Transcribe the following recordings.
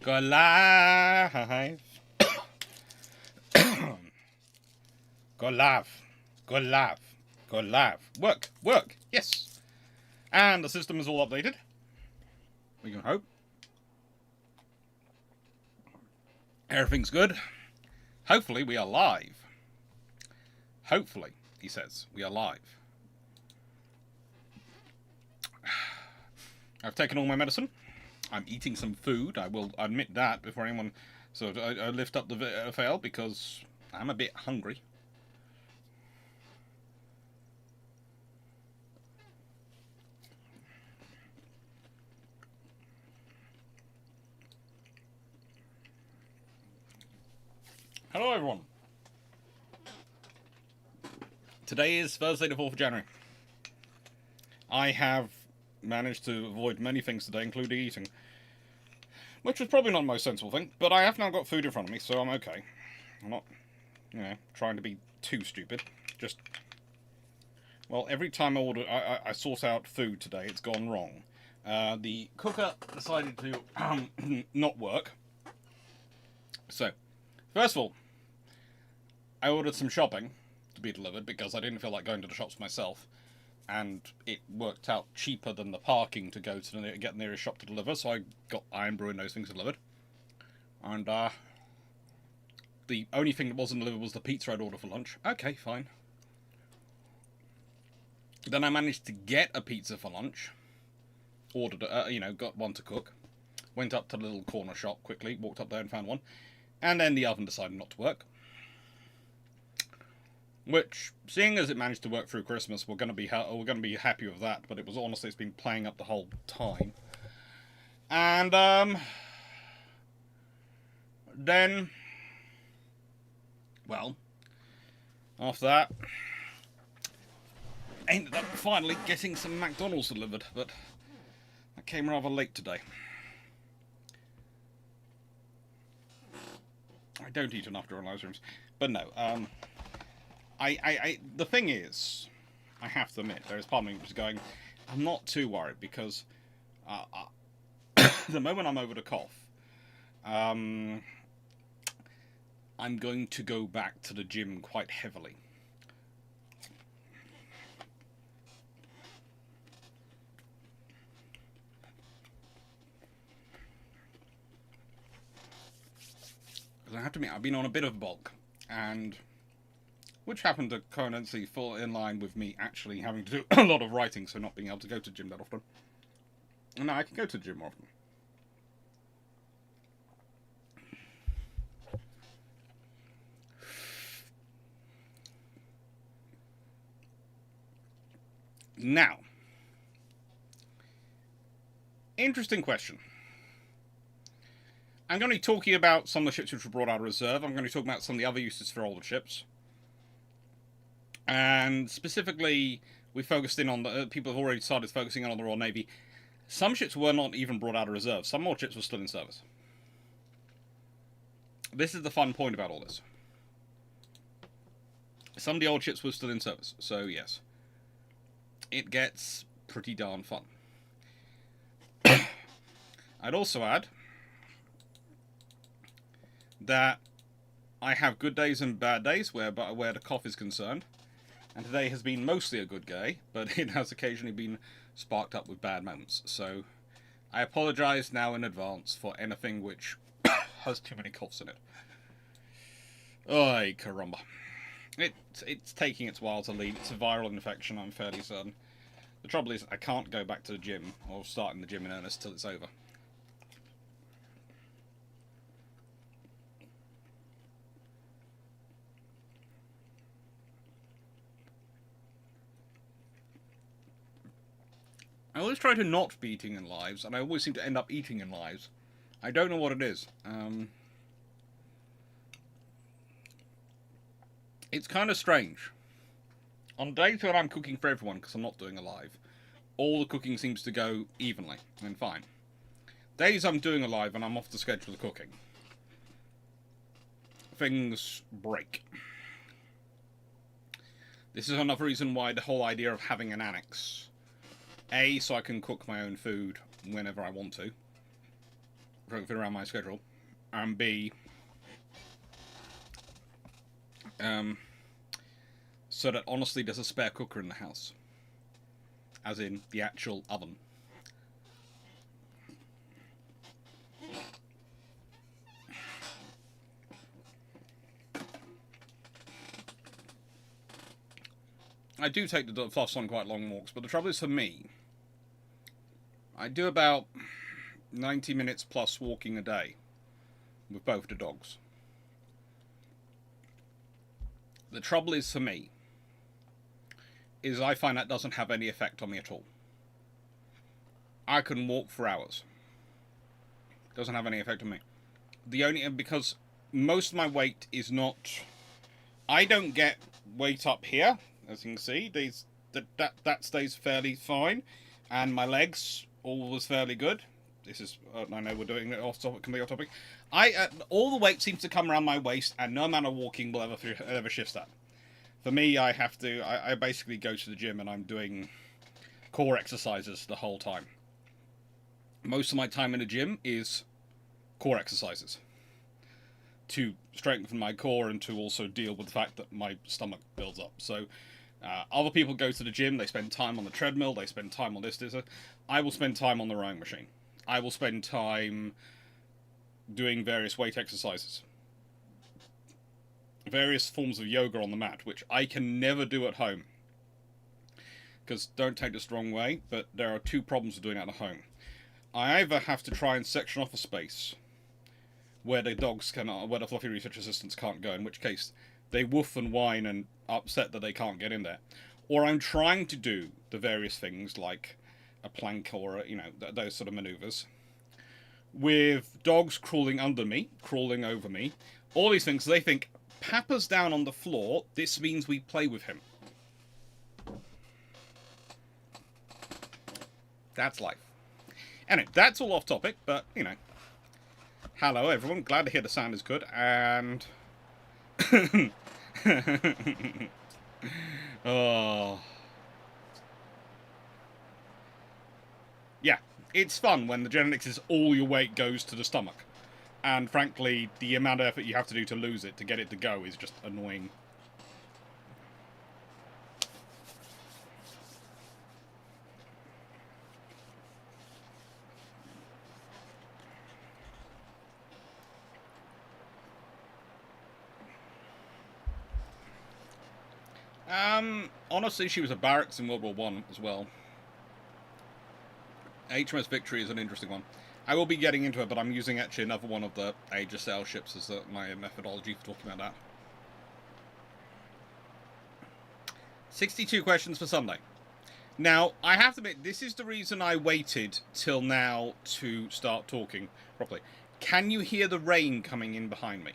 Go live. Go live. Go live. Go live. Work. Work. Yes. And the system is all updated. We can hope. Everything's good. Hopefully we are live. Hopefully, he says, we are live. I've taken all my medicine. I'm eating some food. I will admit that before anyone... So I lift up the veil because I'm a bit hungry. Hello everyone. Today is Thursday the 4th of January. I have managed to avoid many things today, including eating. Which was probably not the most sensible thing, but I have now got food in front of me, so I'm okay. I'm not, trying to be too stupid. Just, well, every time I source out food today, it's gone wrong. The cooker decided to not work. So, first of all, I ordered some shopping to be delivered because I didn't feel like going to the shops myself, and it worked out cheaper than the parking to go to get the nearest shop to deliver, so I got Iron Brew and those things delivered. And the only thing that wasn't delivered was the pizza I'd ordered for lunch. Okay, fine. Then I managed to get a pizza for lunch. Ordered, got one to cook. Went up to the little corner shop quickly, walked up there and found one. And then the oven decided not to work. Which, seeing as it managed to work through Christmas, we're going to be happy with that. But it was honestly, it's been playing up the whole time. And then, well, after that, I ended up finally getting some McDonald's delivered, but that came rather late today. I don't eat enough during live streams, but no. The thing is, I have to admit, there is part of me which is going, I'm not too worried because the moment I'm over the cough, I'm going to go back to the gym quite heavily. Because I have to admit, I've been on a bit of a bulk, and which happened to coincidentally fall in line with me actually having to do a lot of writing, so not being able to go to the gym that often. And now I can go to the gym more often. Now, interesting question. I'm going to be talking about some of the ships which were brought out of reserve. I'm going to be talking about some of the other uses for older ships. And specifically, we focused in on the people have already started focusing on the Royal Navy. Some ships were not even brought out of reserve. Some more ships were still in service. This is the fun point about all this. Some of the old ships were still in service, so yes. It gets pretty darn fun. I'd also add that I have good days and bad days where the cough is concerned. And today has been mostly a good day, but it has occasionally been sparked up with bad moments. So I apologise now in advance for anything which has too many coughs in it. Ay, caramba. It's taking its while to leave. It's a viral infection, I'm fairly certain. The trouble is, I can't go back to the gym, or start in the gym in earnest, till it's over. I always try to not be eating in lives, and I always seem to end up eating in lives. I don't know what it is. It's kind of strange. On days when I'm cooking for everyone, because I'm not doing a live, all the cooking seems to go evenly and fine. Days I'm doing a live and I'm off the schedule of cooking, things break. This is another reason why the whole idea of having an annex. A, so I can cook my own food whenever I want to. fit around my schedule, and B, so that honestly there's a spare cooker in the house, as in the actual oven. I do take the Fluffs on quite long walks, but the trouble is for me, I do about 90 minutes plus walking a day with both the dogs. The trouble is for me, is I find that doesn't have any effect on me at all. I can walk for hours. Doesn't have any effect on me. Because most of my weight is not, I don't get weight up here. As you can see, that stays fairly fine, and my legs all was fairly good. This is I know we're doing it off topic, completely off topic. All the weight seems to come around my waist, and no amount of walking will ever shifts that. For me, I have to. I basically go to the gym and I'm doing core exercises the whole time. Most of my time in the gym is core exercises to strengthen my core and to also deal with the fact that my stomach builds up. So. Other people go to the gym, they spend time on the treadmill, they spend time on this. I will spend time on the rowing machine. I will spend time doing various weight exercises. Various forms of yoga on the mat, which I can never do at home. Because, don't take this the wrong way, but there are two problems with doing that at home. I either have to try and section off a space where the where the fluffy research assistants can't go, in which case they woof and whine and upset that they can't get in there. Or I'm trying to do the various things like a plank or, those sort of maneuvers with dogs crawling under me, crawling over me, all these things. They think, Papa's down on the floor, this means we play with him. That's life. Anyway, that's all off topic, but, hello everyone, glad to hear the sound is good, and... Oh. Yeah, it's fun when the genetics is all your weight goes to the stomach. And frankly, the amount of effort you have to do to lose it, to get it to go, is just annoying. Honestly, she was a barracks in World War I as well. HMS Victory is an interesting one. I will be getting into it, but I'm using actually another one of the Age of Sail ships as my methodology for talking about that. 62 questions for Sunday. Now, I have to admit, this is the reason I waited till now to start talking properly. Can you hear the rain coming in behind me?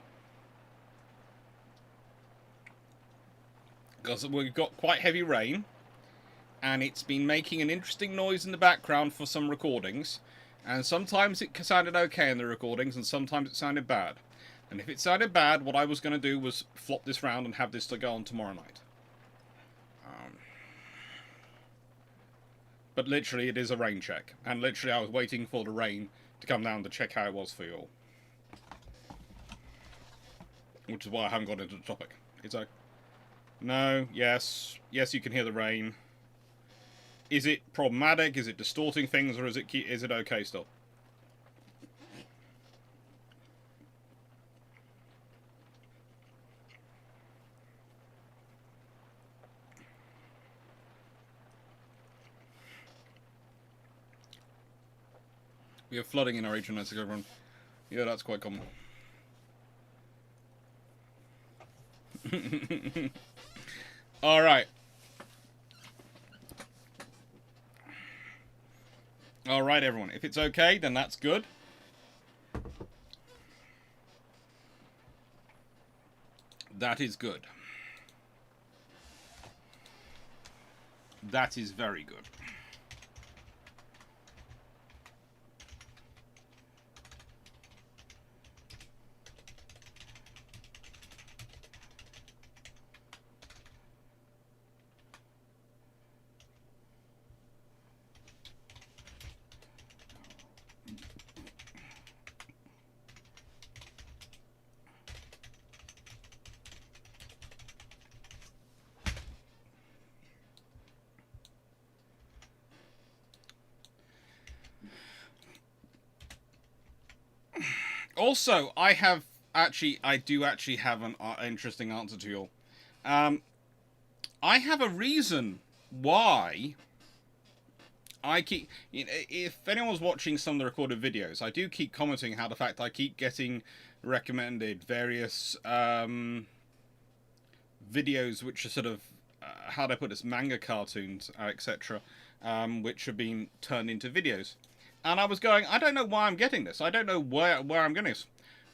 Because we've got quite heavy rain, and it's been making an interesting noise in the background for some recordings, and sometimes it sounded okay in the recordings, and sometimes it sounded bad. And if it sounded bad, what I was going to do was flop this round and have this to go on tomorrow night. But literally, it is a rain check, and literally I was waiting for the rain to come down to check how it was for you all. Which is why I haven't got into the topic. It's okay. No, yes, you can hear the rain. Is it problematic? Is it distorting things, or is it okay still? We have flooding in our region, I think everyone. Yeah, that's quite common. Alright. Alright, everyone. If it's okay, then that's good. That is good. That is very good. Also, I do actually have an interesting answer to you all. I have a reason why I keep. You know, if anyone's watching some of the recorded videos, I do keep commenting how the fact I keep getting recommended various videos which are sort of how do I put this, manga cartoons, etc., which have been turned into videos. And I was going, I don't know why I'm getting this. I don't know where I'm getting this.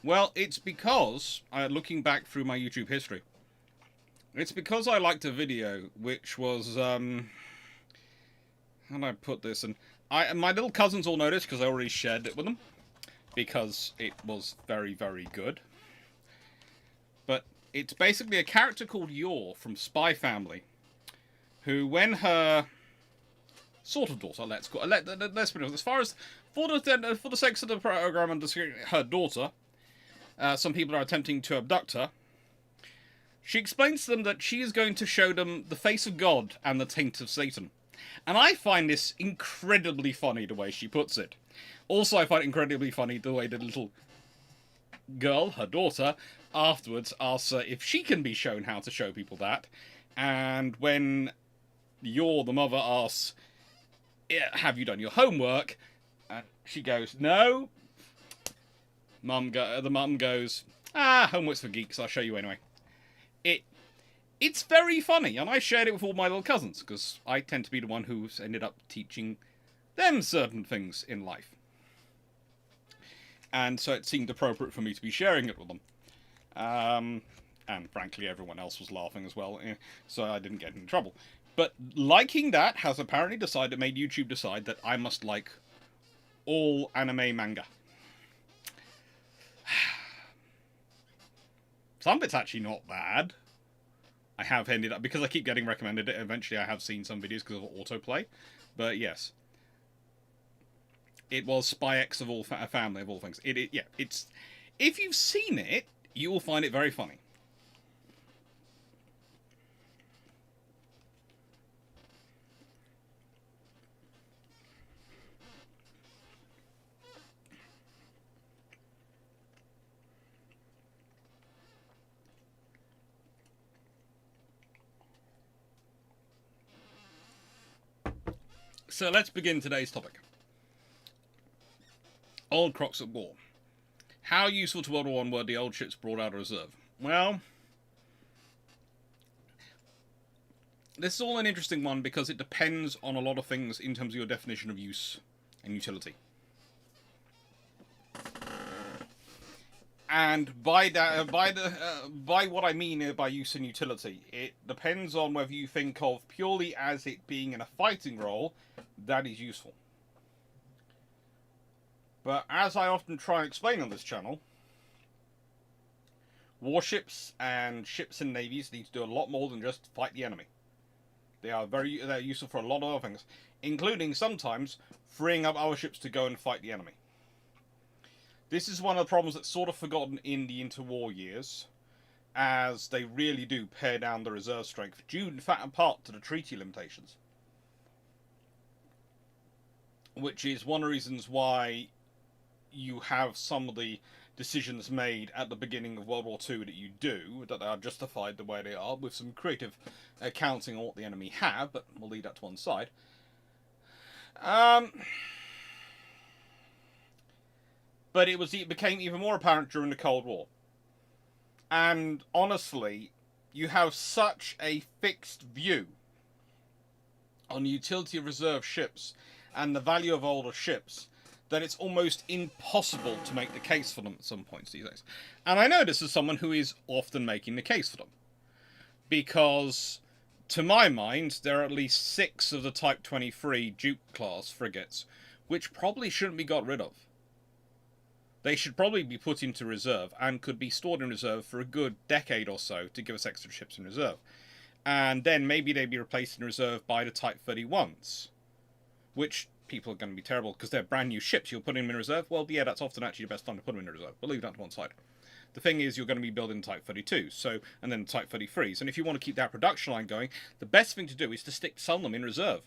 Well, it's because, looking back through my YouTube history, it's because I liked a video which was, how do I put this? And my little cousins all noticed because I already shared it with them, because it was very, very good. But it's basically a character called Yor from Spy Family, who, when her sort of daughter, let's put it, as far as for the sake of the program and her daughter, some people are attempting to abduct her. She explains to them that she is going to show them the face of God and the taint of Satan. And I find this incredibly funny, the way she puts it. Also, I find it incredibly funny the way the little girl, her daughter, afterwards asks her if she can be shown how to show people that. And when Yor, the mother, asks, have you done your homework? And she goes, no. The mum goes, homework's for geeks, I'll show you anyway. It's very funny, and I shared it with all my little cousins, because I tend to be the one who's ended up teaching them certain things in life. And so it seemed appropriate for me to be sharing it with them. And frankly, everyone else was laughing as well, so I didn't get in trouble. But liking that has apparently made YouTube decide that I must like all anime manga. Some of it's actually not bad. I have ended up, because I keep getting recommended it, eventually I have seen some videos because of autoplay. But yes. It was Spy X of all family, of all things. It's... If you've seen it, you will find it very funny. So let's begin today's topic. Old crocks at war. How useful to World War I were the old ships brought out of reserve? Well, this is all an interesting one because it depends on a lot of things in terms of your definition of use and utility. And by what I mean by use and utility, it depends on whether you think of purely as it being in a fighting role, that is useful. But as I often try and explain on this channel, warships and ships and navies need to do a lot more than just fight the enemy. They're useful for a lot of other things, including sometimes freeing up our ships to go and fight the enemy. This is one of the problems that's sort of forgotten in the interwar years, as they really do pare down the reserve strength, due in fact in part to the treaty limitations. Which is one of the reasons why you have some of the decisions made at the beginning of World War II that you do, that they are justified the way they are, with some creative accounting on what the enemy have, but we'll leave that to one side. But it became even more apparent during the Cold War. And honestly, you have such a fixed view on the utility of reserve ships and the value of older ships that it's almost impossible to make the case for them at some points these days. And I know this is someone who is often making the case for them. Because, to my mind, there are at least 6 of the Type 23 Duke-class frigates, which probably shouldn't be got rid of. They should probably be put into reserve, and could be stored in reserve for a good decade or so to give us extra ships in reserve. And then maybe they'd be replaced in reserve by the Type 31s. Which people are going to be terrible, because they're brand new ships. You'll put them in reserve? Well, yeah, that's often actually the best time to put them in reserve. We'll leave that to one side. The thing is, you're going to be building Type 32s, and then Type 33s. And if you want to keep that production line going, the best thing to do is to sell them in reserve.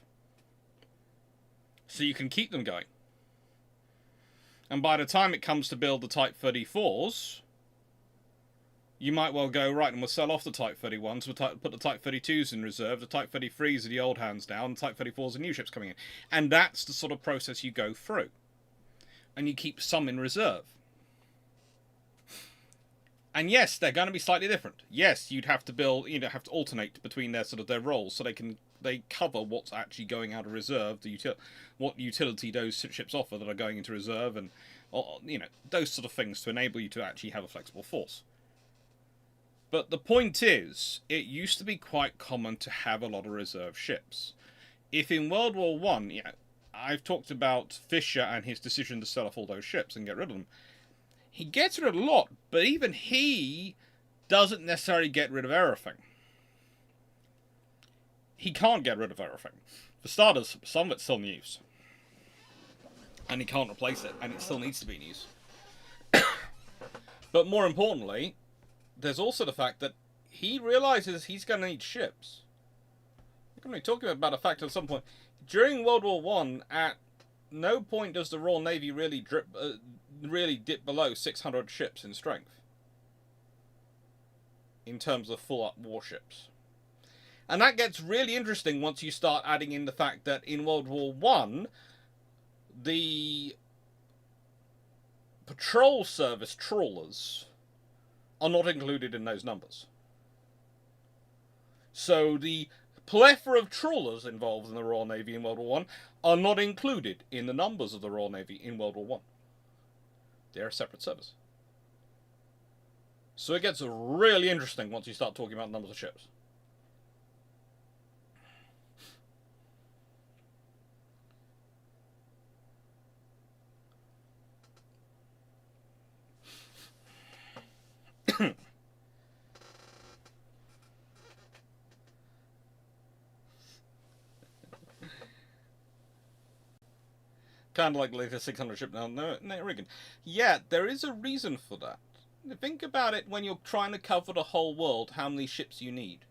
So you can keep them going. And by the time it comes to build the Type 34s, you might well go, right, and we'll sell off the Type 31s, we'll put the Type 32s in reserve, the Type 33s are the old hands now, and the Type 34s are new ships coming in. And that's the sort of process you go through. And you keep some in reserve. And yes, they're going to be slightly different. Yes, you'd have to build, have to alternate between their roles, so they cover what's actually going out of reserve, what utility those ships offer that are going into reserve, and those sort of things to enable you to actually have a flexible force. But the point is, it used to be quite common to have a lot of reserve ships. If in World War I, I've talked about Fisher and his decision to sell off all those ships and get rid of them. He gets rid of a lot, but even he doesn't necessarily get rid of everything. He can't get rid of everything. For starters, some of it's still in use. And he can't replace it, and it still needs to be in use. But more importantly, there's also the fact that he realizes he's going to need ships. We're going to be talking about a fact at some point. During World War I, at no point does the Royal Navy really dip below 600 ships in strength. In terms of full-up warships. And that gets really interesting once you start adding in the fact that in World War I, the patrol service trawlers are not included in those numbers. So the plethora of trawlers involved in the Royal Navy in World War I are not included in the numbers of the Royal Navy in World War I. They're a separate service. So it gets really interesting once you start talking about numbers of ships. Kind of like the latest 600 ship now, no, Reagan. Yeah, there is a reason for that. Think about it when you're trying to cover the whole world, how many ships you need.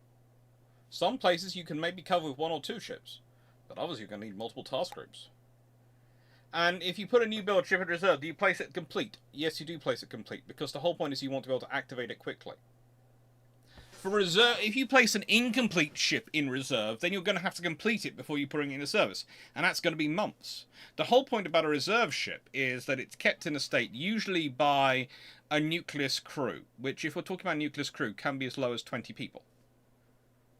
Some places you can maybe cover with 1 or 2 ships, but others you're going to need multiple task groups. And if you put a new build ship in reserve, do you place it complete? Yes, you do place it complete, because the whole point is you want to be able to activate it quickly. For reserve, if you place an incomplete ship in reserve, then you're going to have to complete it before you put it into service, and that's going to be months. The whole point about a reserve ship is that it's kept in a state, usually by a nucleus crew, which, if we're talking about nucleus crew, can be as low as 20 people.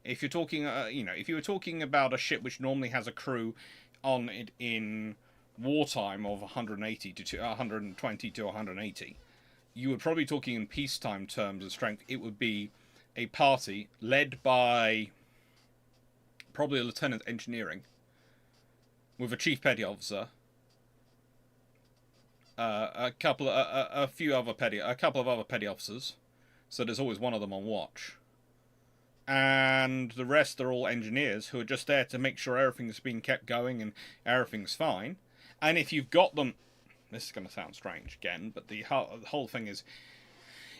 If you're talking, if you were talking about a ship which normally has a crew on it in wartime of 120 to 180, you would probably be talking in peacetime terms of strength. It would be a party led by probably a lieutenant engineering with a chief petty officer, a couple of other petty officers, so there's always one of them on watch, and the rest are all engineers who are just there to make sure everything's being kept going and everything's fine. And if you've got them, this is going to sound strange again, but the whole thing is,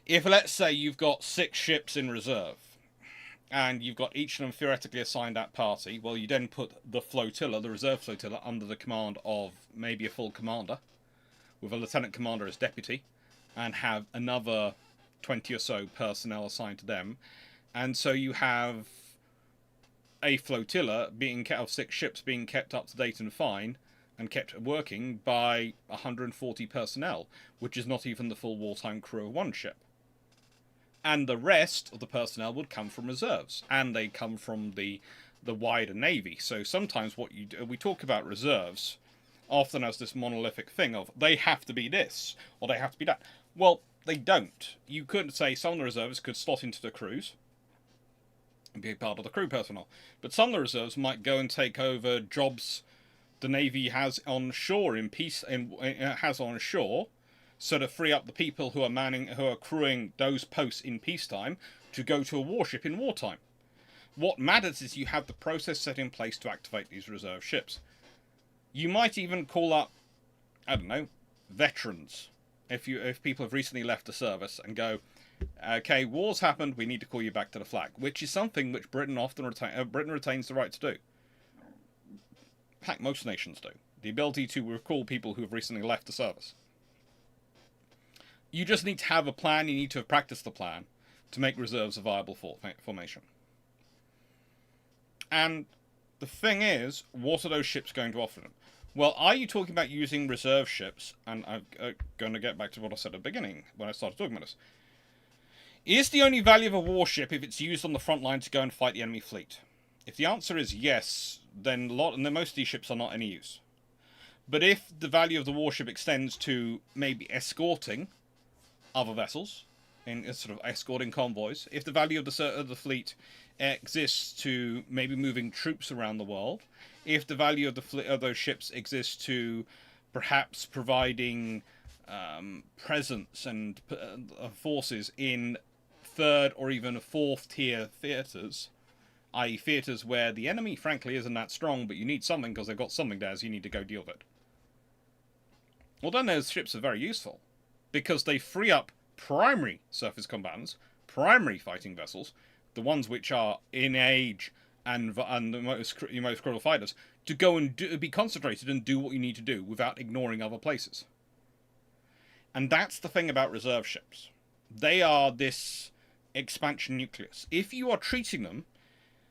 if, let's say, you've got 6 ships in reserve, and you've got each of them theoretically assigned that party, well, you then put the flotilla, the reserve flotilla, under the command of maybe a full commander, with a lieutenant commander as deputy, and have another 20 or so personnel assigned to them. And so you have a flotilla of 6 ships being kept up to date and fine, and kept working by 140 personnel, which is not even the full wartime crew of 1 ship. And the rest of the personnel would come from reserves, and they come from the wider Navy. So sometimes what you do, we talk about reserves often as this monolithic thing of, they have to be this, or they have to be that. Well, they don't. You could say some of the reserves could slot into the crews and be part of the crew personnel, but some of the reserves might go and take over jobs the Navy has on shore so to free up the people who are crewing those posts in peacetime to go to a warship in wartime. What matters is you have the process set in place to activate these reserve ships. You might even call up, I don't know, veterans, if people have recently left the service, and go, okay, war's happened, we need to call you back to the flag, which is something which Britain retains the right to do. In fact, most nations do. The ability to recall people who have recently left the service. You just need to have a plan. You need to have practiced the plan to make reserves a viable formation. And the thing is, what are those ships going to offer them? Well, are you talking about using reserve ships? And I'm going to get back to what I said at the beginning when I started talking about this. Is the only value of a warship if it's used on the front line to go and fight the enemy fleet? If the answer is yes, then most of these ships are not any use. But if the value of the warship extends to maybe escorting other vessels, in sort of escorting convoys, if the value of the fleet exists to maybe moving troops around the world, if the value of those ships exists to perhaps providing presence and forces in third or even fourth tier theatres, i.e. theatres where the enemy frankly isn't that strong, but you need something because they've got something there, so you need to go deal with it. Well, then those ships are very useful, because they free up primary surface combatants, primary fighting vessels, the ones which are in age and the most critical fighters, to go and be concentrated and do what you need to do without ignoring other places. And that's the thing about reserve ships. They are this expansion nucleus. If you are treating them,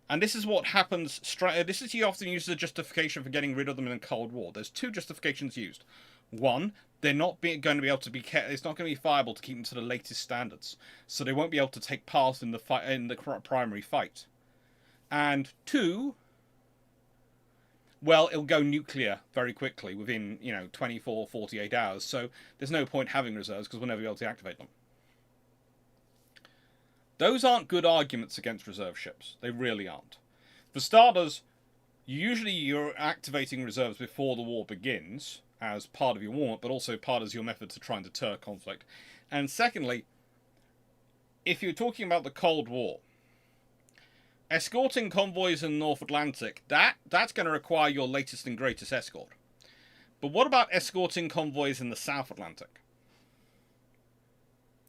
and this is what happens, this is you often use as a justification for getting rid of them in a Cold War. There's two justifications used. One, they're not going to be able to be kept. It's not going to be viable to keep them to the latest standards, so they won't be able to take part in the fight, in the primary fight. And two, well, it'll go nuclear very quickly within 24, 48 hours. So there's no point having reserves because we'll never be able to activate them. Those aren't good arguments against reserve ships. They really aren't. For starters, usually you're activating reserves before the war begins, as part of your warm-up, but also part as your method to try and deter conflict. And secondly, if you're talking about the Cold War, escorting convoys in the North Atlantic, that's going to require your latest and greatest escort. But what about escorting convoys in the South Atlantic?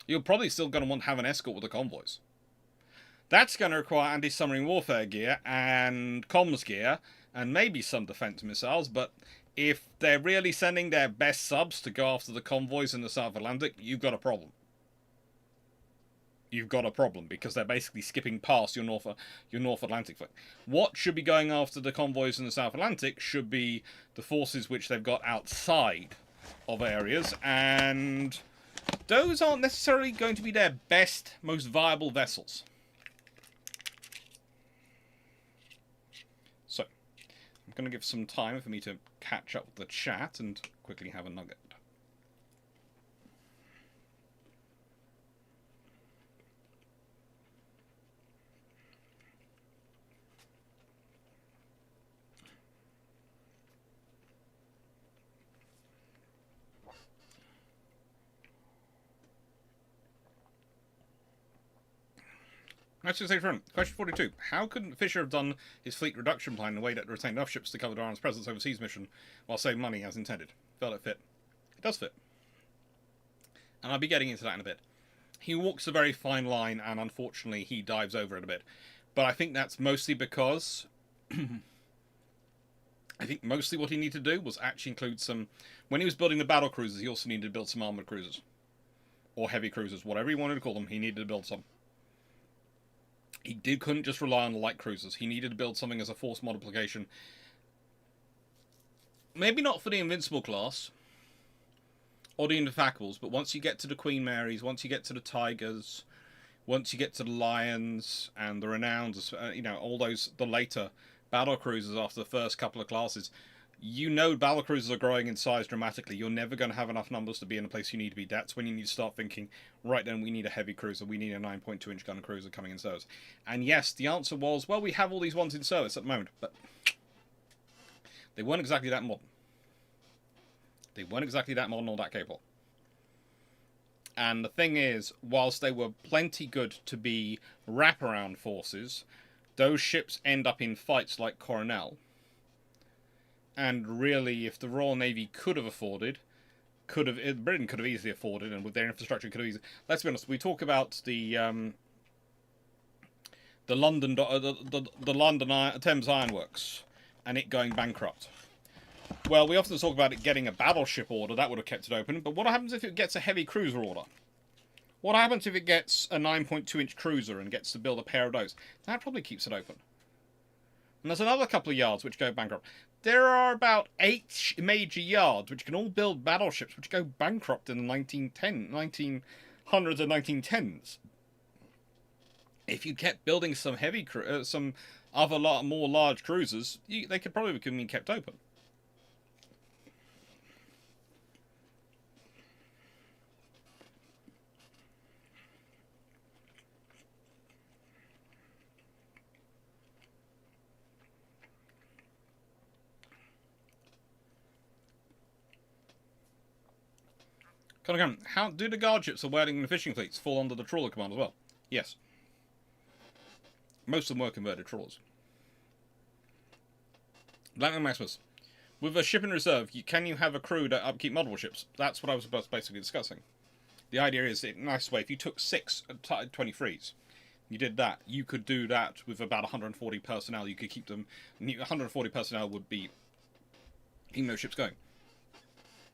You're probably still going to want to have an escort with the convoys. That's going to require anti-submarine warfare gear and comms gear and maybe some defense missiles, but if they're really sending their best subs to go after the convoys in the South Atlantic, you've got a problem. You've got a problem, because they're basically skipping past your North Atlantic fleet. What should be going after the convoys in the South Atlantic should be the forces which they've got outside of areas, and those aren't necessarily going to be their best, most viable vessels. So, I'm going to give some time for me to catch up with the chat and quickly have a nugget. Let's just say, friend, question 42. How couldn't Fisher have done his fleet reduction plan in a way that retained enough ships to cover Iran's presence overseas mission while saving money as intended? Felt it fit. It does fit. And I'll be getting into that in a bit. He walks a very fine line, and unfortunately he dives over it a bit. But I think that's mostly because I think mostly what he needed to do was actually include some... When he was building the battle cruisers, he also needed to build some armoured cruisers. Or heavy cruisers, whatever he wanted to call them, he needed to build some. He couldn't just rely on the light cruisers. He needed to build something as a force multiplication. Maybe not for the Invincible class, or the Indefactables, but once you get to the Queen Marys, once you get to the Tigers, once you get to the Lions, and the Renowns, all those, the later battle cruisers after the first couple of classes, battle cruisers are growing in size dramatically. You're never going to have enough numbers to be in the place you need to be. That's when you need to start thinking, right then, we need a heavy cruiser. We need a 9.2-inch gun cruiser coming in service. And yes, the answer was, well, we have all these ones in service at the moment, but they weren't exactly that modern. They weren't exactly that modern or that capable. And the thing is, whilst they were plenty good to be wraparound forces, those ships end up in fights like Coronel. And really, if the Royal Navy could have afforded, Britain could have easily afforded, and with their infrastructure could have easily... Let's be honest, we talk about the London Thames Ironworks, and it going bankrupt. Well, we often talk about it getting a battleship order. That would have kept it open. But what happens if it gets a heavy cruiser order? What happens if it gets a 9.2-inch cruiser and gets to build a pair of those? That probably keeps it open. And there's another couple of yards which go bankrupt. There are about 8 major yards which can all build battleships which go bankrupt in the 1900s and 1910s. If you kept building some some other more large cruisers, they could probably be kept open. How do the guard ships or whaling and fishing fleets fall under the trawler command as well? Yes. Most of them were converted trawlers. Blackman Maximus. With a ship in reserve, can you have a crew to upkeep multiple ships? That's what I was basically discussing. The idea is, in a nice way, if you took 6 23s, you did that, you could do that with about 140 personnel. You could keep them. 140 personnel would be keeping those ships going.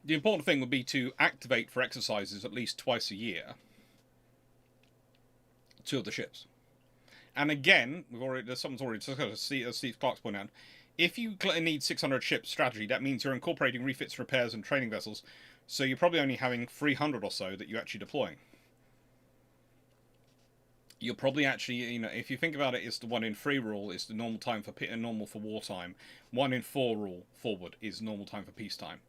The important thing would be to activate for exercises at least twice a year 2 of the ships. And again, someone's already discussed, as Steve Clarke's pointed out, if you need 600 ships strategy, that means you're incorporating refits, repairs, and training vessels. So you're probably only having 300 or so that you're actually deploying. You're probably actually, if you think about it, it's the 1 in 3 rule is the normal time for normal for wartime. 1 in 4 rule forward is normal time for peacetime.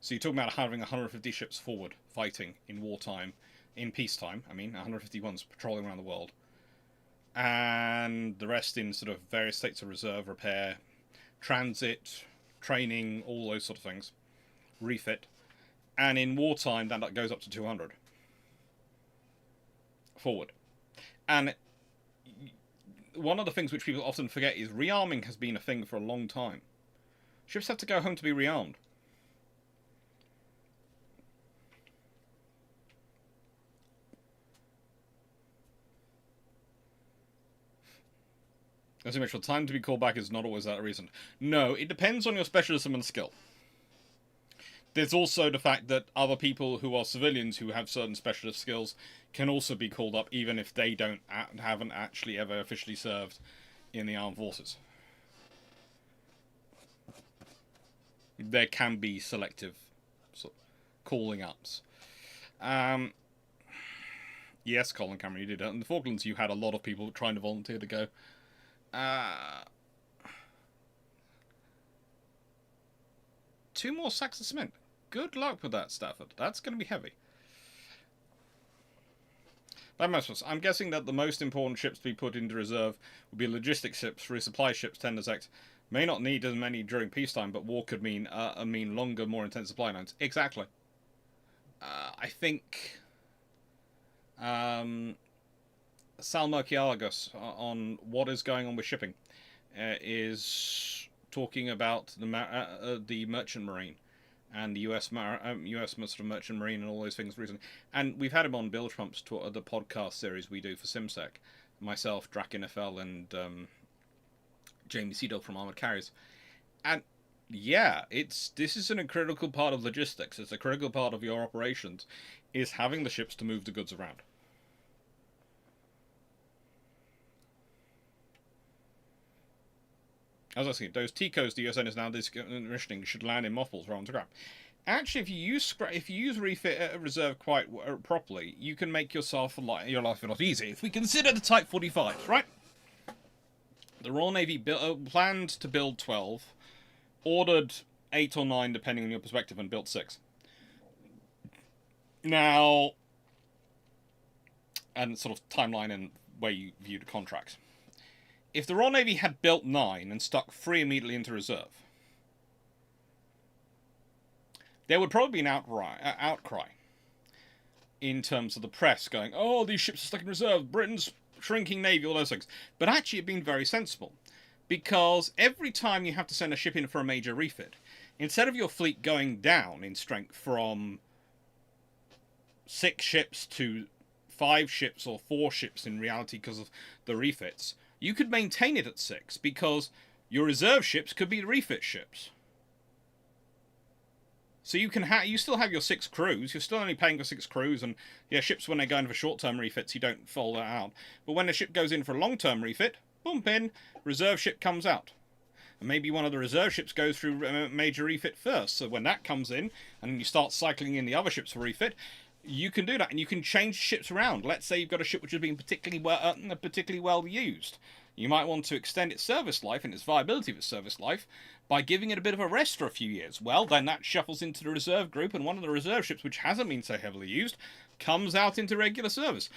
So you're talking about having 150 ships forward fighting in wartime, in peacetime. 150 ones patrolling around the world, and the rest in sort of various states of reserve, repair, transit, training, all those sort of things, refit. And in wartime, that goes up to 200 forward. And one of the things which people often forget is rearming has been a thing for a long time. Ships have to go home to be rearmed. As you mentioned, time to be called back is not always that reason. No, it depends on your specialism and skill. There's also the fact that other people who are civilians who have certain specialist skills can also be called up even if they haven't actually ever officially served in the armed forces. There can be selective calling ups. Yes, Colin Cameron, you did that. In the Falklands, you had a lot of people trying to volunteer to go. 2 more sacks of cement. Good luck with that, Stafford. That's going to be heavy. I'm guessing that the most important ships to be put into reserve would be logistics ships, resupply ships, tenders, X. May not need as many during peacetime, but war could mean longer, more intense supply lines. Exactly. I think Sal Merkialagos on what is going on with shipping is talking about the merchant marine and the US sort of merchant marine and all those things recently. And we've had him on Bill Trump's the podcast series we do for SimSec. Myself, Draken FL, and Jamie Seedle from Armored Carriers. And yeah, this is a critical part of logistics. It's a critical part of your operations, is having the ships to move the goods around. As I said, those TCOs the USN is now decommissioning should land in mothballs rather than scrap. Actually, if you use refit reserve quite properly, you can make your life a lot easier. If we consider the Type 45s, right? The Royal Navy planned to build 12, ordered 8 or 9 depending on your perspective, and built 6. Now, and sort of timeline and way you view the contracts. If the Royal Navy had built 9 and stuck 3 immediately into reserve, there would probably be an outcry in terms of the press going, oh, these ships are stuck in reserve, Britain's shrinking navy, all those things. But actually it's been very sensible, because every time you have to send a ship in for a major refit, instead of your fleet going down in strength from 6 ships to 5 ships or 4 ships in reality because of the refits, you could maintain it at 6 because your reserve ships could be refit ships. So you still have your 6 crews. You're still only paying for 6 crews, and yeah, ships when they go in for short-term refits, you don't fold that out. But when a ship goes in for a long-term refit, bump in, reserve ship comes out. And maybe one of the reserve ships goes through a major refit first. So when that comes in, and you start cycling in the other ships for refit, you can do that, and you can change ships around. Let's say you've got a ship which has been particularly well used. You might want to extend its service life and its viability of its service life by giving it a bit of a rest for a few years. Well, then that shuffles into the reserve group, and one of the reserve ships, which hasn't been so heavily used, comes out into regular service.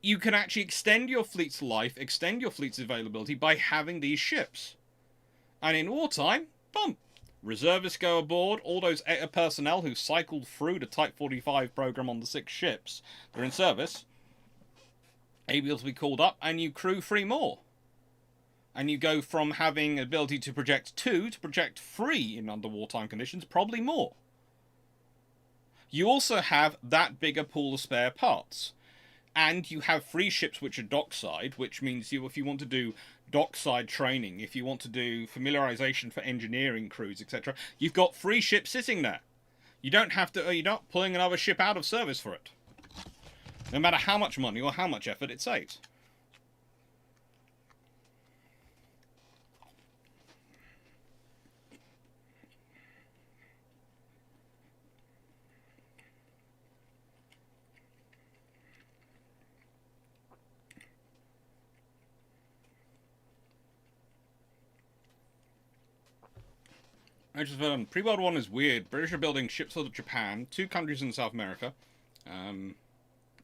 You can actually extend your fleet's life, extend your fleet's availability by having these ships. And in wartime, bump, reservists go aboard, all those personnel who cycled through the Type 45 program on the 6 ships, they're in service, able to be called up, and you crew 3 more. And you go from having ability to project 2 to project 3 in under wartime conditions, probably more. You also have that bigger pool of spare parts. And you have 3 ships which are dockside, which means if you want to do dockside training, if you want to do familiarization for engineering crews, etc., you've got 3 ships sitting there. You don't have to, you're not pulling another ship out of service for it. No matter how much money or how much effort it saves. Pre-World War I is weird. British are building ships out of Japan, 2 countries in South America,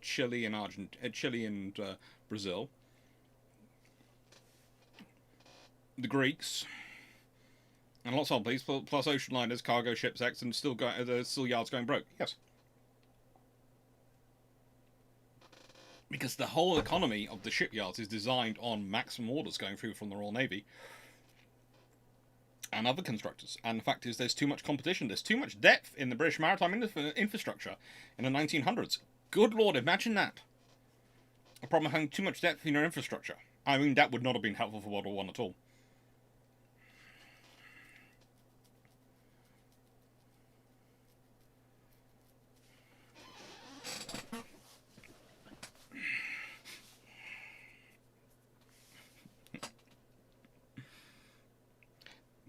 Chile and Brazil, the Greeks, and lots of places, plus ocean liners, cargo ships, and still yards going broke. Yes, because the whole economy of the shipyards is designed on maximum orders going through from the Royal Navy and other constructors. And the fact is, there's too much competition. There's too much depth in the British maritime infrastructure in the 1900s. Good Lord, imagine that. A problem of having too much depth in your infrastructure. I mean, that would not have been helpful for World War I at all.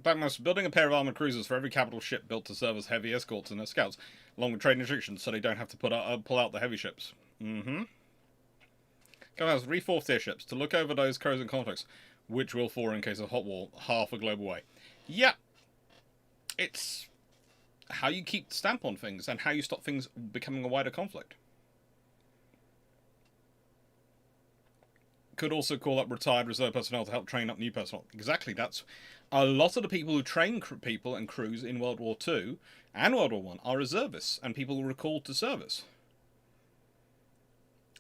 Backmaster, building a pair of armoured cruisers for every capital ship built to serve as heavy escorts and their scouts, along with trade restrictions, so they don't have to pull out the heavy ships. Guys, reforce their ships to look over those corrosion conflicts, which will fall in case of hot war, half a globe away. Yeah, it's how you keep the stamp on things and how you stop things becoming a wider conflict. Could also call up retired reserve personnel to help train up new personnel. Exactly, that's a lot of the people who train people and crews in World War II and World War I are reservists and people who are recalled to service.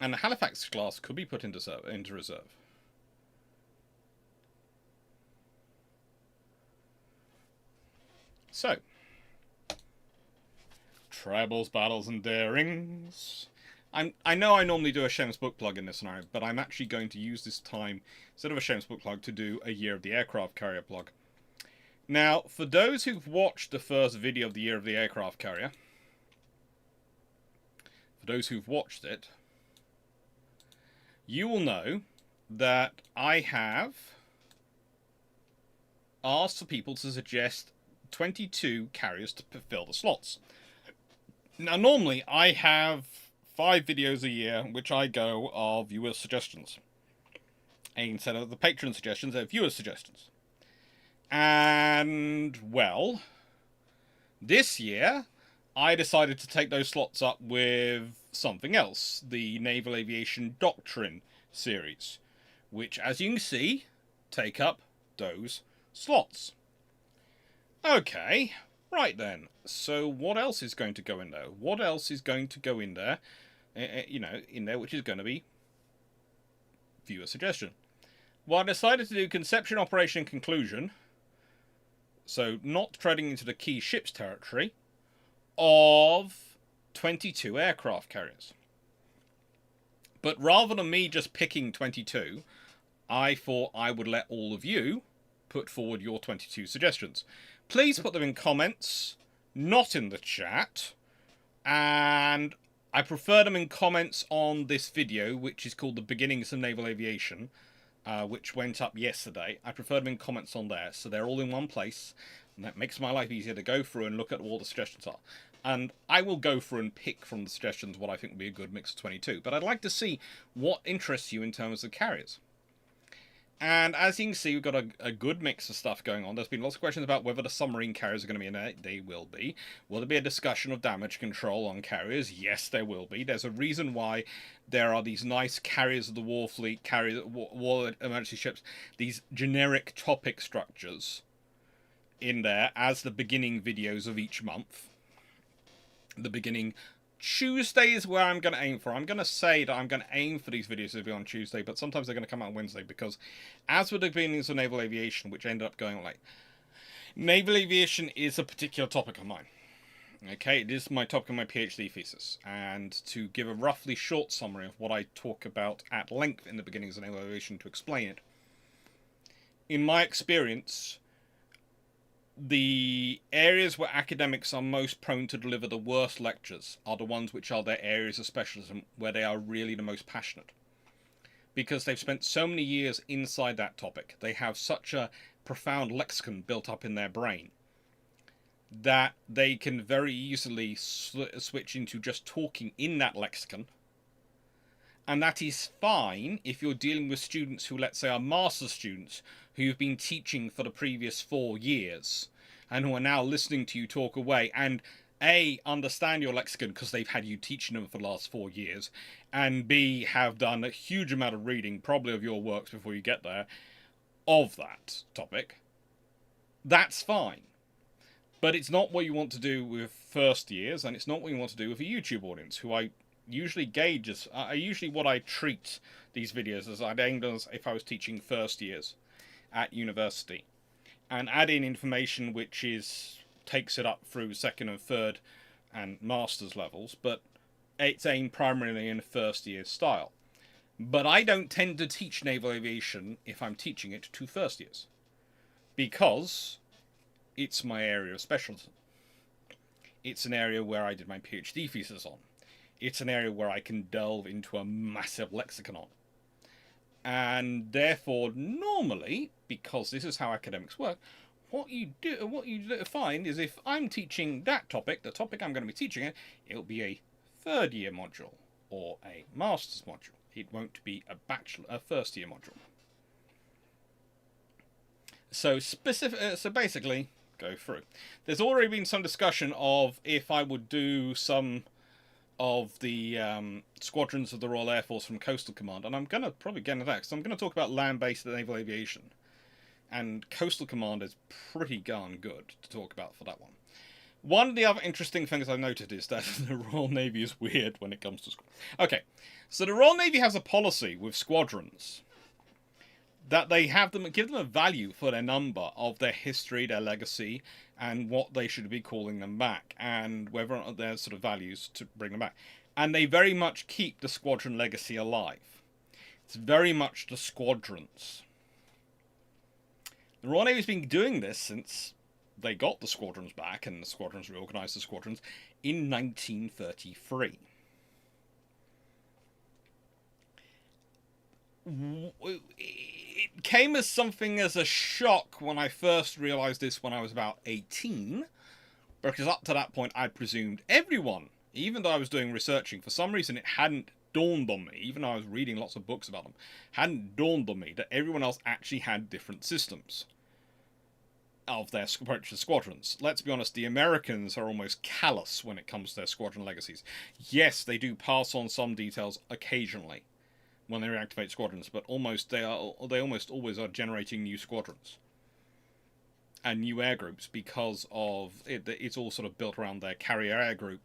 And the Halifax class could be put into reserve. So, Troubles, Battles and Darings. I know I normally do a Shameless book plug in this scenario, but I'm actually going to use this time, instead of a Shameless book plug, to do a Year of the Aircraft Carrier plug. Now, for those who've watched the first video of the Year of the Aircraft Carrier, for those who've watched it, you will know that I have asked for people to suggest 22 carriers to fill the slots. Now, normally I have 5 videos a year which I go are viewer suggestions. Instead of the patron suggestions, they're viewer suggestions. And, well, this year I decided to take those slots up with something else, the Naval Aviation Doctrine series, which, as you can see, take up those slots. Okay, right then, so what else is going to go in there? What else is going to go in there, which is going to be viewer suggestion? Well, I decided to do conception, operation, conclusion, so not treading into the key ships territory, of 22 aircraft carriers. But rather than me just picking 22, I thought I would let all of you put forward your 22 suggestions. Please put them in comments not in the chat, and I prefer them in comments on this video, which is called The Beginnings of Naval Aviation, which went up yesterday. I prefer them in comments on there, so they're all in one place, and that makes my life easier to go through and look at what the suggestions are. And I will go through and pick from the suggestions what I think would be a good mix of 22, but I'd like to see what interests you in terms of carriers. And as you can see, we've got a good mix of stuff going on. There's been lots of questions about whether the submarine carriers are going to be in there. They will be. Will there be a discussion of damage control on carriers? Yes, there will be. There's a reason why there are these nice carriers of the war fleet, war emergency ships, these generic topic structures in there as the beginning videos of each month. The beginning Tuesday is where I'm going to aim for. I'm going to say that I'm going to aim for these videos to be on Tuesday, but sometimes they're going to come out on Wednesday, because as with the beginnings of naval aviation, which ended up going late, naval aviation is a particular topic of mine. Okay, it is my topic of my PhD thesis, and to give a roughly short summary of what I talk about at length in the beginnings of naval aviation to explain it, in my experience, the areas where academics are most prone to deliver the worst lectures are the ones which are their areas of specialism, where they are really the most passionate. Because they've spent so many years inside that topic, they have such a profound lexicon built up in their brain, that they can very easily switch into just talking in that lexicon. And that is fine if you're dealing with students who, let's say, are master's students who've been teaching for the previous 4 years and who are now listening to you talk away and A, understand your lexicon because they've had you teaching them for the last 4 years, and B, have done a huge amount of reading, probably of your works before you get there, of that topic. That's fine. But it's not what you want to do with first years, and it's not what you want to do with a YouTube audience, who I usually gauge as, usually what I treat these videos as I'd aimed as if I was teaching first years at university, and add in information which takes it up through second and third and master's levels, but it's aimed primarily in a first year style. But I don't tend to teach naval aviation if I'm teaching it to first years, because it's my area of specialism. It's an area where I did my PhD thesis on. It's an area where I can delve into a massive lexicon on. And therefore, normally, because this is how academics work, what you find is if I'm teaching that topic, the topic I'm going to be teaching it'll be a third year module or a master's module. It won't be a first year module. So basically, go through. There's already been some discussion of if I would do some of the squadrons of the Royal Air Force from Coastal Command, and I'm going to probably get into that, because I'm going to talk about land-based naval aviation, and Coastal Command is pretty darn good to talk about for that one. One of the other interesting things I've noted is that the Royal Navy is weird when it comes to squadrons. Okay, so the Royal Navy has a policy with squadrons that they give them a value for their number, of their history, their legacy, and what they should be calling them back, and whether or not there's sort of values to bring them back. And they very much keep the squadron legacy alive. It's very much the squadrons. The Royal Navy's been doing this since they got the squadrons back, and the squadrons reorganised the squadrons in 1933. It came as something as a shock when I first realised this when I was about 18, because up to that point I presumed everyone, even though I was doing researching, for some reason it hadn't dawned on me, even though I was reading lots of books about them, hadn't dawned on me that everyone else actually had different systems of their approach to squadrons. Let's be honest, the Americans are almost callous when it comes to their squadron legacies. Yes, they do pass on some details occasionally when they reactivate squadrons, but they almost always are generating new squadrons and new air groups, because of it's all sort of built around their carrier air group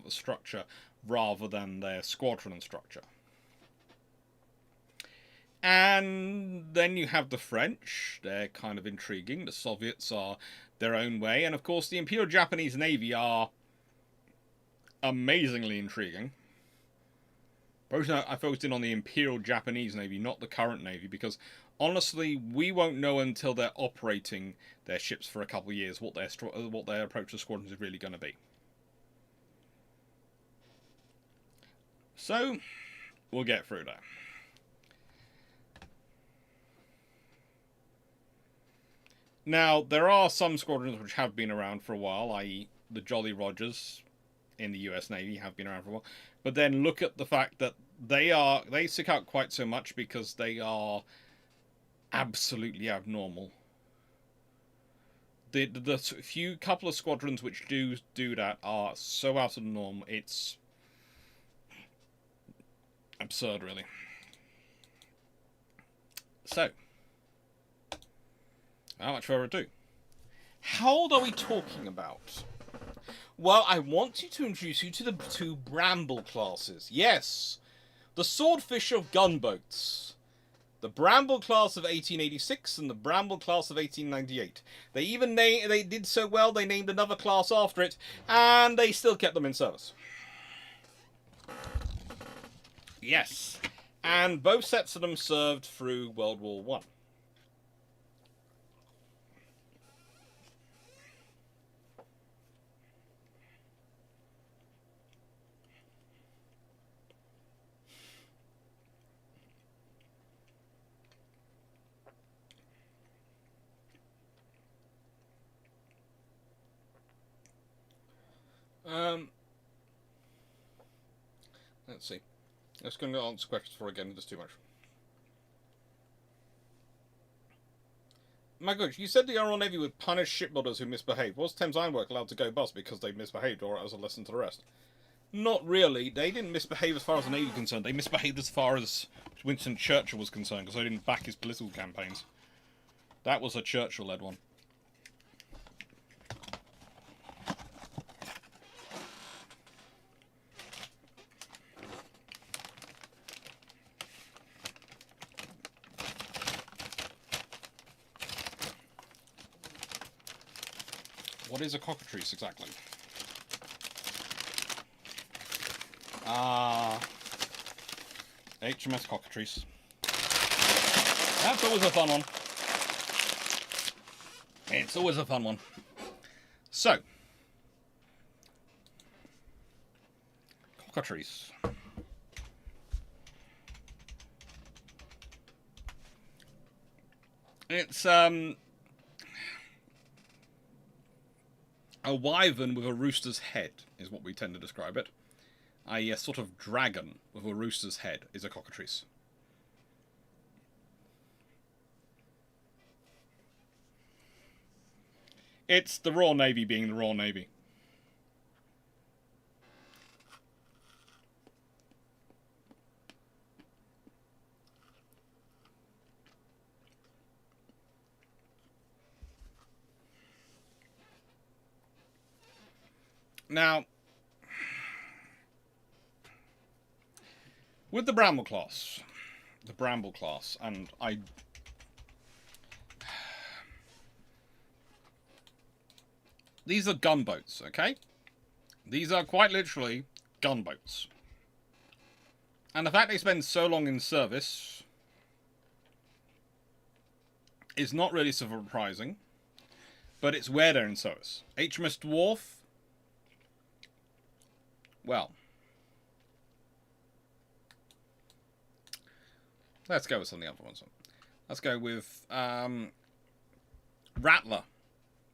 structure rather than their squadron structure. And then you have the French. They're kind of intriguing. The Soviets are their own way, and of course the Imperial Japanese Navy are amazingly intriguing. I focused in on the Imperial Japanese Navy, not the current Navy, because honestly, we won't know until they're operating their ships for a couple of years what their approach to squadrons is really going to be. So, we'll get through that. Now, there are some squadrons which have been around for a while, i.e. the Jolly Rogers in the US Navy have been around for a while. But then look at the fact that they stick out quite so much because they are absolutely abnormal. The few couple of squadrons which do that are so out of the norm, it's absurd, really. So, without much further ado, how old are we talking about? Well, I want to introduce you to the two Bramble classes. Yes, the Swordfish of gunboats. The Bramble class of 1886 and the Bramble class of 1898. They did so well, they named another class after it, and they still kept them in service. Yes, and both sets of them served through World War I. Let's see. Let's go and answer questions before I get into this too much. My gosh, you said the Royal Navy would punish shipbuilders who misbehaved. Was Thames Ironworks allowed to go bust because they misbehaved, or as a lesson to the rest? Not really. They didn't misbehave as far as the Navy was concerned. They misbehaved as far as Winston Churchill was concerned, because they didn't back his political campaigns. That was a Churchill-led one. What is a cockatrice exactly? HMS Cockatrice. That's always a fun one. It's always a fun one. So, cockatrice. It's a wyvern with a rooster's head, is what we tend to describe it. A sort of dragon with a rooster's head is a cockatrice. It's the Royal Navy being the Royal Navy. Now, with the Bramble class, and these are gunboats, okay? These are quite literally gunboats. And the fact they spend so long in service is not really surprising, but it's where they're in service. HMS Dwarf, well, let's go with some of the other ones. Let's go with Rattler.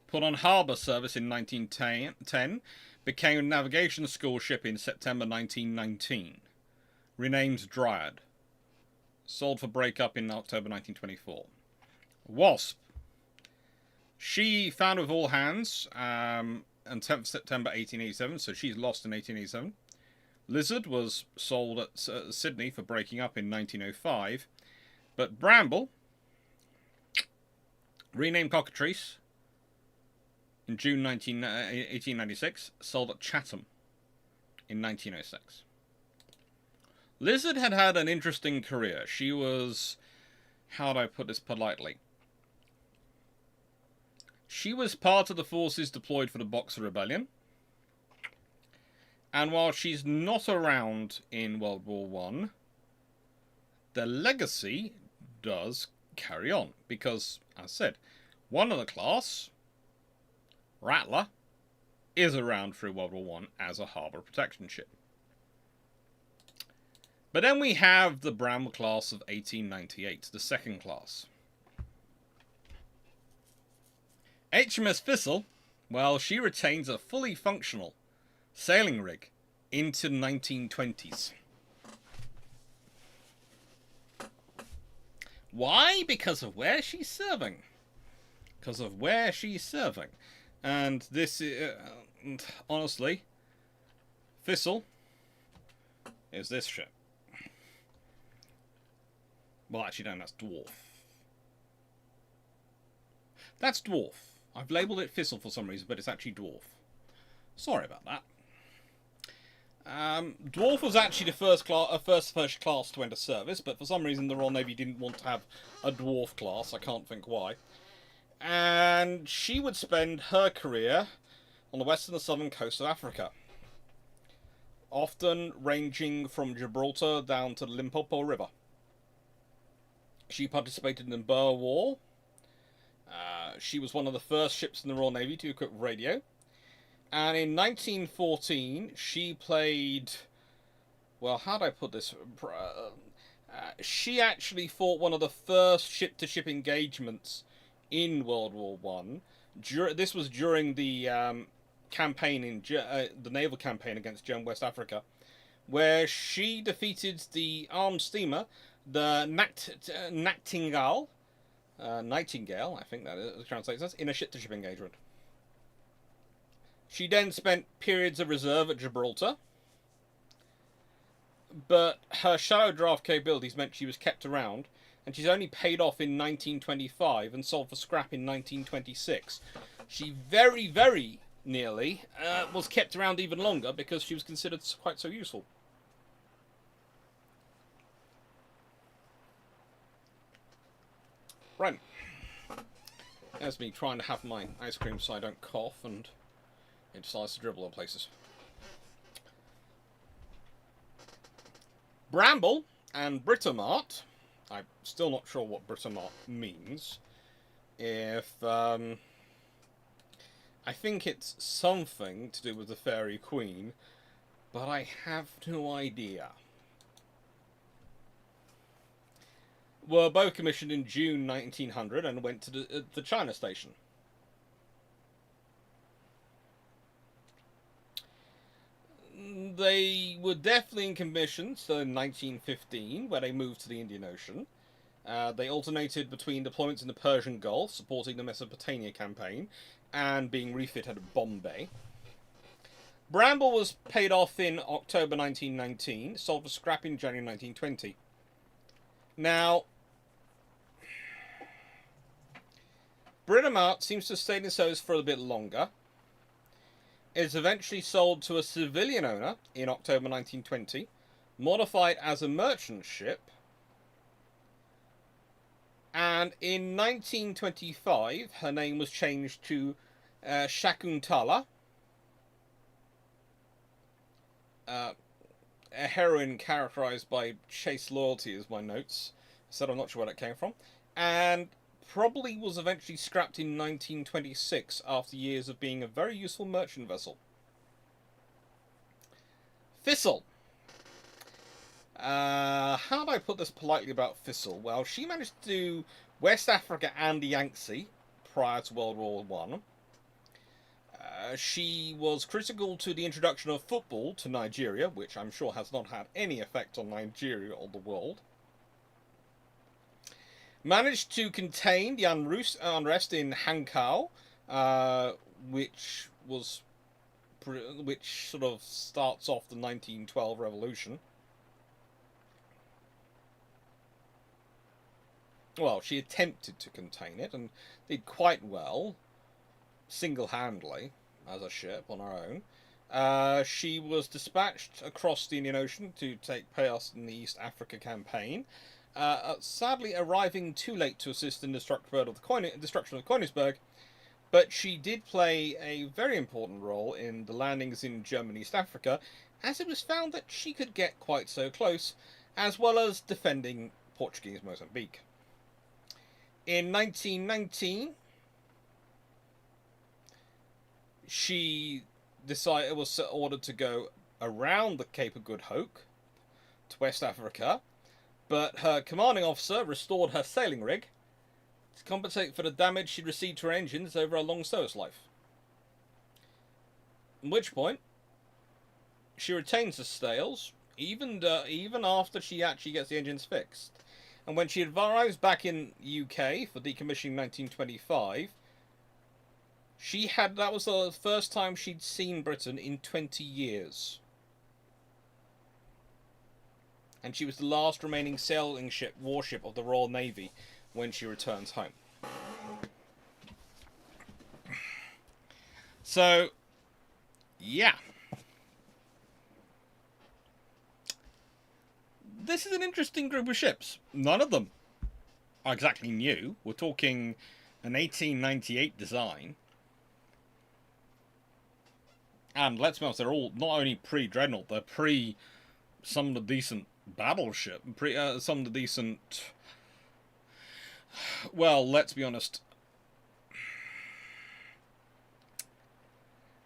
Put on harbour service in 1910. Became a navigation school ship in September 1919. Renamed Dryad. Sold for breakup in October 1924. Wasp. She found with all hands on 10th September 1887, so she's lost in 1887. Lizard was sold at Sydney for breaking up in 1905. But Bramble, renamed Cockatrice, in June 1896, sold at Chatham in 1906. Lizard had had an interesting career. She was, how do I put this politely? She was part of the forces deployed for the Boxer Rebellion. And while she's not around in World War One, the legacy does carry on. Because, as I said, one of the class, Rattler, is around through World War One as a harbour protection ship. But then we have the Bramble class of 1898, the second class. HMS Thistle, well, she retains a fully functional sailing rig into the 1920s. Why? Because of where she's serving. Because of where she's serving. And this is, honestly, Thistle is this ship. Well, actually, no, that's Dwarf. That's Dwarf. I've labelled it Thistle for some reason, but it's actually Dwarf. Sorry about that. Dwarf was actually the first class to enter service, but for some reason the Royal Navy didn't want to have a Dwarf class. I can't think why. And she would spend her career on the western and southern coast of Africa, often ranging from Gibraltar down to the Limpopo River. She participated in the Boer War. She was one of the first ships in the Royal Navy to equip radio. And in 1914, she played... Well, how do I put this? She actually fought one of the first ship-to-ship engagements in World War One. This was during the campaign in the naval campaign against German West Africa, where she defeated the armed steamer, the Nightingale, I think that translates as, in a ship-to-ship engagement. She then spent periods of reserve at Gibraltar, but her shallow draft capabilities meant she was kept around, and she's only paid off in 1925 and sold for scrap in 1926. She very, very nearly was kept around even longer because she was considered quite so useful. Right. There's me trying to have my ice cream so I don't cough and it decides to dribble in places. Bramble and Britomart. I'm still not sure what Britomart means. I think it's something to do with the Fairy Queen, but I have no idea. Were both commissioned in June 1900 and went to the China station. They were definitely in commission, so in 1915, where they moved to the Indian Ocean. They alternated between deployments in the Persian Gulf, supporting the Mesopotamia campaign, and being refitted at Bombay. Bramble was paid off in October 1919, sold for scrap in January 1920. Now, Britomart seems to have stayed in service for a bit longer. It was eventually sold to a civilian owner in October 1920, modified as a merchant ship, and in 1925 her name was changed to Shakuntala, a heroine characterized by chaste loyalty is my notes, so I'm not sure where that came from, and probably was eventually scrapped in 1926 after years of being a very useful merchant vessel. Thistle. How do I put this politely about Thistle? Well, she managed to do West Africa and the Yangtze prior to World War One. She was critical to the introduction of football to Nigeria, which I'm sure has not had any effect on Nigeria or the world. Managed to contain the unrest in Hankow, which sort of starts off the 1912 revolution. Well, she attempted to contain it and did quite well, single-handedly, as a ship on her own. She was dispatched across the Indian Ocean to take part in the East Africa campaign, sadly arriving too late to assist in the destruction of Königsberg, but she did play a very important role in the landings in German East Africa, as it was found that she could get quite so close, as well as defending Portuguese Mozambique. In 1919, she was ordered to go around the Cape of Good Hope to West Africa, but her commanding officer restored her sailing rig to compensate for the damage she'd received to her engines over a long service life. At which point, she retains the sails even after she actually gets the engines fixed. And when she arrives back in UK for decommissioning 1925, that was the first time she'd seen Britain in 20 years. And she was the last remaining sailing warship of the Royal Navy when she returns home. So, yeah. This is an interesting group of ships. None of them are exactly new. We're talking an 1898 design. And let's be honest, they're all not only pre-Dreadnought, they're pre some of the decent battleship, some of the decent... Well, let's be honest.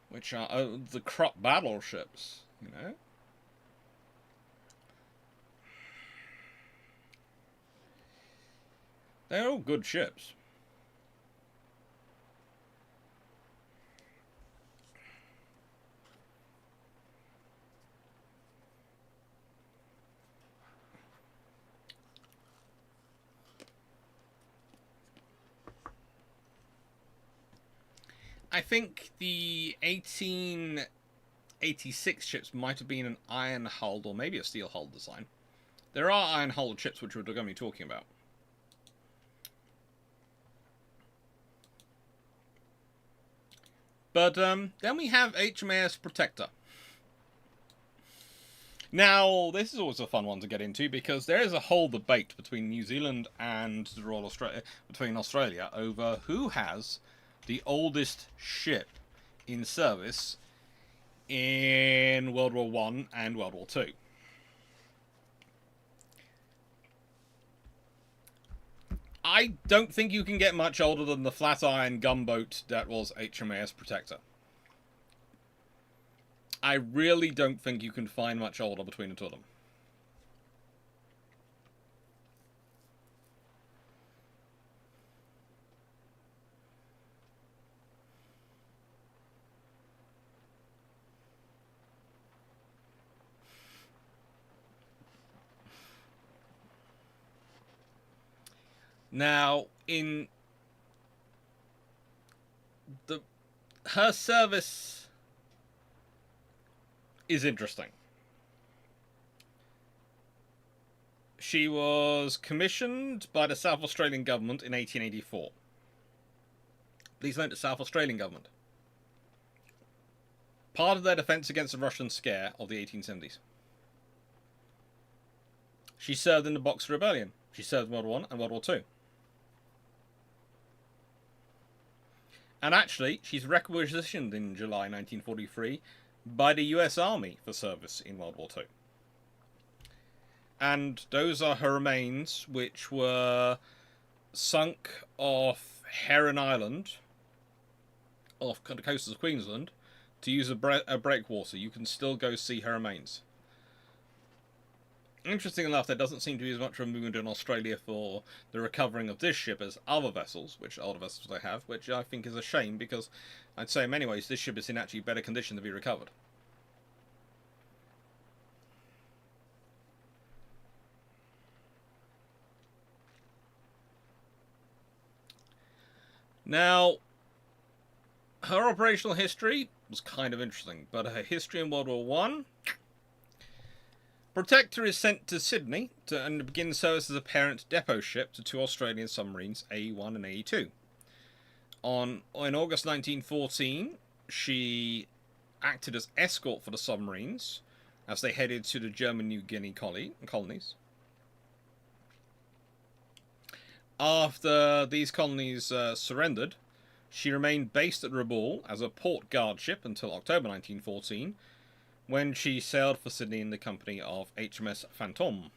Which are the Krupp battleships, you know? They're all good ships. I think the 1886 ships might have been an iron hulled or maybe a steel hulled design. There are iron hulled ships which we're going to be talking about. But then we have HMAS Protector. Now, this is always a fun one to get into because there is a whole debate between New Zealand and the Royal Australia, between Australia, over who has the oldest ship in service in World War I and World War II. I don't think you can get much older than the flat iron gunboat that was HMAS Protector. I really don't think you can find much older between the two of them. Now, in her service is interesting. She was commissioned by the South Australian government in 1884. Please note the South Australian government. Part of their defence against the Russian scare of the 1870s. She served in the Boxer Rebellion. She served in World War I and World War II. And actually, she's requisitioned in July 1943 by the US Army for service in World War II. And those are her remains, which were sunk off Heron Island, off the coast of Queensland, to use a breakwater. You can still go see her remains. Interesting enough, there doesn't seem to be as much of a movement in Australia for the recovering of this ship as other vessels, which other vessels they have, which I think is a shame because I'd say in many ways this ship is in actually better condition to be recovered. Now, her operational history was kind of interesting, but her history in World War I... Protector is sent to Sydney and begins service as a parent depot ship to two Australian submarines, AE-1 and AE-2. In August 1914, she acted as escort for the submarines as they headed to the German New Guinea colonies. After these colonies surrendered, She remained based at Rabaul as a port guard ship until October 1914, when she sailed for Sydney in the company of HMS Fantôme.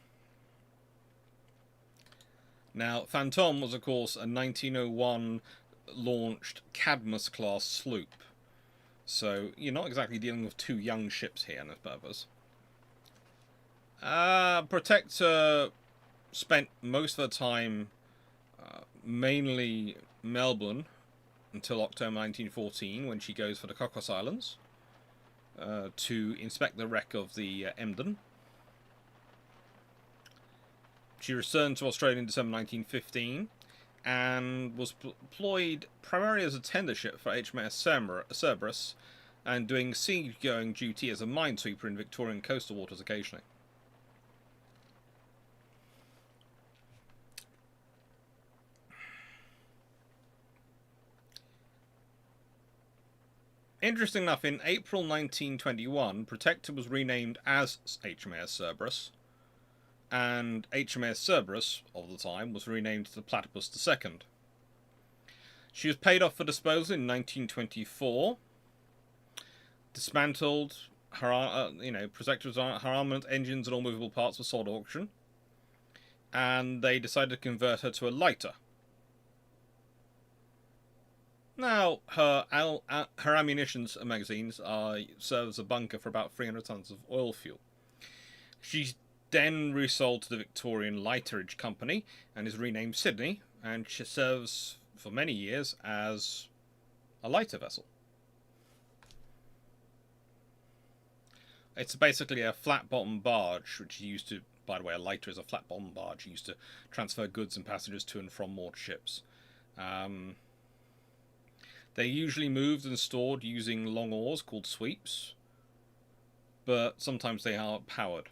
Now, Fantôme was, of course, a 1901 launched Cadmus-class sloop. So, you're not exactly dealing with two young ships here on this purpose. Protector spent most of the time mainly Melbourne until October 1914, when she goes for the Cocos Islands to inspect the wreck of the Emden. She returned to Australia in December 1915 and was employed primarily as a tender ship for HMS Cerberus and doing sea-going duty as a minesweeper in Victorian coastal waters occasionally. Interesting enough, in April 1921, Protector was renamed as HMS Cerberus, and HMS Cerberus, of the time, was renamed to the Platypus II. She was paid off for disposal in 1924, dismantled, her, Protector's armament, engines and all movable parts were sold at auction, and they decided to convert her to a lighter. Now, her ammunition magazines serve as a bunker for about 300 tons of oil fuel. She's then resold to the Victorian Lighterage Company and is renamed Sydney, and she serves for many years as a lighter vessel. It's basically a flat-bottom barge, which is used to, by the way, a lighter is a flat-bottom barge used to transfer goods and passengers to and from moored ships. They're usually moved and stored using long oars called sweeps, but sometimes they are powered.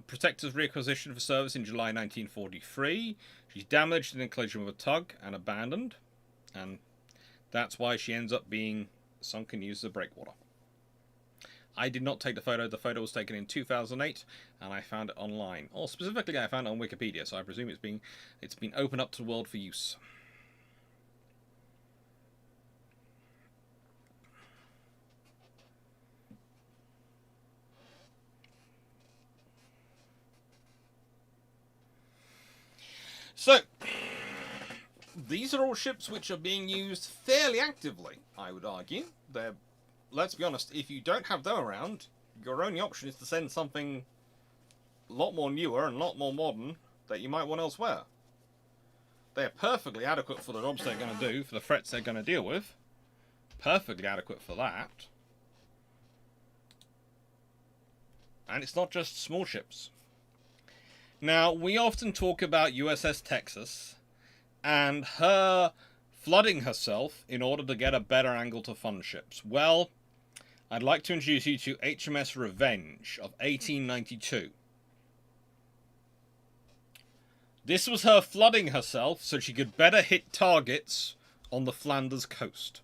Protector's reacquisition for service in July 1943. She's damaged in a collision with a tug and abandoned, and that's why she ends up being sunk and used as a breakwater. I did not take the photo. The photo was taken in 2008, and I found it online. Or specifically, I found it on Wikipedia, so I presume it's been opened up to the world for use. So, these are all ships which are being used fairly actively, I would argue. Let's be honest, if you don't have them around, your only option is to send something a lot more newer and a lot more modern that you might want elsewhere. They're perfectly adequate for the jobs they're going to do, for the threats they're going to deal with. Perfectly adequate for that. And it's not just small ships. Now, we often talk about USS Texas and her flooding herself in order to get a better angle to fund ships. Well, I'd like to introduce you to HMS Revenge of 1892. This was her flooding herself so she could better hit targets on the Flanders coast.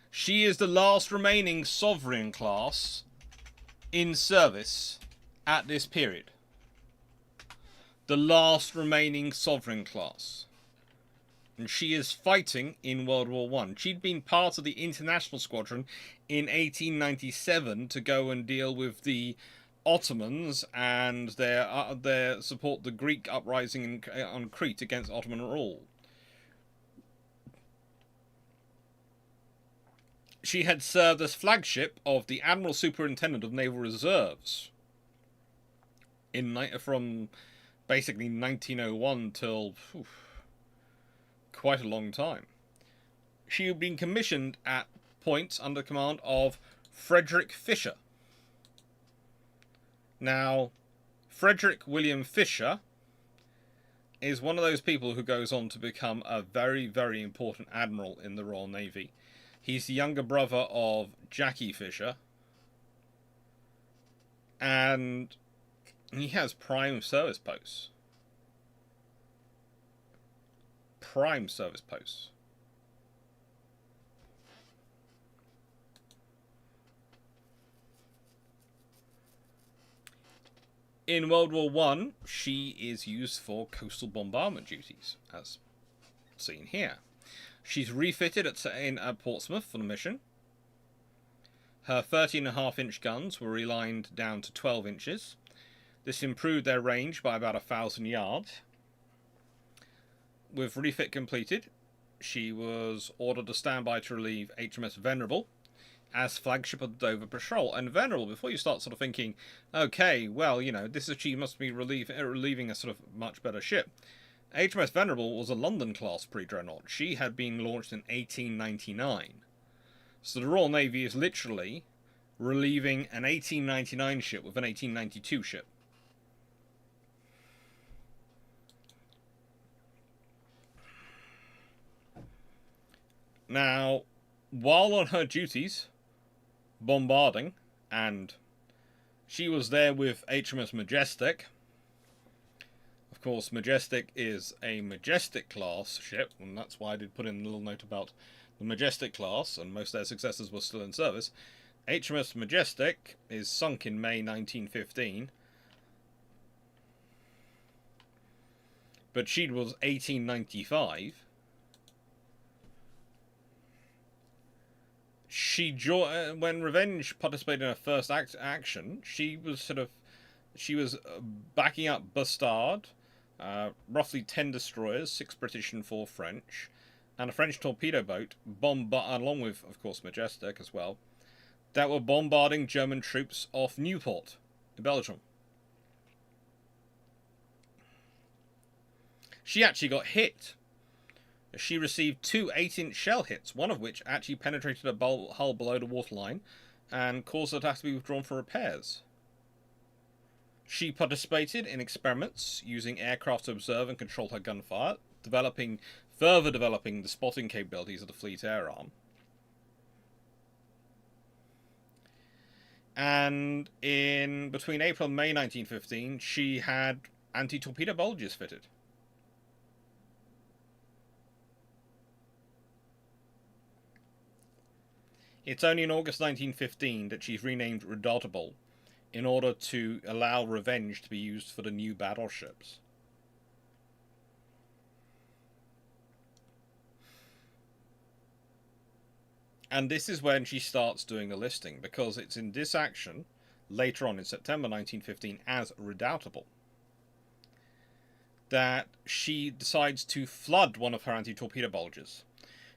She is the last remaining sovereign class in service at this period. The last remaining sovereign class. And she is fighting in World War I. She'd been part of the International Squadron in 1897 to go and deal with the Ottomans and their support the Greek uprising on Crete against Ottoman rule. She had served as flagship of the Admiral Superintendent of Naval Reserves from basically 1901 till quite a long time. She had been commissioned at points under command of Frederick Fisher. Now, Frederick William Fisher is one of those people who goes on to become a very, very important admiral in the Royal Navy. He's the younger brother of Jackie Fisher, and he has prime service posts. Prime service posts. In World War I, she is used for coastal bombardment duties, as seen here. She's refitted at Portsmouth for the mission. Her 13.5-inch guns were relined down to 12 inches. This improved their range by about 1,000 yards. With refit completed, she was ordered to stand by to relieve HMS Venerable as flagship of the Dover Patrol. And Venerable, before you start sort of thinking, okay, well, you know, she must be relieving a sort of much better ship. HMS Venerable was a London-class pre-dreadnought. She had been launched in 1899. So the Royal Navy is literally relieving an 1899 ship with an 1892 ship. Now, while on her duties, bombarding, and she was there with HMS Majestic. Of course, Majestic is a Majestic class ship, and that's why I did put in a little note about the Majestic class, and most of their successors were still in service. HMS Majestic is sunk in May 1915, but she was 1895. When Revenge participated in her first action, she was backing up Bustard, roughly 10 destroyers, 6 British and 4 French, and a French torpedo boat, along with, of course, Majestic as well, that were bombarding German troops off Newport in Belgium. She actually got hit. She received 2 8-inch shell hits, one of which actually penetrated a hull below the waterline and caused her to have to be withdrawn for repairs. She participated in experiments using aircraft to observe and control her gunfire, further developing the spotting capabilities of the fleet air arm. And between April and May 1915, she had anti-torpedo bulges fitted. It's only in August 1915 that she's renamed Redoutable in order to allow Revenge to be used for the new battleships. And this is when she starts doing a listing, because it's in this action, later on in September 1915, as Redoutable, that she decides to flood one of her anti-torpedo bulges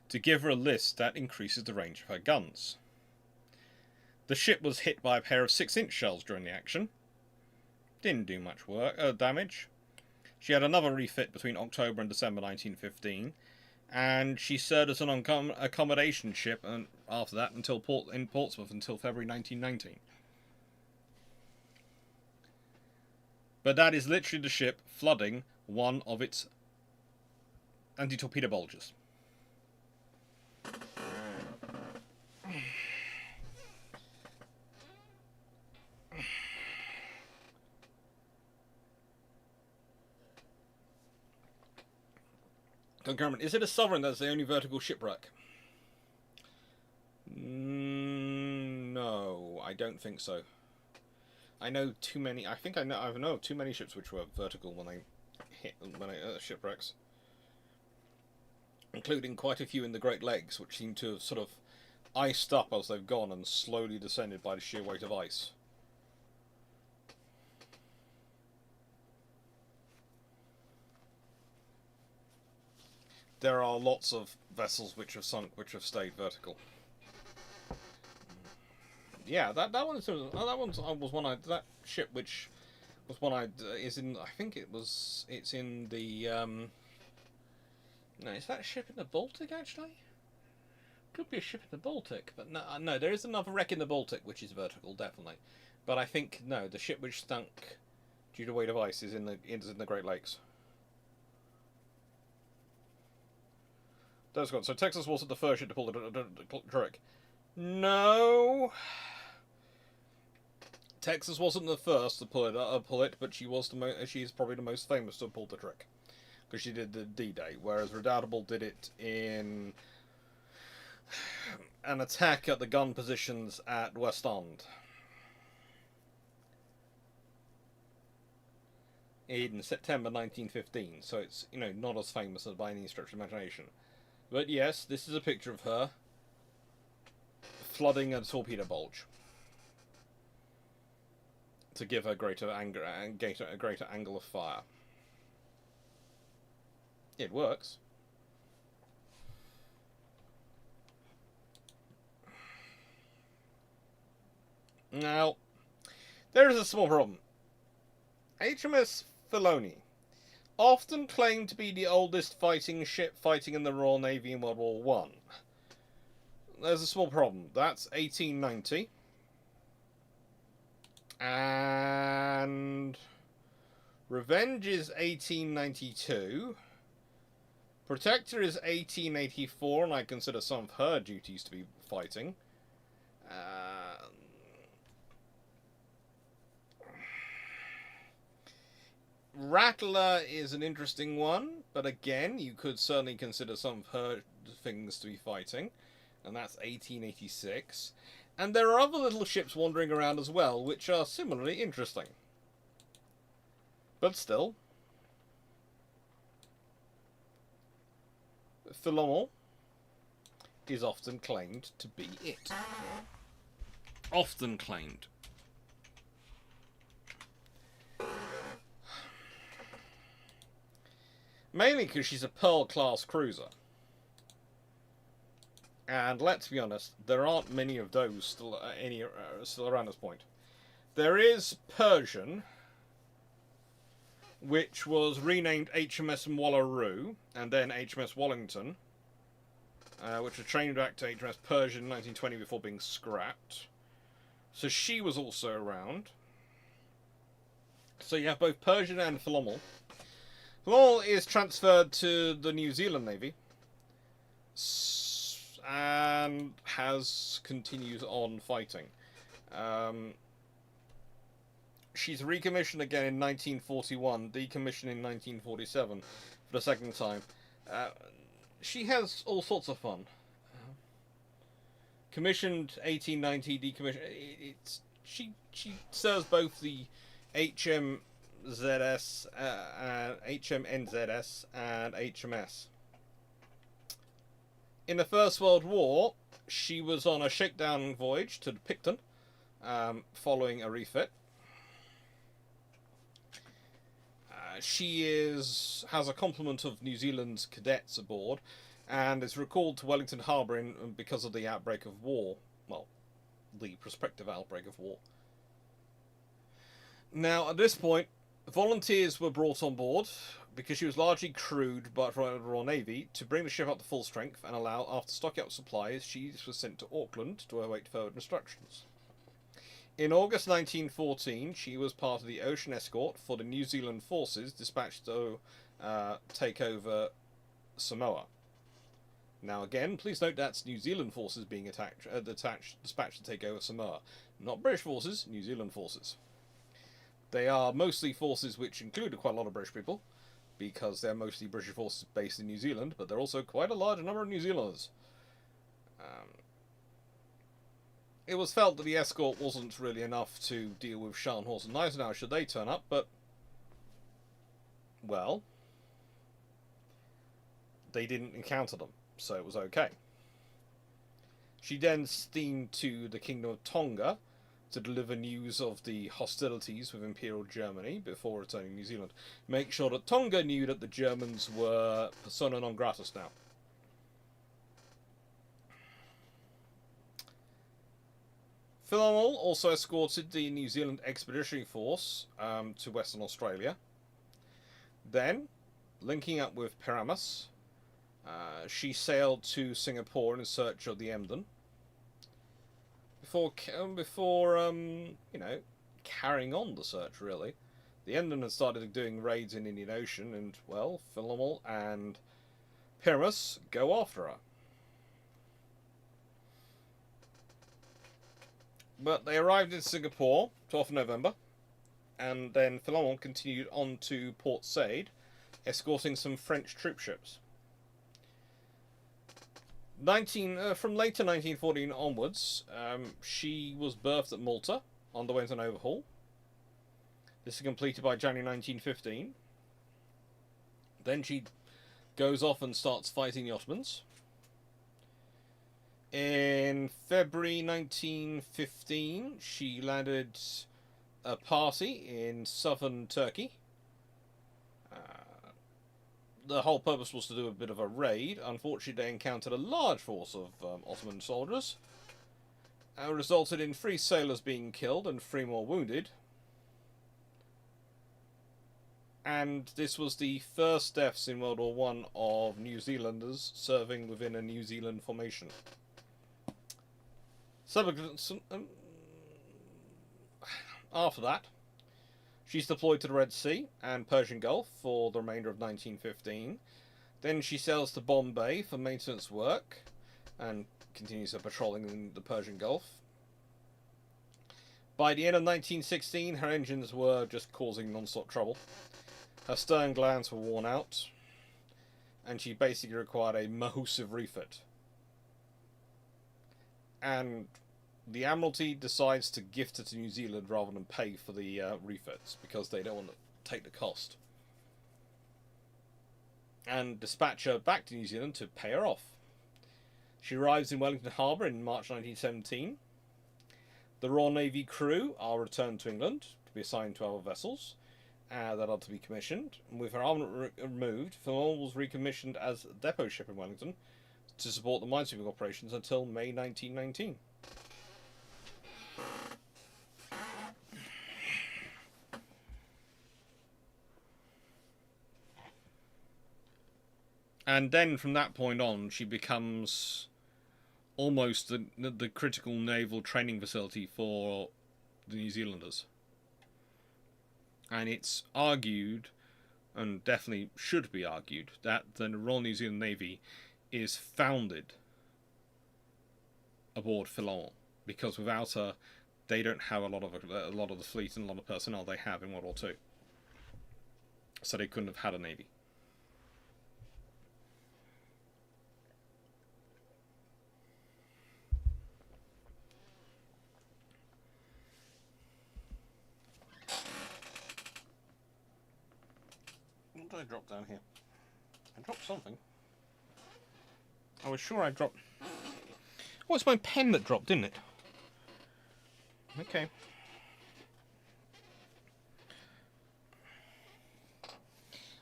to give her a list that increases the range of her guns. The ship was hit by a pair of 6-inch shells during the action. Didn't do much damage. She had another refit between October and December 1915, and she served as an accommodation ship and after that in Portsmouth until February 1919. But that is literally the ship flooding one of its anti-torpedo bulges. Concurrent. Is it a Sovereign that's the only vertical shipwreck? No, I don't think so. I know too many. I know too many ships which were vertical when they shipwrecks, including quite a few in the Great Lakes, which seem to have sort of iced up as they've gone and slowly descended by the sheer weight of ice. There are lots of vessels which have sunk, which have stayed vertical. Yeah, that ship which was one I is in. I think it's in the. No, is that a ship in the Baltic actually? Could be a ship in the Baltic, but no, there is another wreck in the Baltic which is vertical, definitely. But I think no, the ship which sunk due to weight of ice is in the Great Lakes. That's gone. So Texas wasn't the first ship to pull the trick. No. Texas wasn't the first to pull it, but she is probably the most famous to have pulled the trick, because she did the D-Day, whereas Redoutable did it in an attack at the gun positions at West End. in September 1915, so it's, you know, not as famous as by any stretch of imagination. But yes, this is a picture of her flooding a torpedo bulge to give her greater angle of fire. It works. Now, there is a small problem. HMS Filoni, often claimed to be the oldest fighting ship fighting in the Royal Navy in World War One. There's a small problem. That's 1890. And Revenge is 1892. Protector is 1884, and I consider some of her duties to be fighting. Rattler is an interesting one, but again, you could certainly consider some of her things to be fighting, and that's 1886. And there are other little ships wandering around as well, which are similarly interesting. But still, Philomel is often claimed to be it. Often claimed. Mainly because she's a Pearl-class cruiser. And let's be honest, there aren't many of those still around this point. There is Persian, which was renamed HMS Wallaroo, and then HMS Wellington, which was trained back to HMS Persian in 1920 before being scrapped. So she was also around. So you have both Persian and Philomel. Philomel is transferred to the New Zealand Navy and continues on fighting. She's recommissioned again in 1941, decommissioned in 1947 for the second time. She has all sorts of fun. Commissioned 1890, decommissioned. She serves both the HMZS, HMNZS, and HMS. In the First World War, she was on a shakedown voyage to Picton, following a refit. She has a complement of New Zealand cadets aboard, and is recalled to Wellington Harbour because of the outbreak of war. Well, the prospective outbreak of war. Now, at this point, volunteers were brought on board, because she was largely crewed by the Royal Navy, to bring the ship up to full strength and allow, after stocking up supplies, she was sent to Auckland to await further instructions. In August 1914, she was part of the ocean escort for the New Zealand forces dispatched to take over Samoa. Now again, please note that's New Zealand forces being dispatched to take over Samoa. Not British forces, New Zealand forces. They are mostly forces which include quite a lot of British people, because they're mostly British forces based in New Zealand, but they're also quite a large number of New Zealanders. It was felt that the escort wasn't really enough to deal with Scharnhorst and Gneisenau should they turn up, but, well, they didn't encounter them, so it was okay. She then steamed to the Kingdom of Tonga to deliver news of the hostilities with Imperial Germany before returning to New Zealand. Make sure that Tonga knew that the Germans were persona non grata now. Philomel also escorted the New Zealand Expeditionary Force to Western Australia. Then, linking up with Pyramus, she sailed to Singapore in search of the Emden. Before carrying on the search, really. The Emden had started doing raids in the Indian Ocean, and, well, Philomel and Pyramus go after her. But they arrived in Singapore, 12th of November, and then Philomel continued on to Port Said, escorting some French troop ships. From later 1914 onwards, she was berthed at Malta, underwent an overhaul. This is completed by January 1915. Then she goes off and starts fighting the Ottomans. In February 1915, she landed a party in southern Turkey. The whole purpose was to do a bit of a raid. Unfortunately, they encountered a large force of Ottoman soldiers. Resulted in 3 sailors being killed and 3 more wounded. And this was the first deaths in World War I of New Zealanders serving within a New Zealand formation. After that, she's deployed to the Red Sea and Persian Gulf for the remainder of 1915. Then she sails to Bombay for maintenance work and continues her patrolling in the Persian Gulf. By the end of 1916, her engines were just causing non-stop trouble. Her stern glands were worn out, and she basically required a massive refit. And the Admiralty decides to gift her to New Zealand rather than pay for the refits, because they don't want to take the cost. And dispatch her back to New Zealand to pay her off. She arrives in Wellington Harbour in March 1917. The Royal Navy crew are returned to England to be assigned to other vessels that are to be commissioned. And with her armament removed, Naval was recommissioned as a depot ship in Wellington to support the minesweeping operations until May 1919. And then from that point on, she becomes almost the critical naval training facility for the New Zealanders. And it's argued, and definitely should be argued, that the Royal New Zealand Navy is founded aboard Philon, because without her, they don't have a lot of the fleet and a lot of personnel they have in World War II. So they couldn't have had a navy. What did I drop down here? I dropped something. I was sure I dropped... Oh, it's my pen that dropped, didn't it? Okay.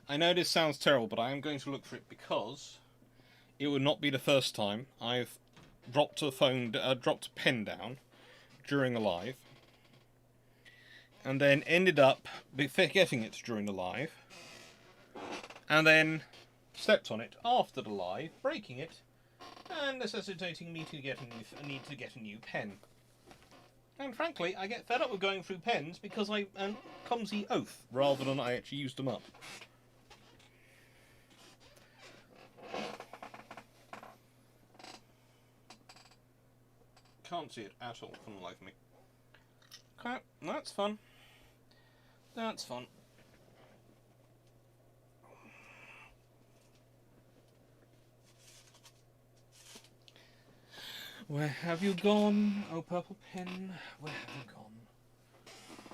I know this sounds terrible, but I am going to look for it because it would not be the first time I've dropped a pen down during a live, and then ended up forgetting it during the live, and then stepped on it after the live, breaking it, and necessitating me to need to get a new pen. And frankly, I get fed up with going through pens because I am clumsy oaf rather than I actually used them up. Can't see it at all from the life of me. Okay, that's fun. That's fun. Where have you gone, oh purple pen? Where have you gone?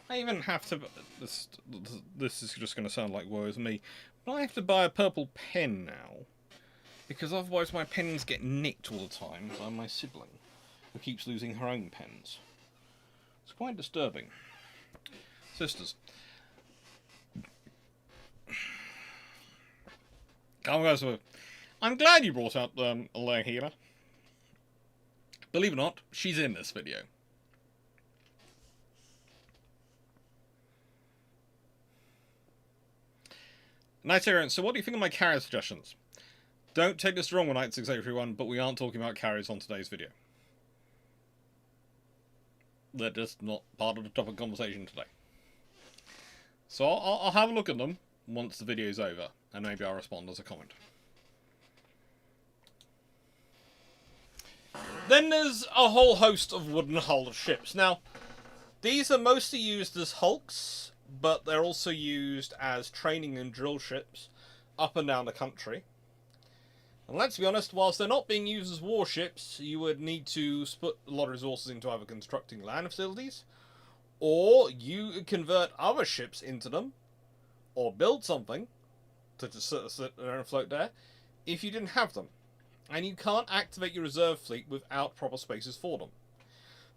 I even have to... This is just going to sound like woe is me, but I have to buy a purple pen now, because otherwise my pens get nicked all the time by my sibling, who keeps losing her own pens. It's quite disturbing. Sisters. I'm glad you brought up Lahila. Believe it or not, she's in this video. Nigerian, so what do you think of my carrier suggestions? Don't take this wrong, 19681, but we aren't talking about carriers on today's video. They're just not part of the topic conversation today. So I'll have a look at them once the video's over, and maybe I'll respond as a comment. Then there's a whole host of wooden-hulled ships. Now, these are mostly used as hulks, but they're also used as training and drill ships up and down the country. And let's be honest, whilst they're not being used as warships, you would need to put a lot of resources into either constructing land facilities or you convert other ships into them, or build something to just sit there and float there if you didn't have them. And you can't activate your reserve fleet without proper spaces for them.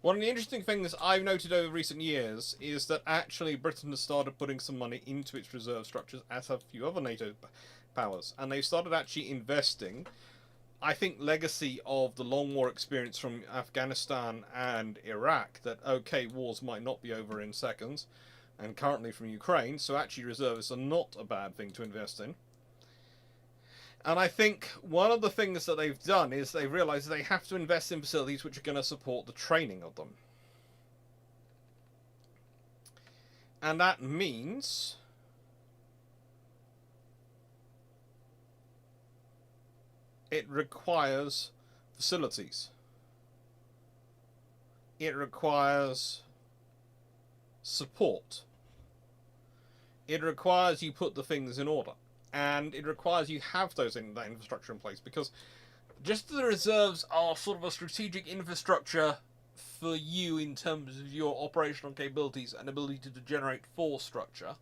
One of the interesting things I've noted over recent years is that actually Britain has started putting some money into its reserve structures, as have a few other NATO powers, and they've started actually investing. I think legacy of the long war experience from Afghanistan and Iraq, that okay, wars might not be over in seconds, and currently from Ukraine, so actually reservists are not a bad thing to invest in. And I think one of the things that they've done is they've realised they have to invest in facilities which are going to support the training of them. And that means it requires facilities. It requires support. It requires you put the things in order. And it requires you have that infrastructure in place, because just the reserves are sort of a strategic infrastructure for you in terms of your operational capabilities and ability to generate force structure,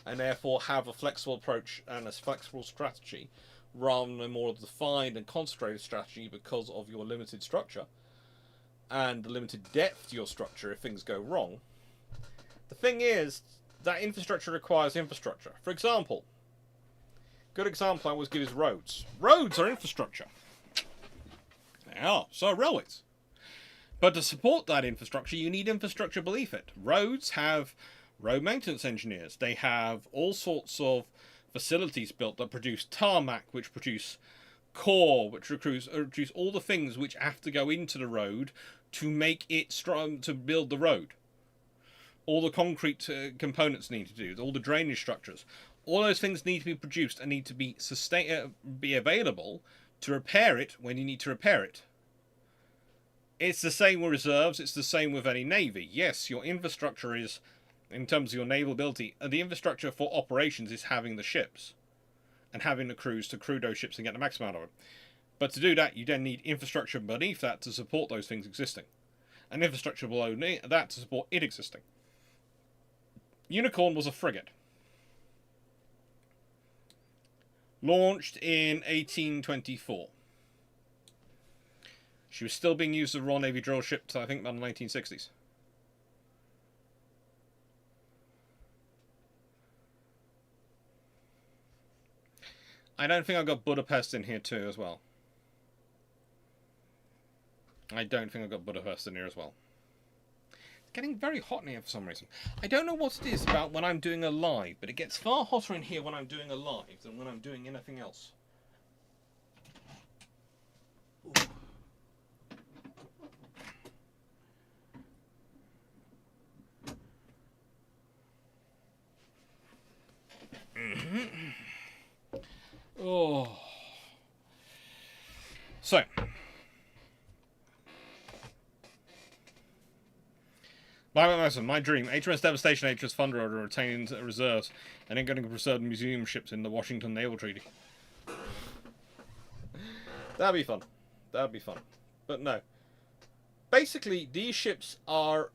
and therefore have a flexible approach and a flexible strategy rather than a more defined and concentrated strategy because of your limited structure and the limited depth to your structure if things go wrong. The thing is, that infrastructure requires infrastructure. For example, good example I always give is roads. Roads are infrastructure. They are. So are railways. But to support that infrastructure, you need infrastructure beneath it. Roads have road maintenance engineers. They have all sorts of facilities built that produce tarmac, which produce core, which produce all the things which have to go into the road to make it strong, to build the road. All the concrete components need to do, all the drainage structures. All those things need to be produced and need to be be available to repair it when you need to repair it. It's the same with reserves. It's the same with any navy. Yes, your infrastructure is, in terms of your naval ability, the infrastructure for operations is having the ships and having the crews to crew those ships and get the maximum out of it. But to do that, you then need infrastructure beneath that to support those things existing, and infrastructure below that to support it existing. Unicorn was a frigate. Launched in 1824. She was still being used as a Royal Navy drill ship to, I think, about the 1960s. I don't think I've got Budapest in here too as well. I don't think I've got Budapest in here as well. It's getting very hot in here for some reason. I don't know what it is about when I'm doing a live, but it gets far hotter in here when I'm doing a live than when I'm doing anything else. Ooh. Oh. So. My dream. HMS Devastation, HMS Thunder are retained reserves and then getting preserved museum ships in the Washington Naval Treaty. That'd be fun. That'd be fun. But no. Basically, these ships are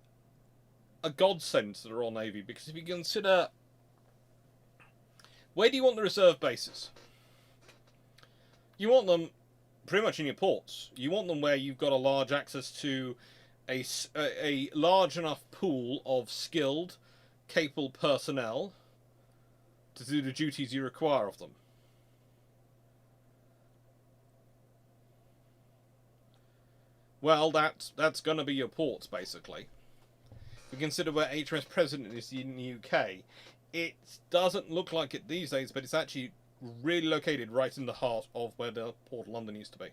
a godsend to the Royal Navy, because if you consider, where do you want the reserve bases? You want them pretty much in your ports. You want them where you've got a large access to a large enough pool of skilled, capable personnel to do the duties you require of them. Well, that's going to be your ports, basically. If you consider where HMS President is in the UK, it doesn't look like it these days, but it's actually really located right in the heart of where the Port of London used to be.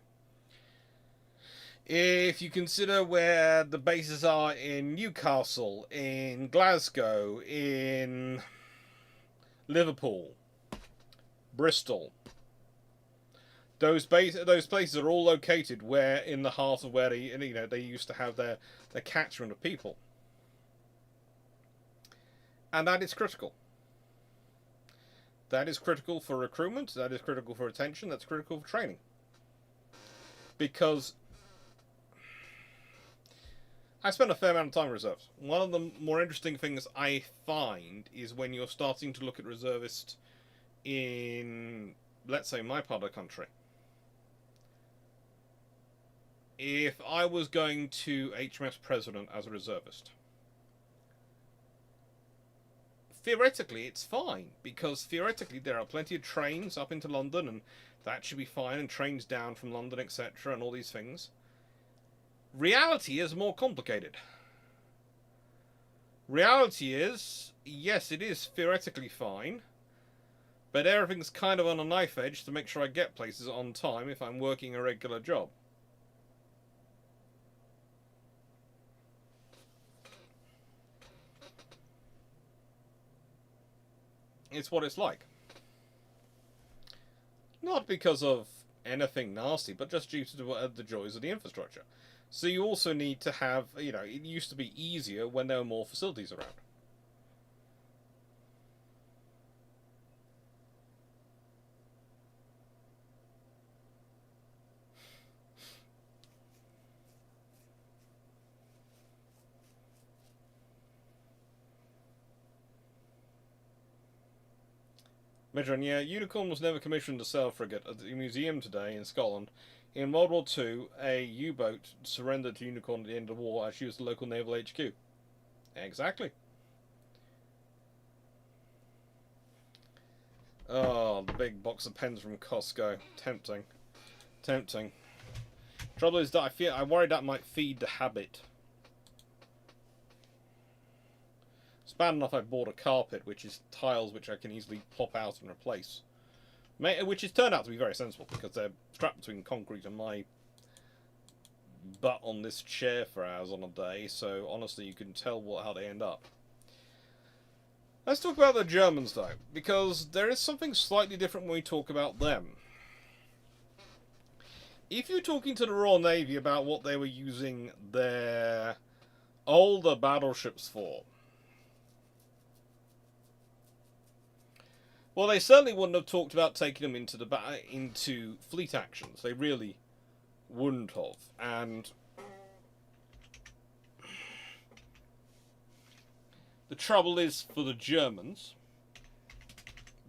If you consider where the bases are in Newcastle, in Glasgow, in Liverpool, Bristol, those places are all located where in the heart of where they used to have their catchment of people, and that is critical. That is critical for recruitment. That is critical for retention. That's critical for training, because I spend a fair amount of time in reserves. One of the more interesting things I find is when you're starting to look at reservists in, let's say, my part of the country. If I was going to HMS President as a reservist, theoretically it's fine, because theoretically there are plenty of trains up into London, and that should be fine, and trains down from London, etc., and all these things. Reality is more complicated. Reality is, yes, it is theoretically fine, but everything's kind of on a knife edge to make sure I get places on time if I'm working a regular job. It's what it's like. Not because of anything nasty, but just due to the joys of the infrastructure. So you also need to have, you know, it used to be easier when there were more facilities around. Medron, yeah, Unicorn was never commissioned a sail frigate. At the museum today in Scotland, in World War II, a U-boat surrendered to Unicorn at the end of the war as she was the local naval HQ. Exactly. Oh, the big box of pens from Costco. Tempting. Tempting. Trouble is that I worry that might feed the habit. It's bad enough I bought a carpet, which is tiles which I can easily plop out and replace. Which has turned out to be very sensible, because they're strapped between concrete and my butt on this chair for hours on a day, so honestly you can tell how they end up. Let's talk about the Germans, though, because there is something slightly different when we talk about them. If you're talking to the Royal Navy about what they were using their older battleships for, well, they certainly wouldn't have talked about taking them into fleet actions. They really wouldn't have. And the trouble is, for the Germans,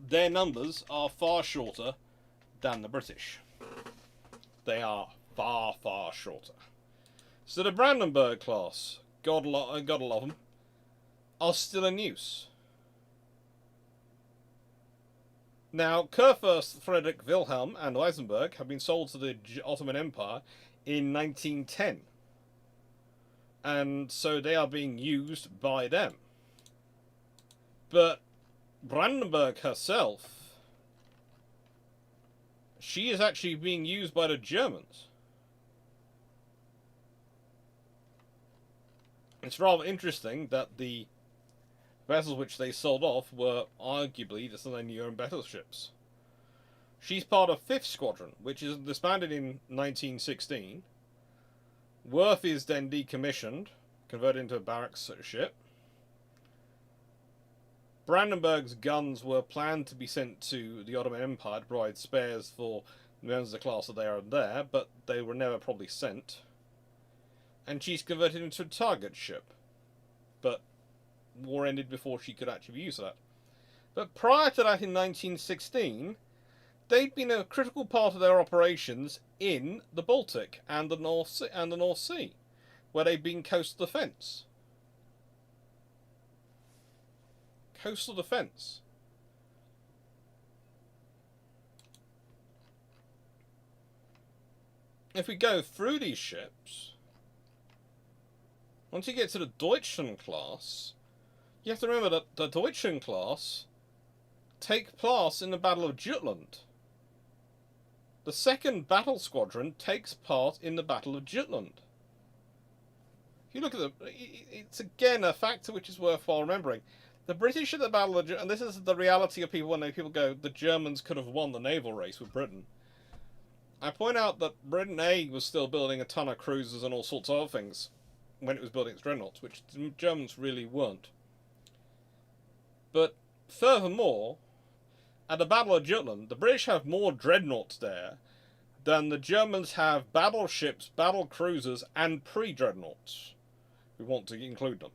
their numbers are far shorter than the British. They are far, far shorter. So the Brandenburg class, gotta love them, are still in use. Now, Kurfürst Friedrich Wilhelm and Eisenberg have been sold to the Ottoman Empire in 1910. And so they are being used by them. But Brandenburg herself, she is actually being used by the Germans. It's rather interesting that the vessels which they sold off were arguably some of their newer and better ships. She's part of 5th Squadron, which is disbanded in 1916. Worth is then decommissioned, converted into a barracks ship. Brandenburg's guns were planned to be sent to the Ottoman Empire to provide spares for the members of the class that they are there, but they were never probably sent. And she's converted into a target ship. But war ended before she could actually use that. But prior to that, in 1916, they'd been a critical part of their operations in the Baltic and the North Sea, where they'd been coastal defence. Coastal defence. If we go through these ships, once you get to the Deutschland class, you have to remember that the Deutschland class take place in the Battle of Jutland. The 2nd Battle Squadron takes part in the Battle of Jutland. If you look at it's again a factor which is worthwhile remembering. The British at the Battle of Jutland, and this is the reality of people when people go, the Germans could have won the naval race with Britain. I point out that Britain A was still building a ton of cruisers and all sorts of other things when it was building its dreadnoughts, which the Germans really weren't. But furthermore, at the Battle of Jutland, the British have more dreadnoughts there than the Germans have battleships, battle cruisers, and pre-dreadnoughts. we want to include them.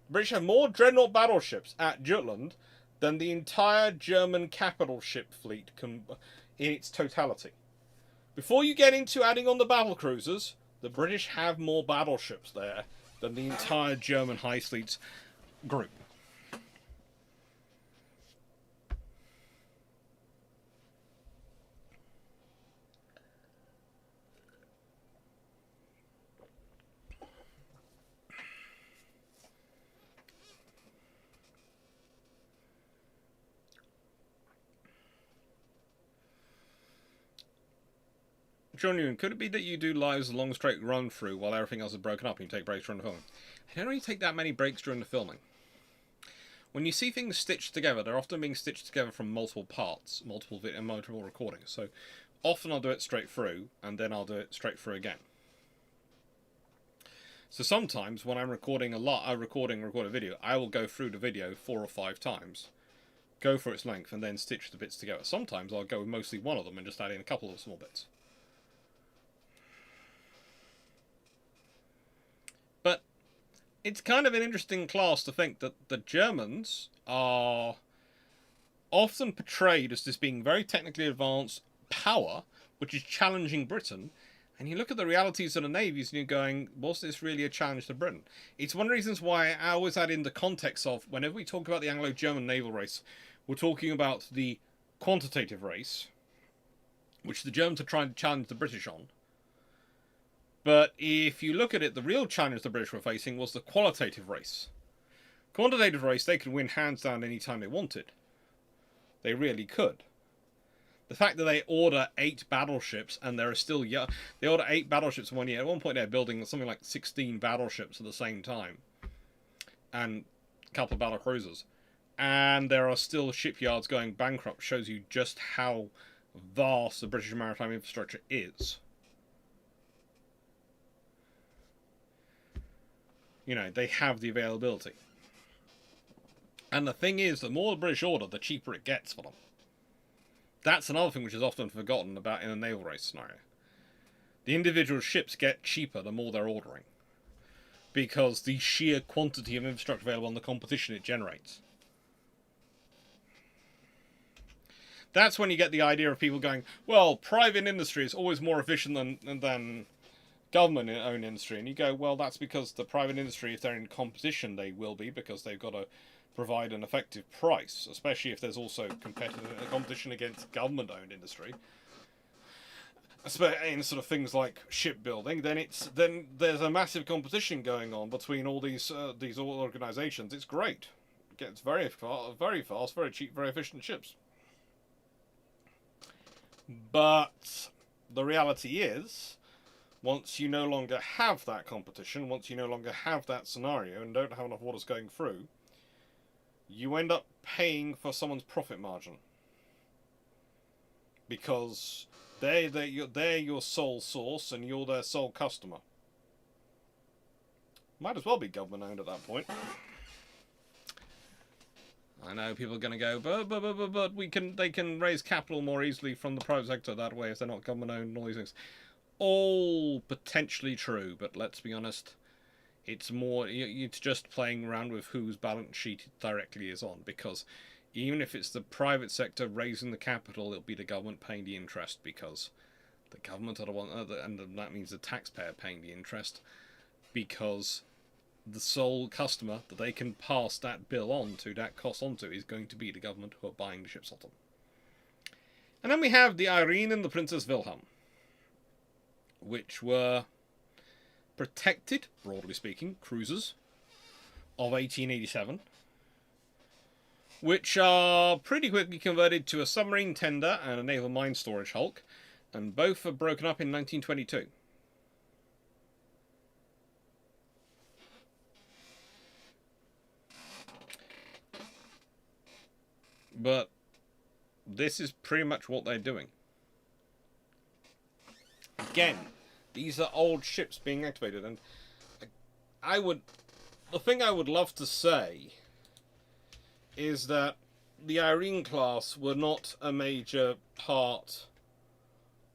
The British have more dreadnought battleships at Jutland than the entire German capital ship fleet in its totality. Before you get into adding on the battle cruisers, the British have more battleships there than the entire German high fleet's group. John Ewan, could it be that you do lives a long straight run through while everything else is broken up and you take breaks during the filming? I don't really take that many breaks during the filming. When you see things stitched together, they're often being stitched together from multiple parts, multiple recordings. So often I'll do it straight through, and then I'll do it straight through again. So sometimes when I'm recording a video, I will go through the video 4 or 5 times, go for its length, and then stitch the bits together. Sometimes I'll go with mostly one of them and just add in a couple of small bits. But it's kind of an interesting class to think that the Germans are often portrayed as this being very technically advanced power, which is challenging Britain. And you look at the realities of the navies and you're going, was this really a challenge to Britain? It's one of the reasons why I always add in the context of, whenever we talk about the Anglo-German naval race, we're talking about the quantitative race, which the Germans are trying to challenge the British on. But if you look at it, the real challenge the British were facing was the qualitative race. Quantitative race, they could win hands down any time they wanted. They really could. The fact that they order 8 battleships and there are still they order 8 battleships in 1 year. At one point they're building something like 16 battleships at the same time. And a couple of battle cruisers. And there are still shipyards going bankrupt, shows you just how vast the British maritime infrastructure is. You know, they have the availability. And the thing is, the more the British order, the cheaper it gets for them. That's another thing which is often forgotten about in a naval race scenario. The individual ships get cheaper the more they're ordering, because the sheer quantity of infrastructure available and the competition it generates. That's when you get the idea of people going, well, private industry is always more efficient than government-owned industry. And you go, well, that's because the private industry, if they're in competition, they will be, because they've got to provide an effective price, especially if there's also competition against government-owned industry. In sort of things like shipbuilding, then there's a massive competition going on between all these organisations. It's great. It gets very fast, very cheap, very efficient ships. But the reality is, once you no longer have that competition, once you no longer have that scenario and don't have enough orders going through, you end up paying for someone's profit margin. Because they're your sole source and you're their sole customer. Might as well be government owned at that point. I know people are going to go, but they can raise capital more easily from the private sector that way if they're not government owned and all these things. All potentially true, but let's be honest, it's just playing around with whose balance sheet it directly is on, because even if it's the private sector raising the capital, it'll be the government paying the interest, because the government are the one, and that means the taxpayer paying the interest, because the sole customer that they can pass that bill on to, that cost on to, is going to be the government who are buying the ships off them. And then we have the Irene and the Princess Wilhelm, which were protected, broadly speaking, cruisers of 1887, which are pretty quickly converted to a submarine tender and a naval mine storage hulk, and both are broken up in 1922. But this is pretty much what they're doing. Again, these are old ships being activated, and the thing I would love to say is that the Irene class were not a major part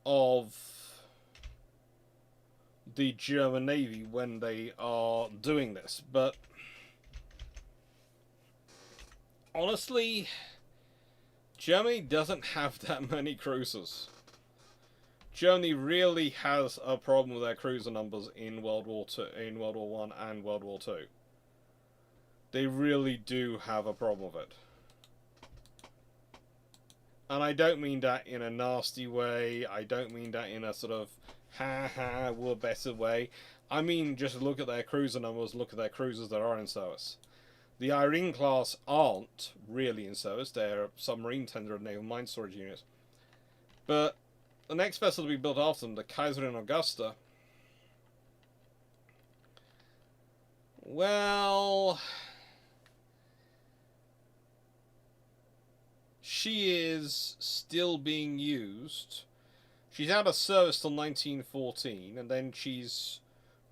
of the German Navy when they are doing this, but honestly, Germany doesn't have that many cruisers. Germany really has a problem with their cruiser numbers in World War One and World War Two. They really do have a problem with it. And I don't mean that in a nasty way. I don't mean that in a sort of, ha, we're better way. I mean, just look at their cruiser numbers, look at their cruisers that are in service. The Irene class aren't really in service. They're submarine tender and naval mine storage units. But the next vessel to be built after them, the Kaiserin Augusta, well, she is still being used. She's out of service till 1914, and then she's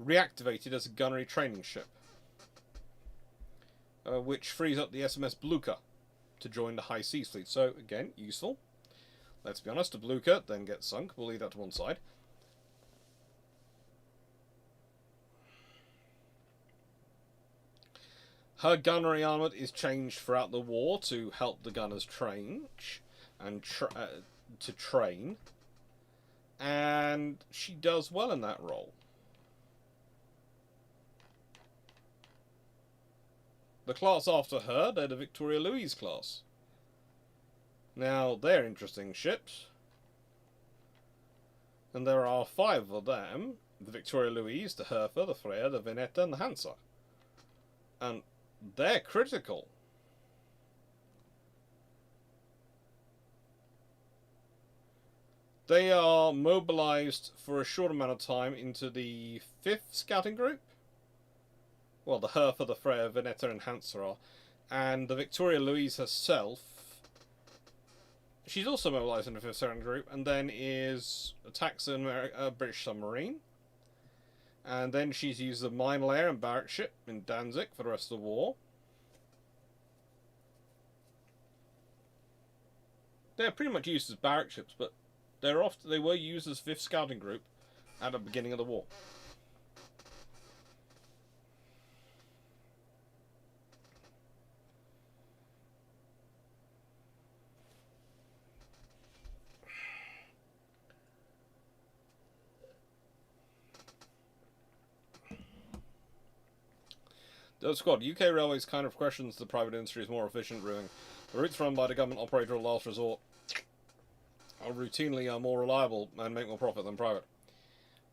reactivated as a gunnery training ship, which frees up the SMS Blucher to join the High Seas Fleet. So, again, useful. Let's be honest, the Blucher then gets sunk. We'll leave that to one side. Her gunnery armament is changed throughout the war to help the gunners train and to train, and she does well in that role. The class after her, they're the Victoria Louise class. Now, they're interesting ships, and there are 5 of them: the Victoria Louise, the Hertha, the Freya, the Veneta, and the Hansa. And they're critical. They are mobilized for a short amount of time into the 5th scouting group. Well, the Hertha, the Freya, Veneta, and Hansa are. And the Victoria Louise herself, she's also mobilized in the 5th scouting group, and then attacks a British submarine. And then she's used the mine layer and barrack ship in Danzig for the rest of the war. They're pretty much used as barrack ships, but they were used as 5th scouting group at the beginning of the war. The squad. UK Railways kind of questions the private industry is more efficient routing. The routes run by the government operator of last resort are routinely more reliable and make more profit than private.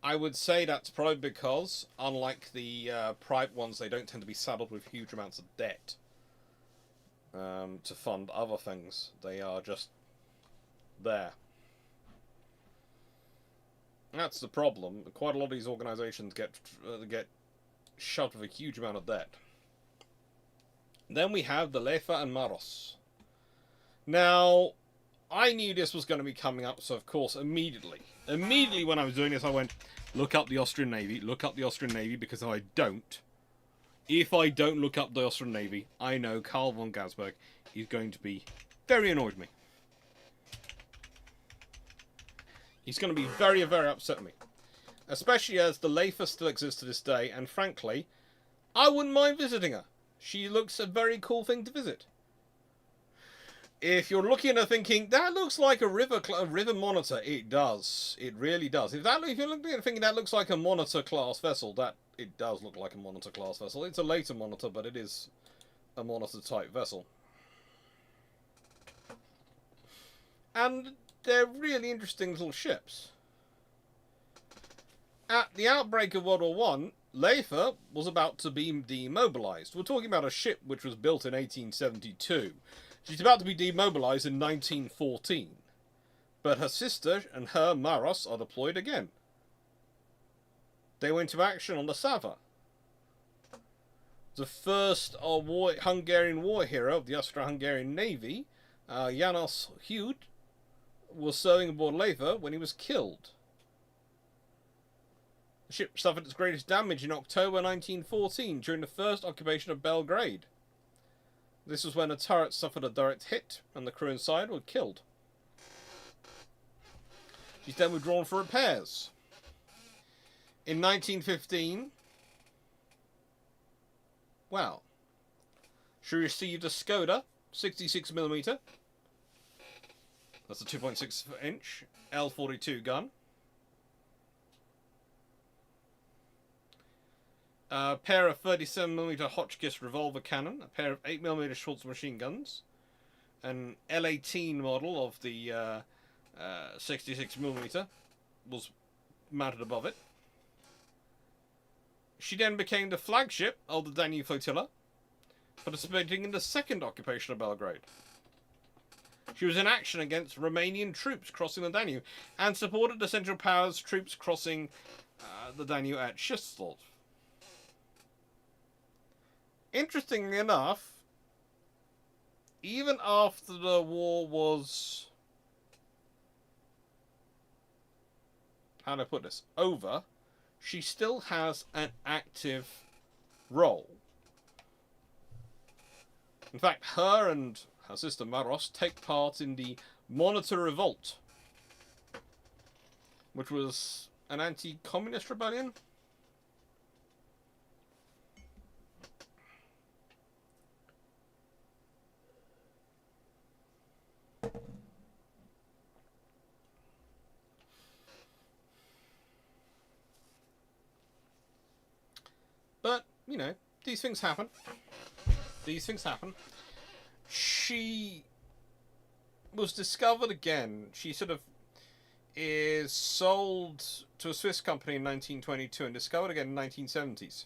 I would say that's probably because, unlike the private ones, they don't tend to be saddled with huge amounts of debt to fund other things. They are just there. That's the problem. Quite a lot of these organisations get shoved with a huge amount of debt. Then we have the Lefa and Maros. Now, I knew this was going to be coming up, so of course, immediately when I was doing this, I went, look up the Austrian Navy, because if I don't look up the Austrian Navy, I know Karl von Gasberg is going to be very annoyed with me. He's going to be very, very upset with me. Especially as the Lefa still exists to this day, and frankly, I wouldn't mind visiting her. She looks a very cool thing to visit. If you're looking at her thinking, that looks like a river monitor, it does. It really does. If you're looking at it thinking that looks like a monitor class vessel, it does look like a monitor class vessel. It's a later monitor, but it is a monitor type vessel. And they're really interesting little ships. At the outbreak of World War One, Lefa was about to be demobilized. We're talking about a ship which was built in 1872. She's about to be demobilized in 1914. But her sister and her, Maros, are deployed again. They went to action on the Sava. The first Hungarian war hero of the Austro-Hungarian Navy, János Huth, was serving aboard Lefa when he was killed. The ship suffered its greatest damage in October 1914 during the first occupation of Belgrade. This was when a turret suffered a direct hit and the crew inside were killed. She's then withdrawn for repairs. In 1915, well, she received a Skoda 66mm. That's a 2.6-inch L42 gun. A pair of 37mm Hotchkiss revolver cannon, a pair of 8mm Schultz machine guns, an L18 model of the 66mm was mounted above it. She then became the flagship of the Danube flotilla, participating in the second occupation of Belgrade. She was in action against Romanian troops crossing the Danube and supported the Central Powers troops crossing the Danube at Schistol. Interestingly enough, even after the war was, how do I put this, over, she still has an active role. In fact, her and her sister Maros take part in the Monitor Revolt, which was an anti-communist rebellion. But, you know, these things happen. These things happen. She was discovered again. She sort of is sold to a Swiss company in 1922 and discovered again in the 1970s.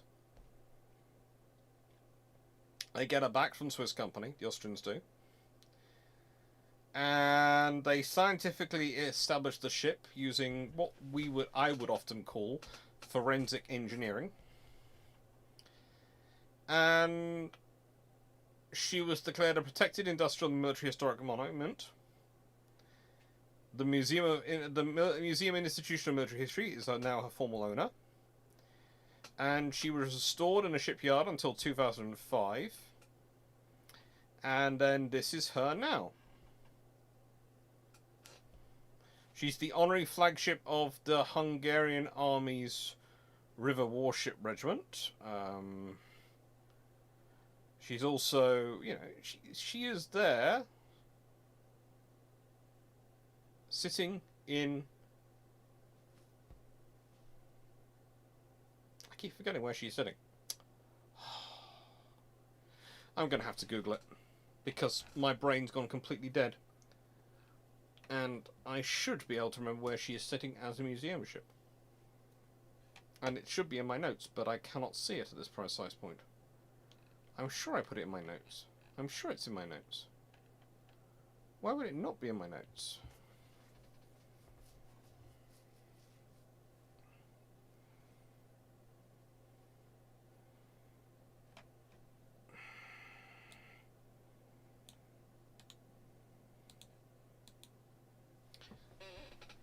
They get her back from the Swiss company, the Austrians do. And they scientifically established the ship using what I would often call forensic engineering. And she was declared a protected industrial and military historic monument. The Museum and Institution of Military History is now her formal owner. And she was stored in a shipyard until 2005. And then this is her now. She's the honorary flagship of the Hungarian Army's River Warship Regiment. She's also, you know, she is there, sitting in, I keep forgetting where she's sitting. I'm going to have to Google it, because my brain's gone completely dead. And I should be able to remember where she is sitting as a museum ship. And it should be in my notes, but I cannot see it at this precise point. I'm sure I put it in my notes. I'm sure it's in my notes. Why would it not be in my notes?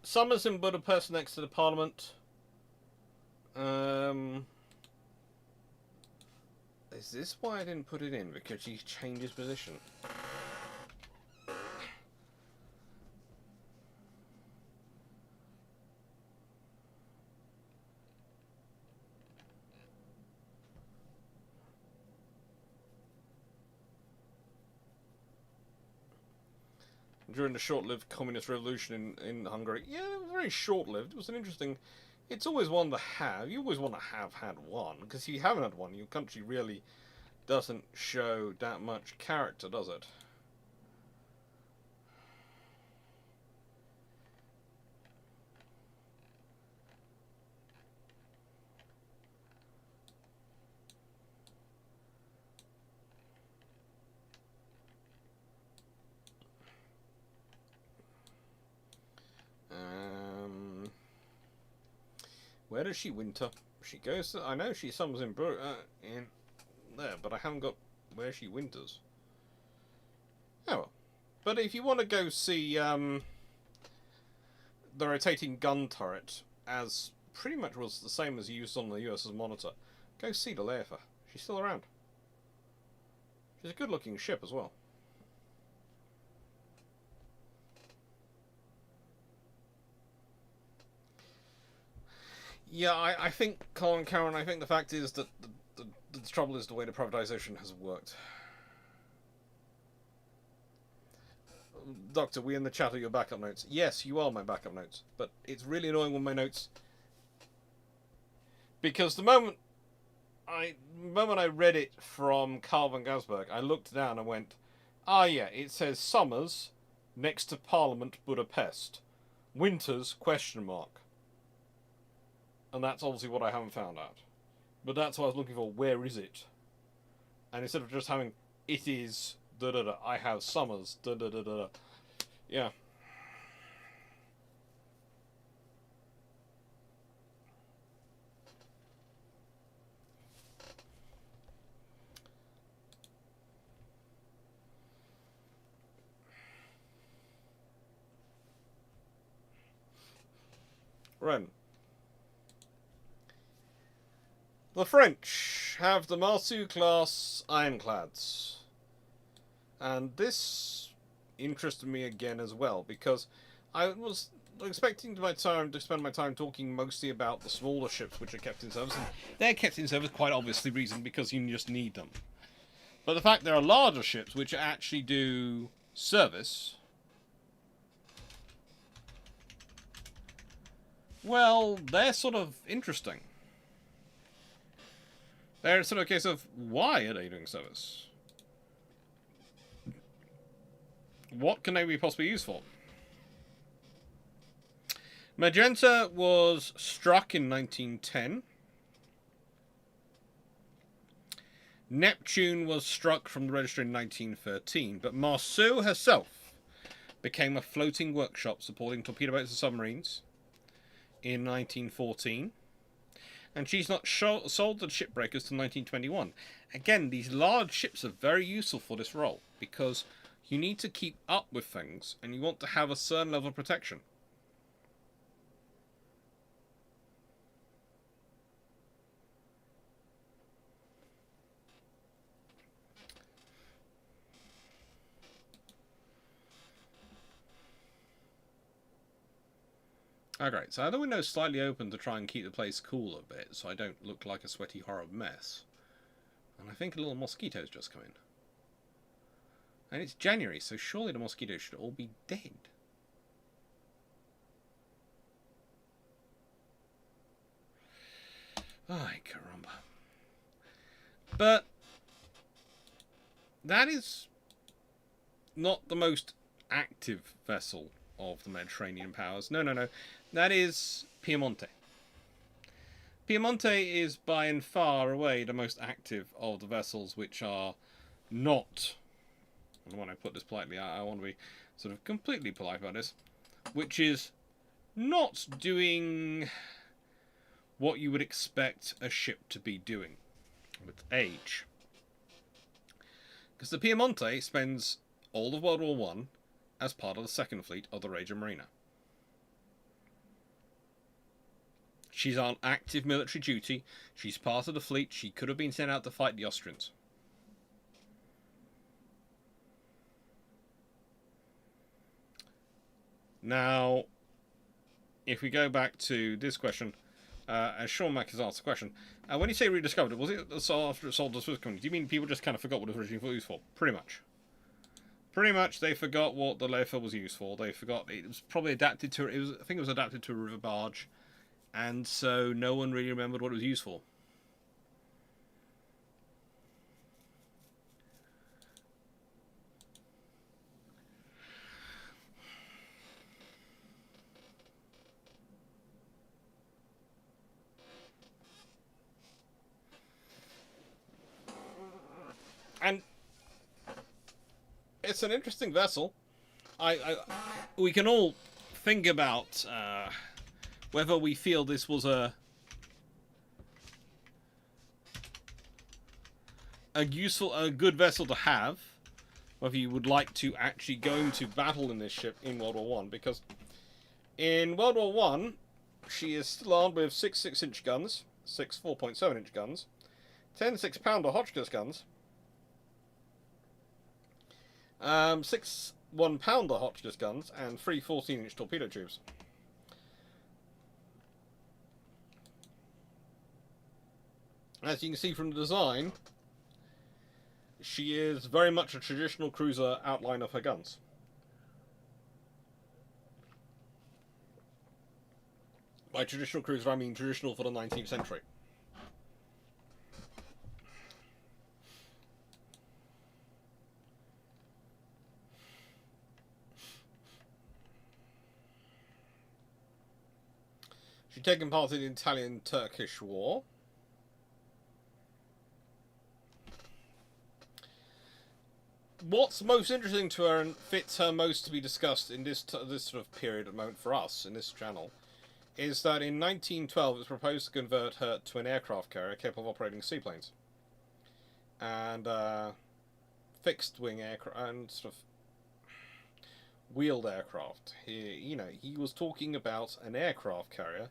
Summers in Budapest next to the Parliament. Is this why I didn't put it in? Because he changed his position. During the short-lived communist revolution in Hungary. Yeah, it was very short-lived. It was an interesting... It's always one to have. You always want to have had one, because if you haven't had one, your country really doesn't show that much character, does it? Where does she winter? She goes to, I know she summers in there, but I haven't got where she winters. Oh well. But if you want to go see the rotating gun turret, as pretty much was the same as used on the USS Monitor, go see the Lefa. She's still around. She's a good looking ship as well. Yeah, I think, Colin Karen, I think the fact is that the trouble is the way the privatisation has worked. Doctor, we in the chat are your backup notes. Yes, you are my backup notes, but it's really annoying when my notes, because the moment I read it from Carl van Gasberg, I looked down and went, ah yeah, it says summers next to Parliament Budapest, winters question mark, and that's obviously what I haven't found out. But that's what I was looking for. Where is it? And instead of just having it is da da da, I have summers da da da da. Yeah. Ren. The French have the Marsu class ironclads. And this interested me again as well, because I was expecting to spend my time talking mostly about the smaller ships which are kept in service, and they're kept in service quite obviously reason because you just need them. But the fact there are larger ships which actually do service, well, they're sort of interesting. They're sort of a case of, why are they doing service? What can they be possibly used for? Magenta was struck in 1910. Neptune was struck from the register in 1913, but Marceau herself became a floating workshop supporting torpedo boats and submarines in 1914. And she's not sold to the shipbreakers till 1921. Again, these large ships are very useful for this role, because you need to keep up with things, and you want to have a certain level of protection. Okay, so I have the window slightly open to try and keep the place cool a bit, so I don't look like a sweaty, horrible mess. And I think a little mosquito's just come in. And it's January, so surely the mosquitoes should all be dead. Ay, caramba. But that is not the most active vessel of the Mediterranean powers. No, no, no. That is Piemonte. Piemonte is by and far away the most active of the vessels which are not, and when I put this politely, I want to be sort of completely polite about this, which is not doing what you would expect a ship to be doing with age. Because the Piemonte spends all of World War One as part of the Second Fleet of the Regia Marina. She's on active military duty. She's part of the fleet. She could have been sent out to fight the Austrians. Now, if we go back to this question, as Sean Mack has asked the question, when you say rediscovered, was it after it sold to Swiss company? Do you mean people just kind of forgot what it was originally used for? Pretty much. Pretty much, they forgot what the Lefer was used for. They forgot it was probably adapted to. I think it was adapted to a river barge, and so no one really remembered what it was used for. And it's an interesting vessel. We can all think about whether we feel this was a good vessel to have, whether you would like to actually go into battle in this ship in World War One, because in World War One, she is still armed with 6 6-inch guns, 6 4.7-inch guns, 10 6-pounder Hotchkiss guns, 6 1-pounder Hotchkiss guns, and 3 14-inch torpedo tubes. As you can see from the design, she is very much a traditional cruiser outline of her guns. By traditional cruiser, I mean traditional for the 19th century. She'd taken part in the Italian-Turkish War. What's most interesting to her and fits her most to be discussed in this sort of period at the moment for us in this channel is that in 1912 it was proposed to convert her to an aircraft carrier capable of operating seaplanes and fixed wing aircraft and sort of wheeled aircraft. He was talking about an aircraft carrier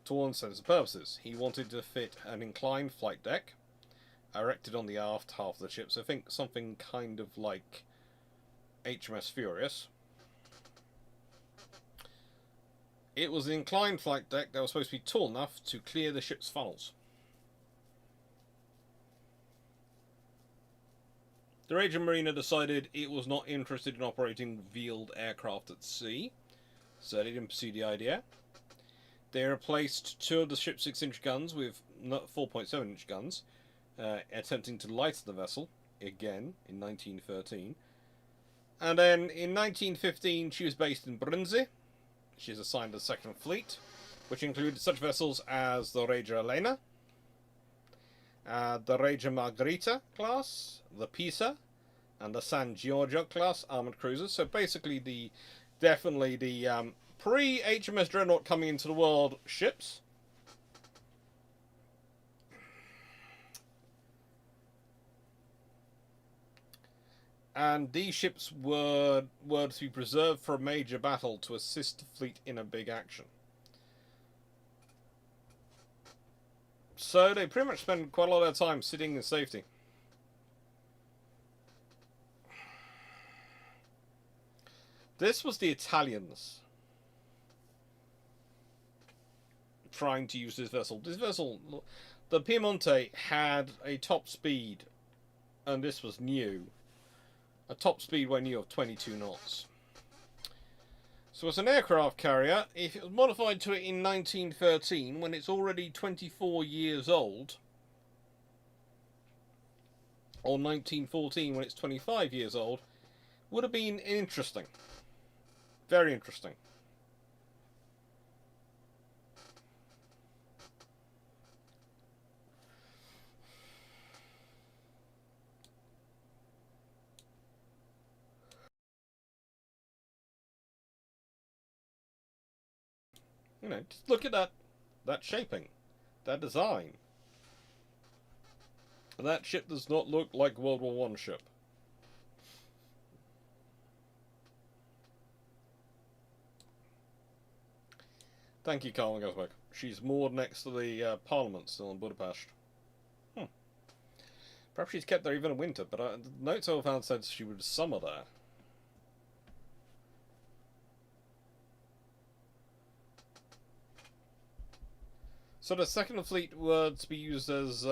to all intents and purposes. He wanted to fit an inclined flight deck erected on the aft half of the ship, so I think something kind of like HMS Furious. It was an inclined flight deck that was supposed to be tall enough to clear the ship's funnels. The Regia Marina decided it was not interested in operating wheeled aircraft at sea, so they didn't pursue the idea. They replaced two of the ship's 6-inch guns with 4.7-inch guns, attempting to lighten the vessel, again, in 1913. And then in 1915 she was based in Brindisi. She was assigned to the Second Fleet, which included such vessels as the Regia Elena, the Regia Margherita class, the Pisa, and the San Giorgio class armoured cruisers. So basically definitely the pre-HMS Dreadnought coming into the world ships. And these ships were to be preserved for a major battle to assist the fleet in a big action. So they pretty much spend quite a lot of their time sitting in safety. This was the Italians trying to use this vessel. This vessel, the Piemonte, had a top speed, and this was new. A top speed when new of 22 knots. So it's an aircraft carrier. If it was modified to it in 1913, when it's already 24 years old, or 1914 when it's 25 years old, would have been interesting. Very interesting. Just look at that shaping, that design. That ship does not look like World War I ship. Thank you, Carl Goswick. She's moored next to the Parliament still in Budapest. Perhaps she's kept there even in winter, but the notes I found said she would summer there. So the Second Fleet were to be used as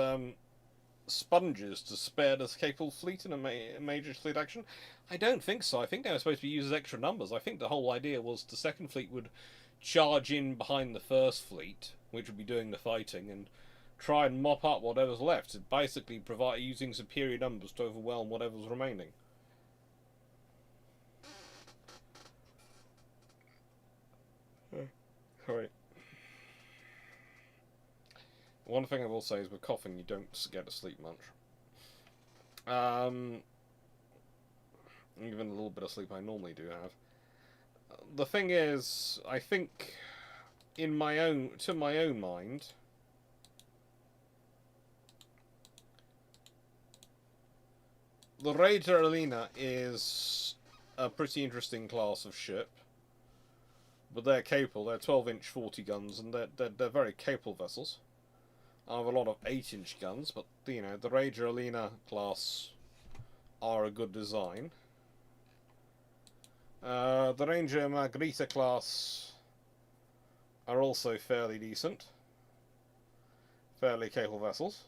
sponges to spare the capable fleet in a major fleet action? I don't think so. I think they were supposed to be used as extra numbers. I think the whole idea was the Second Fleet would charge in behind the First Fleet, which would be doing the fighting, and try and mop up whatever's left. Basically provide using superior numbers to overwhelm whatever's remaining. Sorry. One thing I will say is with coughing, you don't get to sleep much. Even a little bit of sleep I normally do have. The thing is, I think, to my own mind, the Regia Elena is a pretty interesting class of ship. But they're capable. They're 12-inch 40 guns, and they're very capable vessels. I have a lot of 8-inch guns, but the Regia Elena class are a good design. The Regia Margherita class are also fairly decent, fairly capable vessels.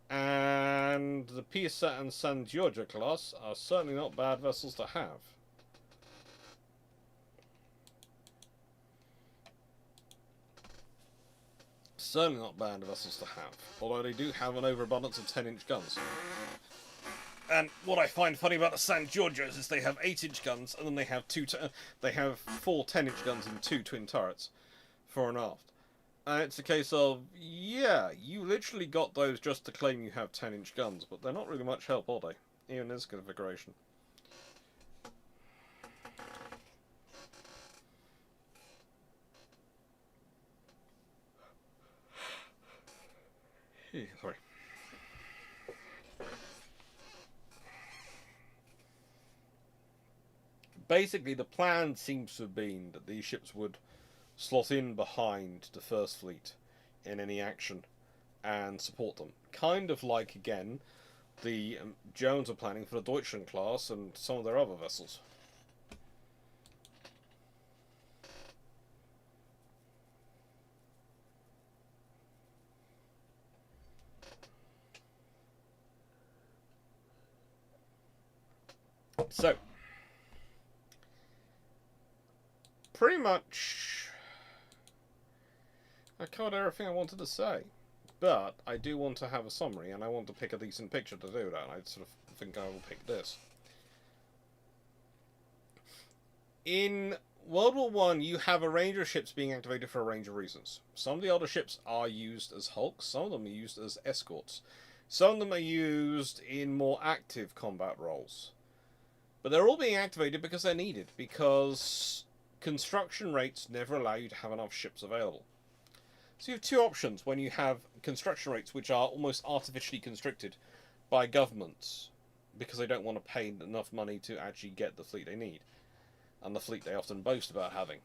And the Pisa and San Giorgio class are certainly not bad vessels to have. Certainly not bad vessels to have, although they do have an overabundance of 10-inch guns. And what I find funny about the San Giorgios is they have 8-inch guns, and then they have 4 10-inch guns and 2 twin turrets, fore and aft. And it's a case of, yeah, you literally got those just to claim you have 10-inch guns, but they're not really much help, are they? Even in this configuration. Sorry. Basically, the plan seems to have been that these ships would slot in behind the First Fleet in any action and support them. Kind of like, again, the Germans are planning for the Deutschland class and some of their other vessels. So, pretty much, I covered everything I wanted to say. But I do want to have a summary, and I want to pick a decent picture to do that, and I sort of think I will pick this. In World War I, you have a range of ships being activated for a range of reasons. Some of the older ships are used as hulks, some of them are used as escorts. Some of them are used in more active combat roles. But they're all being activated because they're needed, because construction rates never allow you to have enough ships available. So you have two options when you have construction rates which are almost artificially constricted by governments because they don't want to pay enough money to actually get the fleet they need, and the fleet they often boast about having.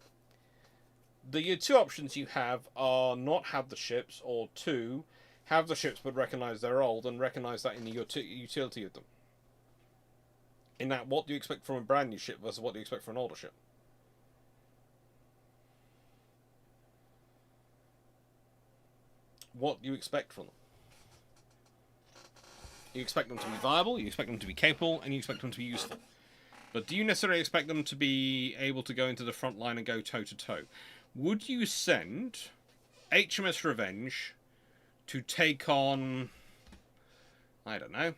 The two options you have are not have the ships, or two, have the ships but recognise they're old and recognise that in the utility of them. In that, what do you expect from a brand new ship versus what do you expect from an older ship? What do you expect from them? You expect them to be viable, you expect them to be capable, and you expect them to be useful. But do you necessarily expect them to be able to go into the front line and go toe-to-toe? Would you send HMS Revenge to take on, I don't know,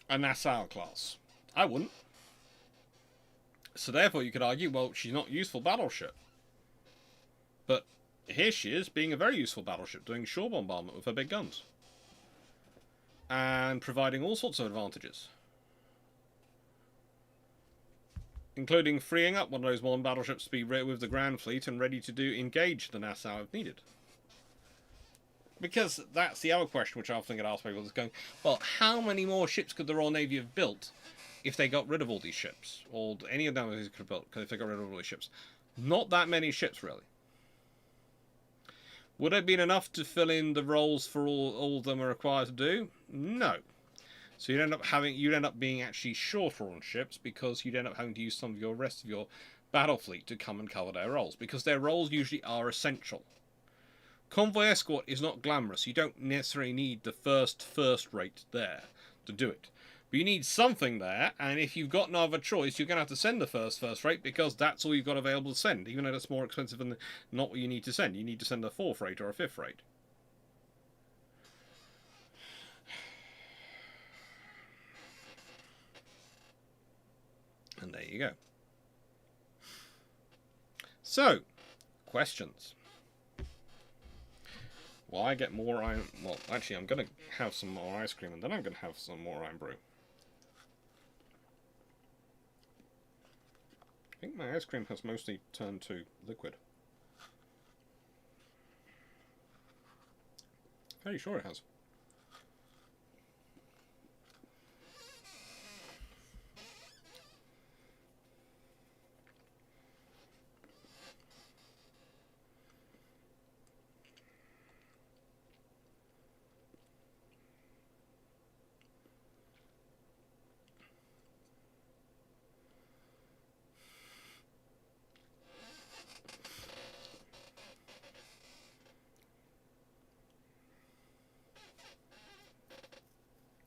a Naval class? I wouldn't. So therefore you could argue, well, she's not a useful battleship. But here she is, being a very useful battleship, doing shore bombardment with her big guns. And providing all sorts of advantages. Including freeing up one of those modern battleships to be with the Grand Fleet and ready to engage the Nassau if needed. Because that's the other question which I often get asked by people, is going, well, how many more ships could the Royal Navy have built if they got rid of all these ships? Or any of them could have built if they got rid of all these ships? Not that many ships, really. Would it have been enough to fill in the roles for all of them are required to do? No. So you'd end up being actually shorter on ships because you'd end up having to use some of your rest of your battle fleet to come and cover their roles, because their roles usually are essential. Convoy escort is not glamorous. You don't necessarily need the first rate there to do it. But you need something there, and if you've got no other choice, you're going to have to send the first rate because that's all you've got available to send, even though that's more expensive than not what you need to send. You need to send a 4th rate or a 5th rate. And there you go. So, questions. Will I get more iron? Well, actually, I'm going to have some more ice cream, and then I'm going to have some more iron brew. I think my ice cream has mostly turned to liquid. Fairly sure it has.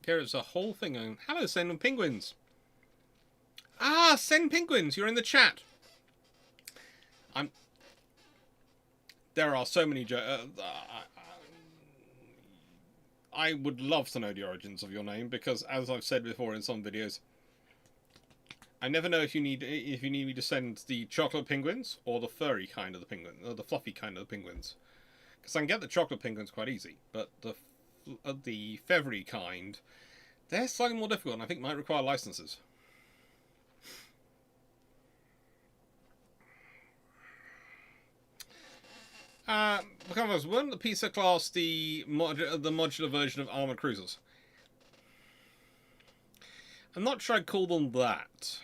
There's a whole thing going. Hello, Sen Penguins. Ah, Sen Penguins, you're in the chat. There are so many. I would love to know the origins of your name because, as I've said before in some videos, I never know if you need me to send the chocolate penguins or the furry kind of the penguin, or the fluffy kind of the penguins. Because I can get the chocolate penguins quite easy, but the feathery kind, they're slightly more difficult and I think might require licenses. Weren't the Pisa class the modular version of armored cruisers? I'm not sure I'd call them that.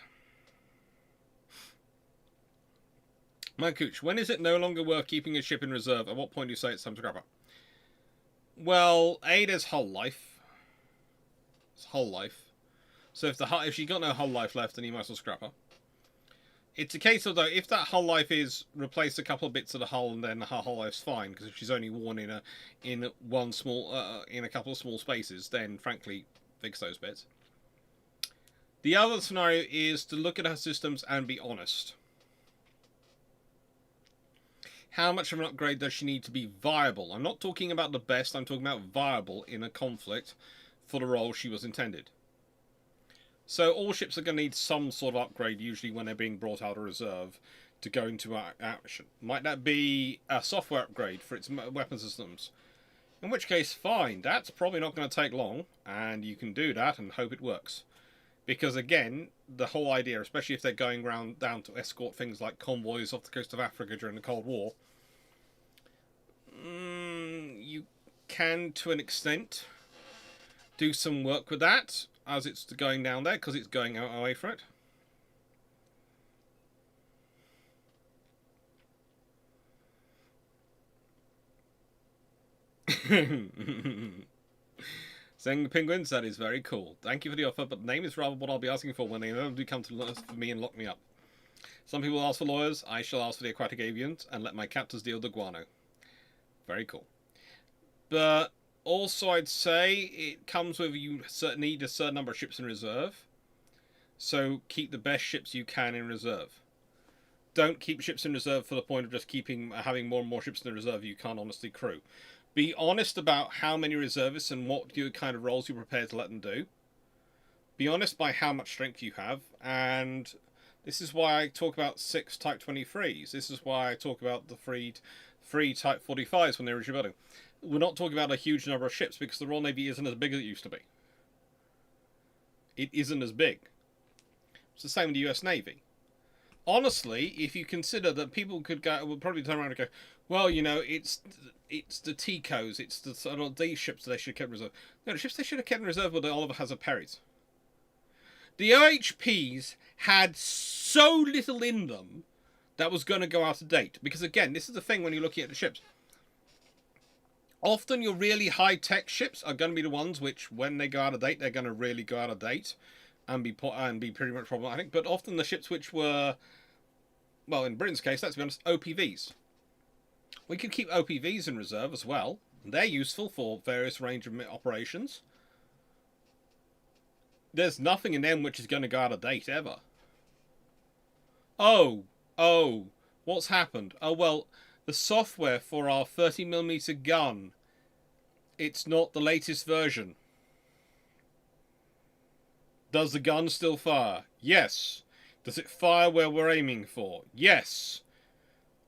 My Cooch, when is it no longer worth keeping a ship in reserve? At what point do you say it's time to scrap it? Well, there's hull life. It's hull life. So if she's got no hull life left, then you might as well scrap her. It's a case of, though, if that hull life is replace a couple of bits of the hull and then her hull life's fine, because if she's only worn in a couple of small spaces, then frankly fix those bits. The other scenario is to look at her systems and be honest. How much of an upgrade does she need to be viable? I'm not talking about the best, I'm talking about viable in a conflict for the role she was intended. So all ships are going to need some sort of upgrade, usually when they're being brought out of reserve to go into action. Might that be a software upgrade for its weapon systems? In which case, fine, that's probably not going to take long, and you can do that and hope it works. Because again, the whole idea, especially if they're going down to escort things like convoys off the coast of Africa during the Cold War, you can, to an extent, do some work with that as it's going down there, because it's going out away from it. Saying the penguins, that is very cool. Thank you for the offer, but the name is rather what I'll be asking for when they inevitably come to for me and lock me up. Some people ask for lawyers, I shall ask for the aquatic avians, and let my captors deal the guano. Very cool. But also I'd say it comes with you need a certain number of ships in reserve. So keep the best ships you can in reserve. Don't keep ships in reserve for the point of just having more and more ships in reserve you can't honestly crew. Be honest about how many reservists and what kind of roles you're prepared to let them do. Be honest by how much strength you have, and this is why I talk about 6 Type 23s. This is why I talk about the 3 Type 45s when they're rebuilding. We're not talking about a huge number of ships because the Royal Navy isn't as big as it used to be. It isn't as big. It's the same with the US Navy. Honestly, if you consider that people would probably turn around and go, well, you know, it's the TCOs, it's these ships that they should have kept in reserve. No, the ships they should have kept in reserve were the Oliver Hazard Perrys. The OHPs had so little in them that was going to go out of date. Because again, this is the thing when you're looking at the ships. Often your really high-tech ships are going to be the ones which, when they go out of date, they're going to really go out of date and be pretty much problematic. But often the ships which were, well, in Britain's case, let's be honest, OPVs. We could keep OPVs in reserve as well. They're useful for various range of operations. There's nothing in them which is going to go out of date ever. Oh, what's happened? Oh, well, the software for our 30mm gun, it's not the latest version. Does the gun still fire? Yes. Does it fire where we're aiming for? Yes.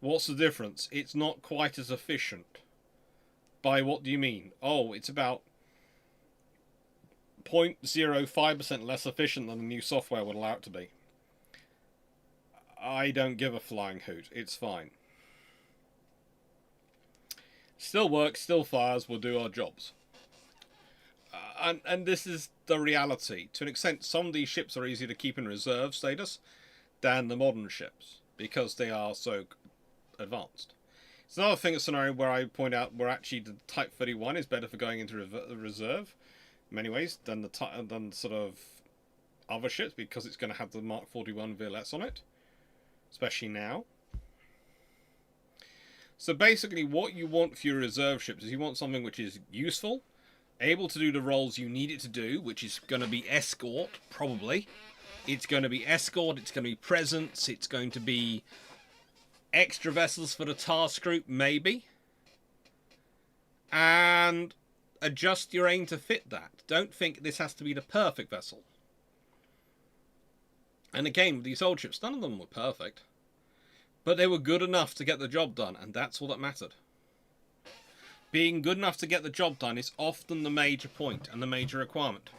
What's the difference? It's not quite as efficient. By what do you mean? Oh, it's about 0.05% less efficient than the new software would allow it to be. I don't give a flying hoot. It's fine. Still works, still fires, we'll do our jobs. And this is the reality. To an extent, some of these ships are easier to keep in reserve status than the modern ships, because they are so advanced. It's another thing, a scenario where I point out where actually the Type 31 is better for going into reserve, in many ways, than sort of other ships, because it's going to have the Mark 41 VLS on it, especially now. So basically what you want for your reserve ships is you want something which is useful, able to do the roles you need it to do, which is going to be escort, probably. It's going to be escort, it's going to be presence, it's going to be extra vessels for the task group, maybe. And adjust your aim to fit that. Don't think this has to be the perfect vessel. And again, with these old ships, none of them were perfect. But they were good enough to get the job done, and that's all that mattered. Being good enough to get the job done is often the major point and the major requirement.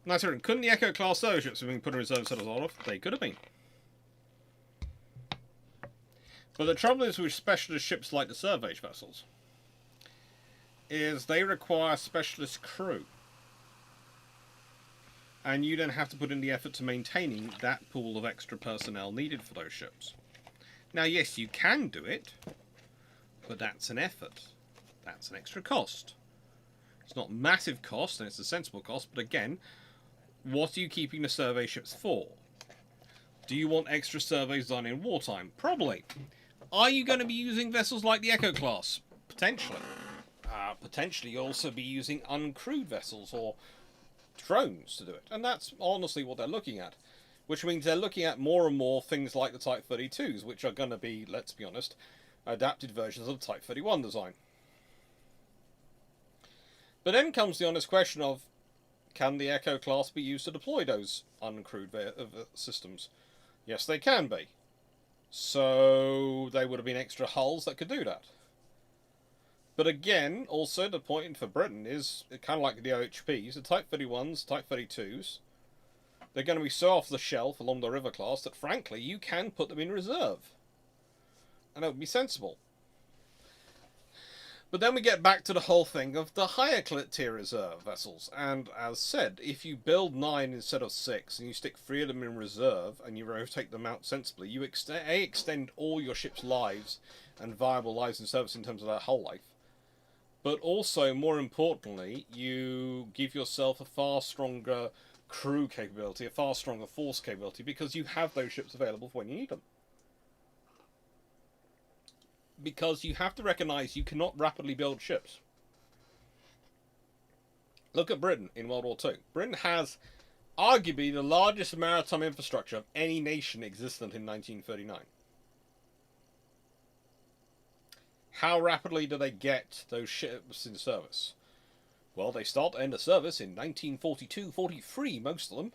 Now, couldn't the Echo class survey ships have been put in reserve instead of Olaf? They could have been. But the trouble is with specialist ships like the survey vessels is they require specialist crew. And you then have to put in the effort to maintaining that pool of extra personnel needed for those ships. Now, yes, you can do it, but that's an effort. That's an extra cost. It's not massive cost, and it's a sensible cost, but again, what are you keeping the survey ships for? Do you want extra surveys done in wartime? Probably. Are you going to be using vessels like the Echo class? Potentially. Potentially you'll also be using uncrewed vessels or drones to do it. And that's honestly what they're looking at. Which means they're looking at more and more things like the Type 32s, which are going to be, let's be honest, adapted versions of the Type 31 design. But then comes the honest question of, can the Echo class be used to deploy those uncrewed systems? Yes, they can be. So they would have been extra hulls that could do that. But again, also the point for Britain is kind of like the OHPs, the Type 31s, Type 32s. They're going to be so off the shelf along the river class that frankly you can put them in reserve. And it would be sensible. But then we get back to the whole thing of the higher tier reserve vessels. And as said, if you build 9 instead of 6 and you stick 3 of them in reserve and you rotate them out sensibly, you extend all your ship's lives and viable lives in service in terms of their hull life. But also, more importantly, you give yourself a far stronger crew capability, a far stronger force capability, because you have those ships available for when you need them. Because you have to recognise you cannot rapidly build ships. Look at Britain in World War II. Britain has arguably the largest maritime infrastructure of any nation existent in 1939. How rapidly do they get those ships in service? Well, they start to end of service in 1942-43, most of them.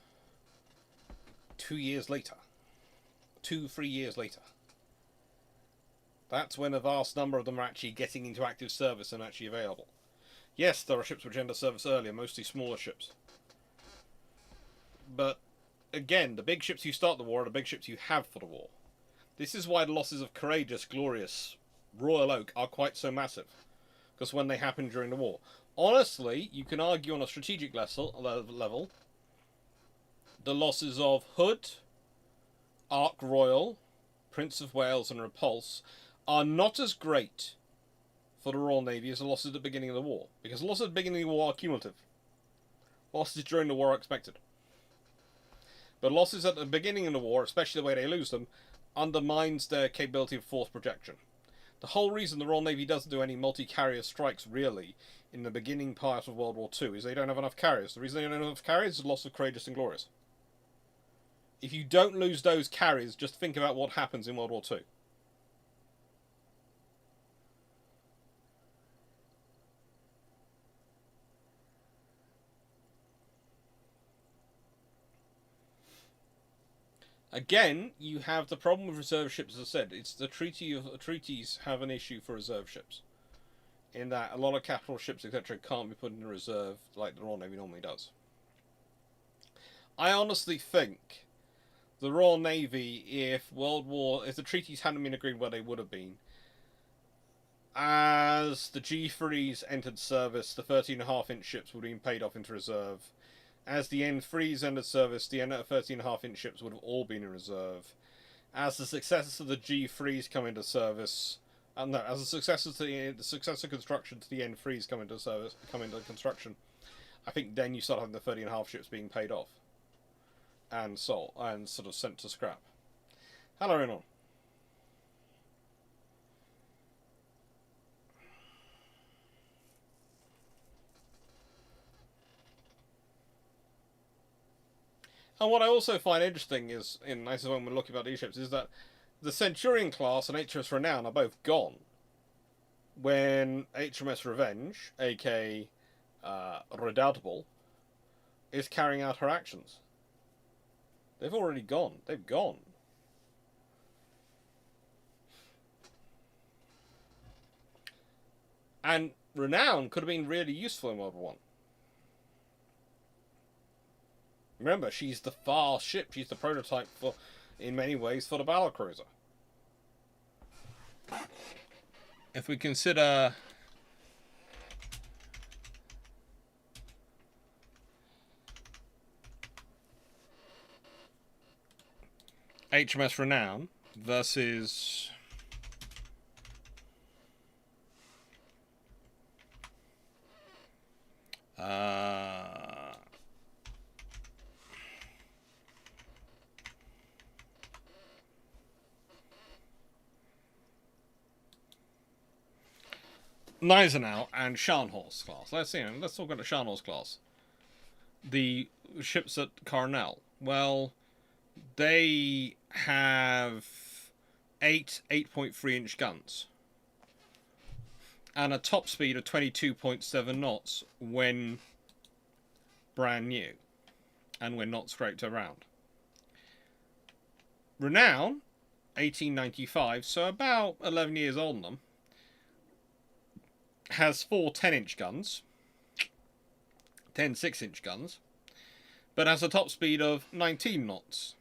2 years later. 2-3 years later. That's when a vast number of them are actually getting into active service and actually available. Yes, there are ships which end of service earlier, mostly smaller ships. But, again, the big ships you start the war are the big ships you have for the war. This is why the losses of Courageous, Glorious, Royal Oak are quite so massive. Because when they happen during the war. Honestly, you can argue on a strategic level, the losses of Hood, Ark Royal, Prince of Wales and Repulse are not as great for the Royal Navy as the losses at the beginning of the war. Because the losses at the beginning of the war are cumulative. Losses during the war are expected. But losses at the beginning of the war, especially the way they lose them, undermines their capability of force projection. The whole reason the Royal Navy doesn't do any multi-carrier strikes, really, in the beginning part of World War II, is they don't have enough carriers. The reason they don't have enough carriers is the loss of Courageous and Glorious. If you don't lose those carriers, just think about what happens in World War II. Again, you have the problem with reserve ships, as I said. It's the treaties have an issue for reserve ships. In that a lot of capital ships, etc., can't be put in reserve like the Royal Navy normally does. I honestly think the Royal Navy, if the treaties hadn't been agreed where they would have been, as the G3s entered service, the 13.5-inch ships would have been paid off into reserve. As the N3s entered service, the 13.5-inch ships would have all been in reserve. As the successors of the G3s come into service, as the successor construction to the N3s come into construction, I think then you start having the 13.5 ships being paid off and sold and sort of sent to scrap. Hello, everyone. And what I also find interesting is, when we're looking about these ships, is that the Centurion class and HMS Renown are both gone when HMS Revenge, aka Redoubtable, is carrying out her actions. They've already gone. They've gone. And Renown could have been really useful in World War One. Remember, she's the fast ship. She's the prototype for, in many ways, for the battle cruiser. If we consider HMS Renown versus Gneisenau and Scharnhorst class. Let's talk about the Scharnhorst class. The ships at Carnell. Well, they have 8.3-inch guns and a top speed of 22.7 knots when brand new and when not scraped around. Renown, 1895, so about 11 years old on them, has 4 10-inch guns, 10 6-inch guns, but has a top speed of 19 knots.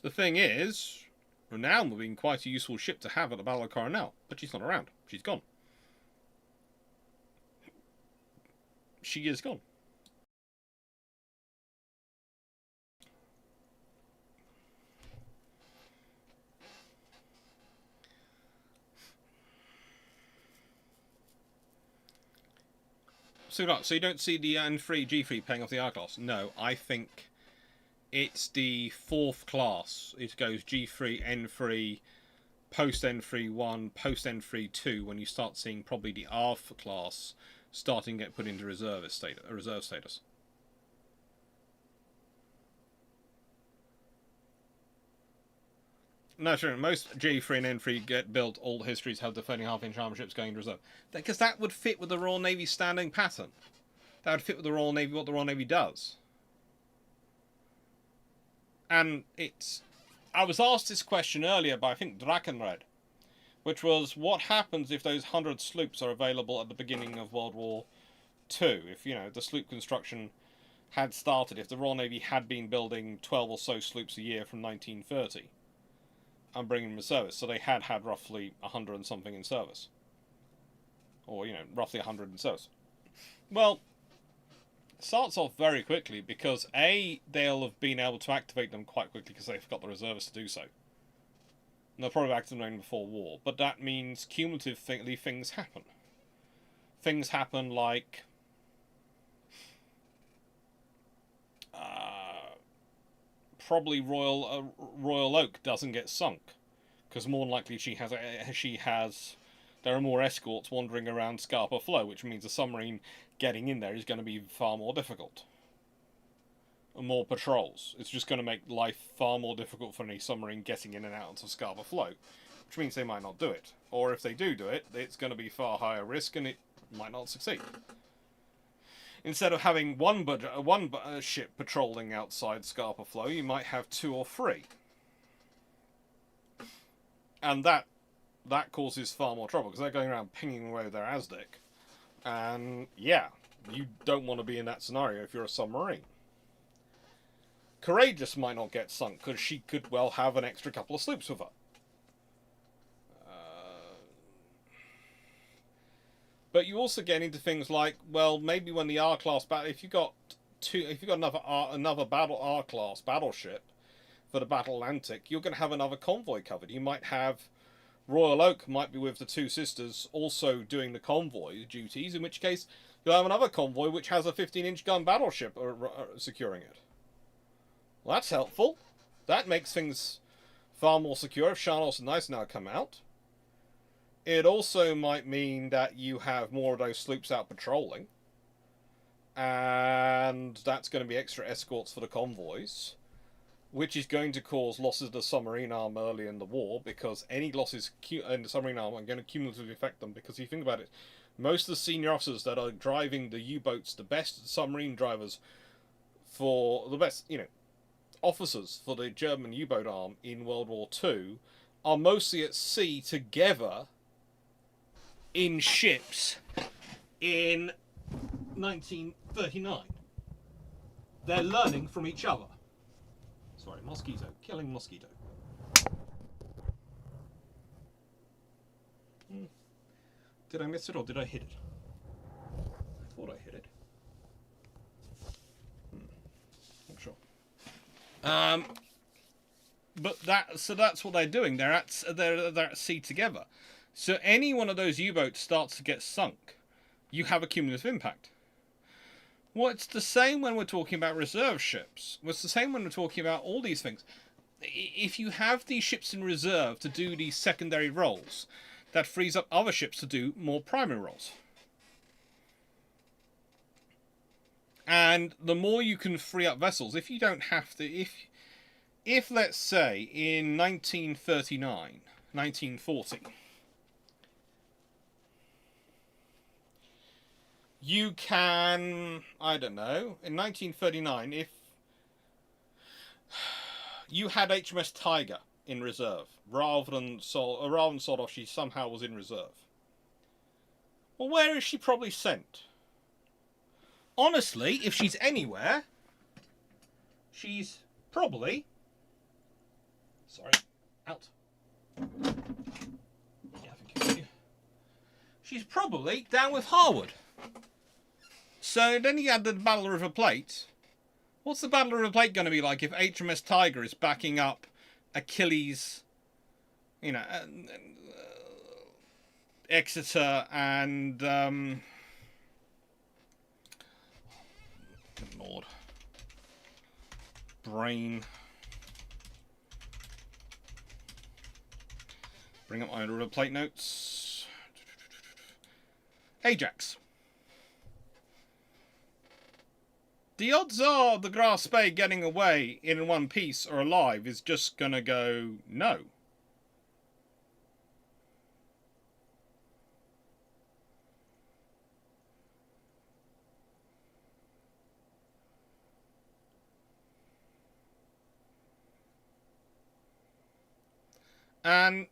The thing is, Renown would have been quite a useful ship to have at the Battle of Coronel, but she's not around. She's gone. She is gone. So you don't see the N3, G3 paying off the R class? No, I think it's the 4th class. It goes G3, N3, post N3 1, post N3 2, when you start seeing probably the R class starting to get put into reserve status. No, sure. Most G3 and N3 get built. All the histories have the 30.5-inch armor ships going into reserve, because that would fit with the Royal Navy standing pattern. That would fit with the Royal Navy, what the Royal Navy does. And I was asked this question earlier by, I think, Drakenred, which was, what happens if those 100 sloops are available at the beginning of World War II? If, the sloop construction had started, if the Royal Navy had been building 12 or so sloops a year from 1930 and bringing them to service, so they had roughly 100 and something in service. Or, roughly 100 in service. Well, it starts off very quickly because, A, they'll have been able to activate them quite quickly because they've got the reservists to do so. And they'll probably activate them before war, but that means cumulatively things happen. Things happen like probably Royal Oak doesn't get sunk, because more than likely there are more escorts wandering around Scapa Flow, which means a submarine getting in there is going to be far more difficult. And more patrols. It's just going to make life far more difficult for any submarine getting in and out of Scapa Flow, which means they might not do it. Or if they do it, it's going to be far higher risk and it might not succeed. Instead of having one ship patrolling outside Scapa Flow, you might have 2 or 3. And that causes far more trouble, because they're going around pinging away with their ASDIC. And, yeah, you don't want to be in that scenario if you're a submarine. Courageous might not get sunk, because she could well have an extra couple of sloops with her. But you also get into things like, well, maybe when the R-class battle, if you've got another R-class battleship for the Battle Atlantic, you're going to have another convoy covered. You might have Royal Oak might be with the 2 sisters also doing the convoy duties, in which case you'll have another convoy which has a 15-inch gun battleship securing it. Well, that's helpful. That makes things far more secure if Scharnhorst and Gneisenau come out. It also might mean that you have more of those sloops out patrolling, and that's going to be extra escorts for the convoys, which is going to cause losses of the submarine arm early in the war, because any losses in the submarine arm are going to cumulatively affect them. Because if you think about it, most of the senior officers that are driving the U-boats, the best submarine drivers for the best, officers for the German U-boat arm in World War II, are mostly at sea together in ships in 1939. They're learning from each other. Sorry, mosquito. Killing mosquito. Did I miss it or did I hit it? I thought I hit it. Not sure. But that's what they're doing. They're at sea together. So any one of those U-boats starts to get sunk, you have a cumulative impact. Well, it's the same when we're talking about reserve ships. It's the same when we're talking about all these things. If you have these ships in reserve to do these secondary roles, that frees up other ships to do more primary roles. And the more you can free up vessels, if you don't have to, if let's say in 1939, 1940, you can, I don't know, in 1939, if you had HMS Tiger in reserve, rather than Soldoff, she somehow was in reserve. Well, where is she probably sent? Honestly, if she's anywhere, she's probably... Sorry, out. Yeah, I think you. She's probably down with Harwood. So then you had the Battle of River Plate. What's the Battle of River Plate going to be like if HMS Tiger is backing up Achilles, Exeter and good Lord, brain. Bring up my River Plate notes. Ajax. The odds are the Grass Bay getting away in one piece or alive is just gonna go no. And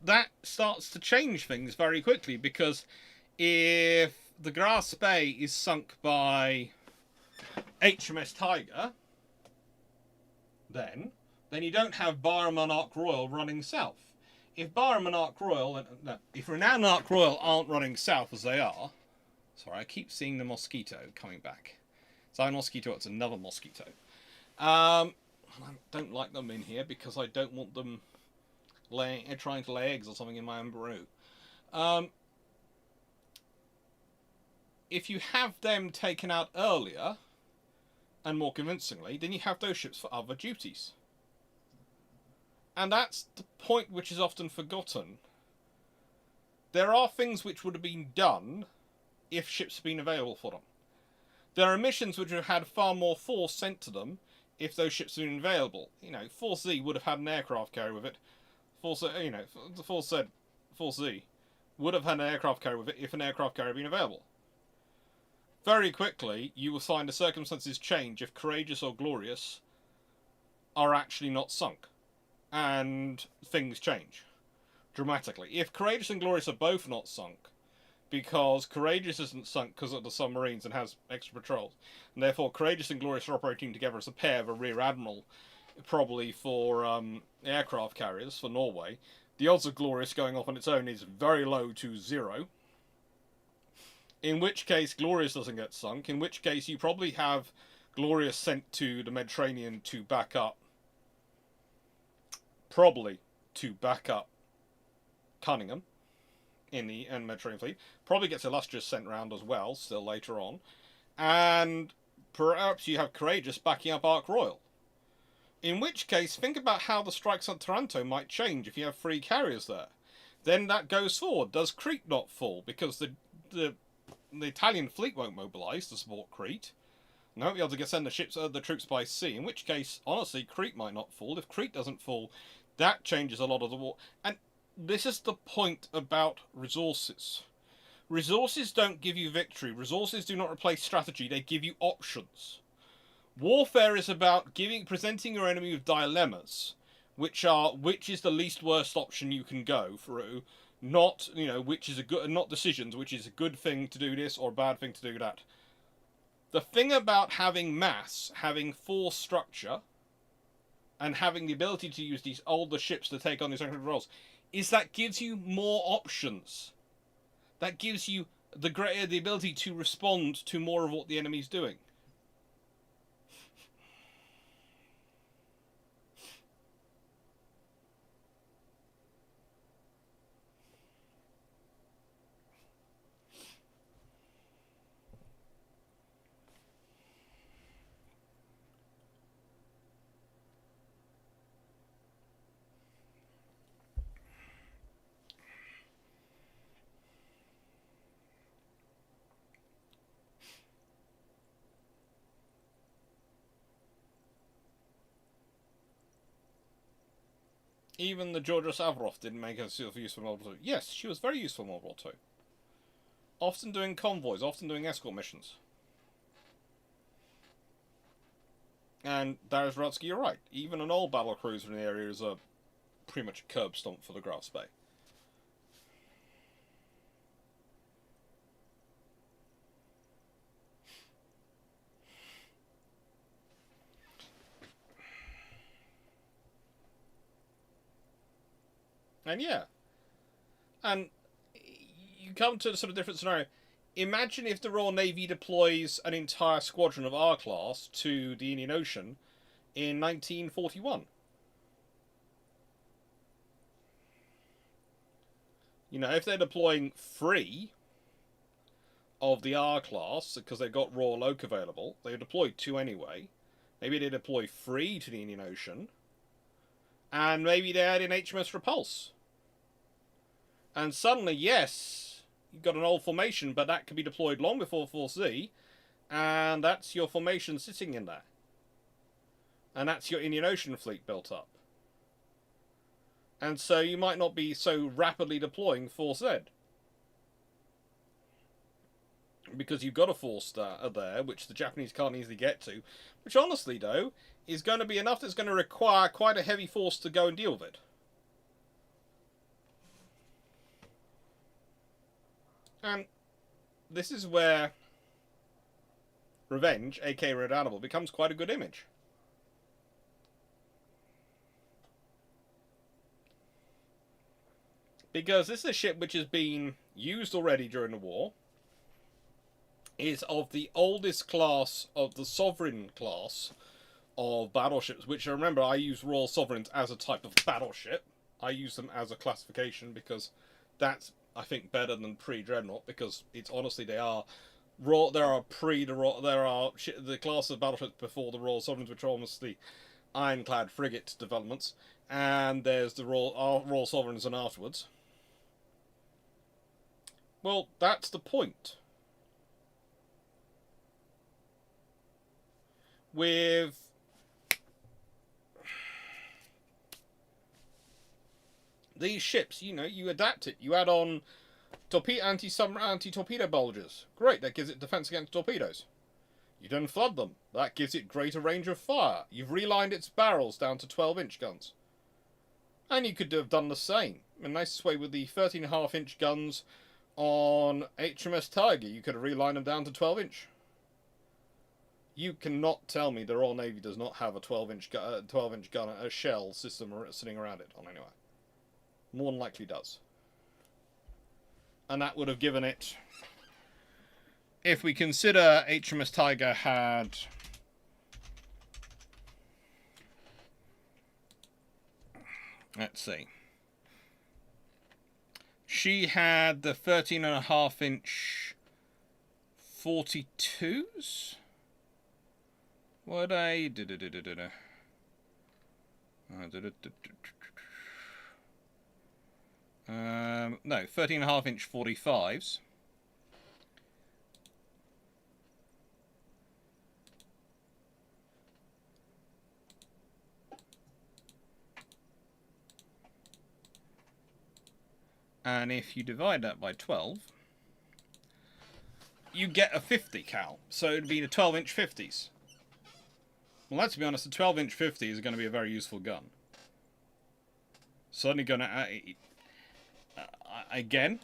that starts to change things very quickly, because if the Grass Bay is sunk by HMS Tiger, then you don't have Bar and Monarch Royal running south. If Bar and Monarch Royal, if Renown and Monarch Royal aren't running south as they are, sorry, I keep seeing the mosquito coming back. It's not a mosquito, it's another mosquito. I don't like them in here because I don't want them trying to lay eggs or something in my Amberoo. If you have them taken out earlier and more convincingly, then you have those ships for other duties. And that's the point which is often forgotten. There are things which would have been done if ships had been available for them. There are missions which would have had far more force sent to them if those ships had been available. Force Z would have had an aircraft carrier with it. Force Z would have had an aircraft carrier with it if an aircraft carrier had been available. Very quickly, you will find the circumstances change if Courageous or Glorious are actually not sunk. And things change dramatically. If Courageous and Glorious are both not sunk, because Courageous isn't sunk because of the submarines and has extra patrols, and therefore Courageous and Glorious are operating together as a pair of a rear admiral, probably for aircraft carriers for Norway, the odds of Glorious going off on its own is very low to 0. In which case Glorious doesn't get sunk, in which case you probably have Glorious sent to the Mediterranean to back up, Cunningham in the Mediterranean Fleet. Probably gets Illustrious sent round as well, still later on. And perhaps you have Courageous backing up Ark Royal. In which case, think about how the strikes on Taranto might change if you have 3 carriers there. Then that goes forward. Does Crete not fall? Because the Italian fleet won't mobilise to support Crete. And they won't be able to send the troops by sea. In which case, honestly, Crete might not fall. If Crete doesn't fall, that changes a lot of the war. And this is the point about resources. Resources don't give you victory. Resources do not replace strategy. They give you options. Warfare is about presenting your enemy with dilemmas, which is the least worst option you can go through, not which is a good, not decisions, which is a good thing to do this or a bad thing to do that. The thing about having mass, having force structure, and having the ability to use these older ships to take on these secondary roles, is that gives you more options. That gives you the ability to respond to more of what the enemy's doing. Even the Georgia Savarov didn't make herself useful in World War II. Yes, she was very useful in World War II. Often doing convoys, often doing escort missions. And Darius Rutsky, you're right. Even an old battle cruiser in the area is pretty much a curb stomp for the Graf's Bay. And yeah. And you come to a sort of different scenario. Imagine if the Royal Navy deploys an entire squadron of R-class to the Indian Ocean in 1941. If they're deploying 3 of the R-class, because they've got Royal Oak available, they deployed 2 anyway. Maybe they deploy 3 to the Indian Ocean. And maybe they add in HMS Repulse. And suddenly, yes, you've got an old formation, but that can be deployed long before Force Z, and that's your formation sitting in there. And that's your Indian Ocean fleet built up. And so you might not be so rapidly deploying Force Z. Because you've got a force there, which the Japanese can't easily get to. Which, honestly, though, is going to be enough that's going to require quite a heavy force to go and deal with it. And this is where Revenge, aka Red Animal, becomes quite a good image. Because this is a ship which has been used already during the war. Is of the oldest class of the Sovereign class of battleships, which, remember, I use Royal Sovereigns as a type of battleship. I use them as a classification because that's, I think, better than pre-Dreadnought, because it's honestly, there are the class of battleships before the Royal Sovereigns, which are almost the ironclad frigate developments, and there's the Royal Sovereigns and afterwards. Well, that's the point. With these ships, you adapt it. You add on anti-torpedo bulges. Great, that gives it defense against torpedoes. You don't flood them. That gives it greater range of fire. You've relined its barrels down to 12-inch guns. And you could have done the same. In the nicest way with the 13.5-inch guns on HMS Tiger. You could have relined them down to 12-inch. You cannot tell me the Royal Navy does not have a 12-inch gun, a shell system sitting around it on anywhere. More than likely does. And that would have given it, if we consider HMS Tiger had, let's see, she had the 13.5-inch 42s. What I No, 13.5-inch 45s. And if you divide that by 12, you get a 50 cal. So it'd be the 12-inch 50s. Well, let's be honest, the 12-inch 50 is going to be a very useful gun. Certainly going to... again...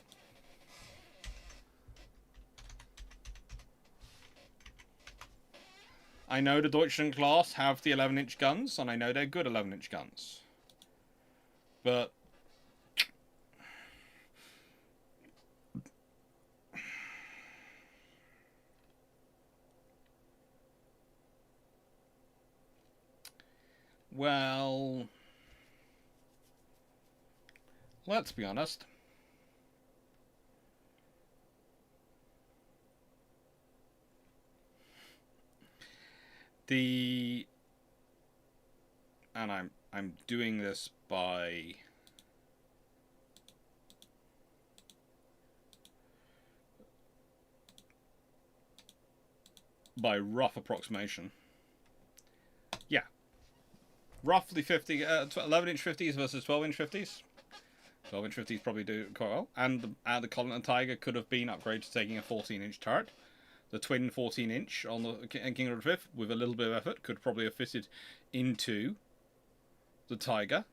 I know the Deutschland class have the 11-inch guns, and I know they're good 11-inch guns. But... well... let's be honest. And I'm doing this by rough approximation. Yeah. Roughly 11-inch 50s versus 12-inch 50s. 12-inch 50s probably do quite well. And the Continental Tiger could have been upgraded to taking a 14-inch turret. The twin 14-inch on the King of the Fifth, with a little bit of effort, could probably have fitted into the Tiger.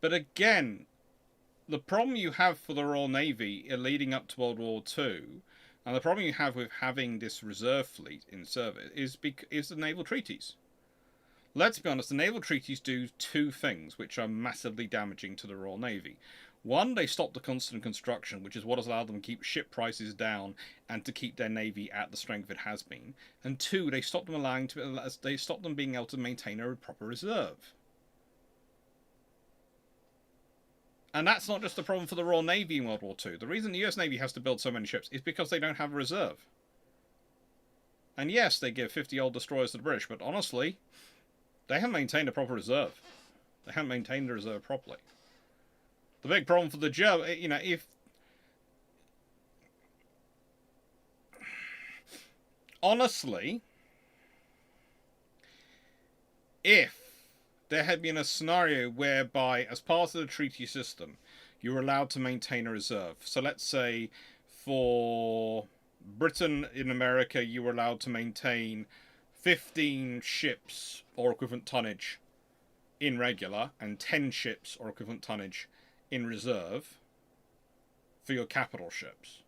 But again, the problem you have for the Royal Navy leading up to World War II, and the problem you have with having this reserve fleet in service, is the naval treaties. Let's be honest, the naval treaties do two things which are massively damaging to the Royal Navy. One, they stop the constant construction, which is what has allowed them to keep ship prices down and to keep their navy at the strength it has been. And two, they stop them being able to maintain a proper reserve. And that's not just a problem for the Royal Navy in World War II. The reason the US Navy has to build so many ships is because they don't have a reserve. And yes, they give 50 old destroyers to the British, but honestly, they haven't maintained a proper reserve. They haven't maintained the reserve properly. The big problem for the Germans, if... honestly, if there had been a scenario whereby, as part of the treaty system, you were allowed to maintain a reserve. So let's say for Britain in America, you were allowed to maintain 15 ships or equivalent tonnage in regular and 10 ships or equivalent tonnage in reserve for your capital ships.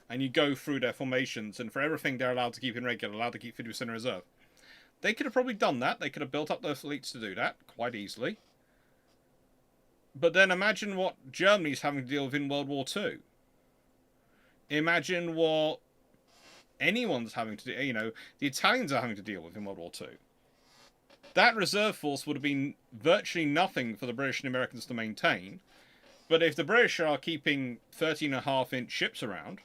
And you go through their formations, and for everything they're allowed to keep in regular, allowed to keep 50% in reserve. They could have probably done that. They could have built up their fleets to do that quite easily. But then imagine what Germany's having to deal with in World War II. Imagine what anyone's having to do, the Italians are having to deal with in World War II. That reserve force would have been virtually nothing for the British and Americans to maintain. But if the British are keeping 13.5-inch ships around,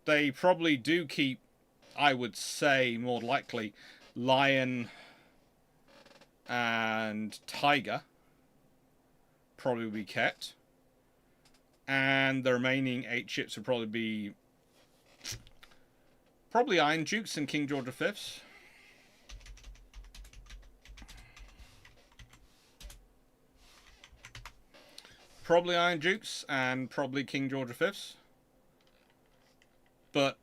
they probably do keep, I would say, more likely, Lion and Tiger probably will be kept. And the remaining 8 ships would probably be Iron Dukes and King George V's. Probably Iron Dukes and probably King George V's. But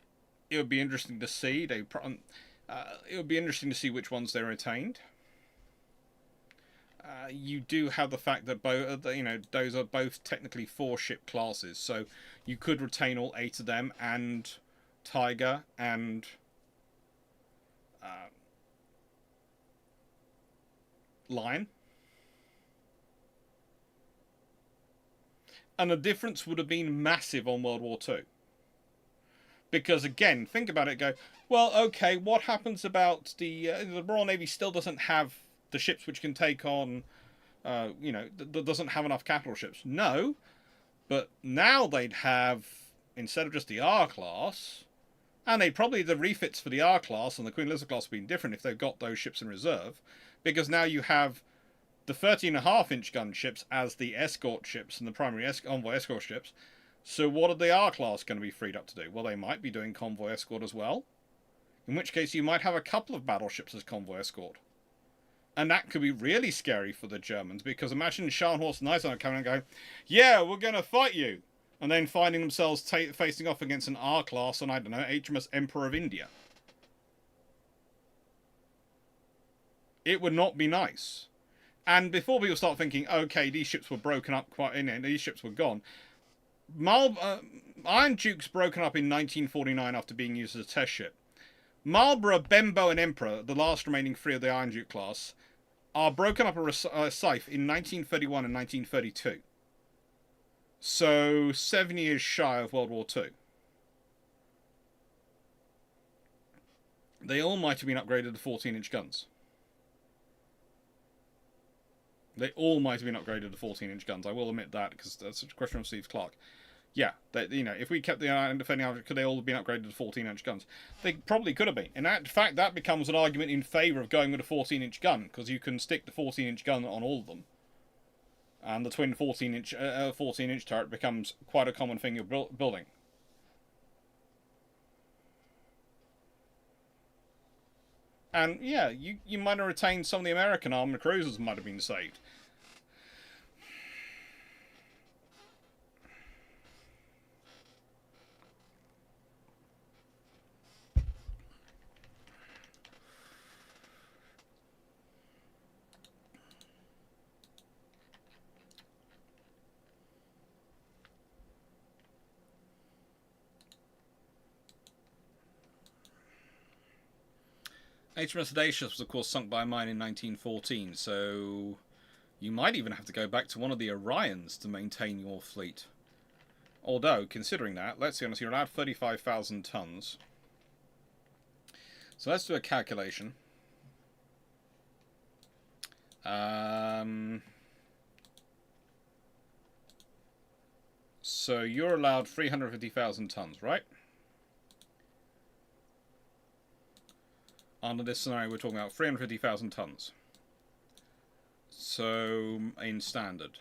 it would be interesting to see. It would be interesting to see which ones they retained. You do have the fact that those are both technically 4-ship classes, so you could retain all 8 of them and Tiger and Lion. And the difference would have been massive on World War II. Because again, think about it, go, well, okay, what happens about the Royal Navy still doesn't have the ships which can take on, doesn't have enough capital ships. No, but now they'd have instead of just the R class, and the refits for the R class and the Queen Elizabeth class being different if they've got those ships in reserve, because now you have the 13.5-inch gun ships as the escort ships and the primary convoy escort ships. So what are the R class going to be freed up to do? Well, they might be doing convoy escort as well. In which case you might have a couple of battleships as convoy escort. And that could be really scary for the Germans, because imagine Scharnhorst and Eisenhower coming and going, yeah, we're going to fight you. And then finding themselves facing off against an R class on, I don't know, HMS Emperor of India. It would not be nice. And before people start thinking, okay, these ships were broken up these ships were gone. Iron Duke's broken up in 1949 after being used as a test ship. Marlborough, Benbow, and Emperor, the last remaining 3 of the Iron Duke class, are broken up a Scythe in 1931 and 1932. So 7 years shy of World War II. They all might have been upgraded to 14-inch guns. They all might have been upgraded to 14-inch guns. I will admit that, because that's a question from Steve Clarke. Yeah, if we kept the Iron Defending Army, could they all have been upgraded to 14-inch guns? They probably could have been. In fact, that becomes an argument in favour of going with a 14-inch gun, because you can stick the 14-inch gun on all of them. And the twin 14-inch turret becomes quite a common thing you're building. And yeah, you might have retained some of the American armoured cruisers might have been saved. HMS Audacious was, of course, sunk by a mine in 1914, so you might even have to go back to one of the Orions to maintain your fleet. Although, considering that, let's see, you're allowed 35,000 tons. So let's do a calculation. So you're allowed 350,000 tons, right? Under this scenario, we're talking about 350,000 tons. So, in standard.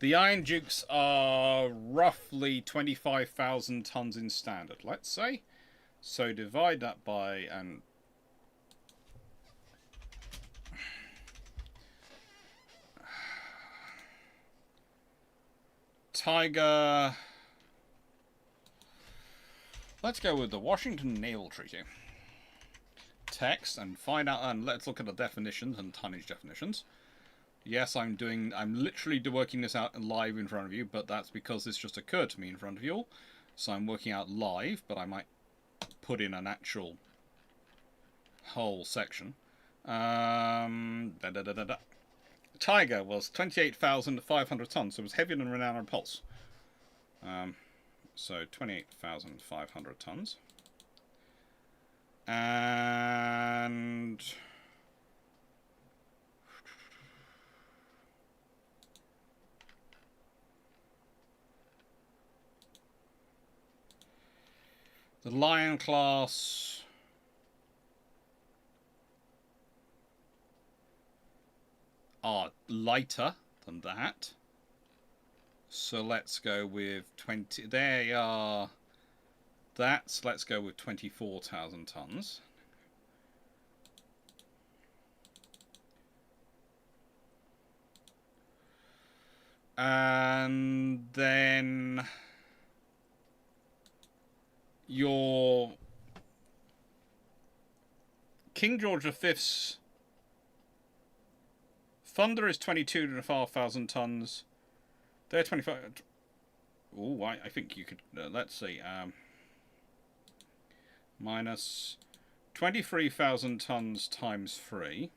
The Iron Dukes are roughly 25,000 tons in standard, let's say. So divide that by, and Tiger. Let's go with the Washington Naval Treaty. Text and find out, and let's look at the definitions and tonnage definitions. Yes, I'm literally working this out live in front of you, but that's because this just occurred to me in front of you all. So I'm working out live, but I might put in an actual whole section. Tiger was 28,500 tons, so it was heavier than Renown and Pulse. So 28,500 tons. And the Lion class are lighter than that. So let's go with 20. They are. Let's go with 24,000 tons. And then your King George V's Thunder is 22,500 tons. They're 25. Oh, I think you could. Let's see. Minus 23,000 tons times 3.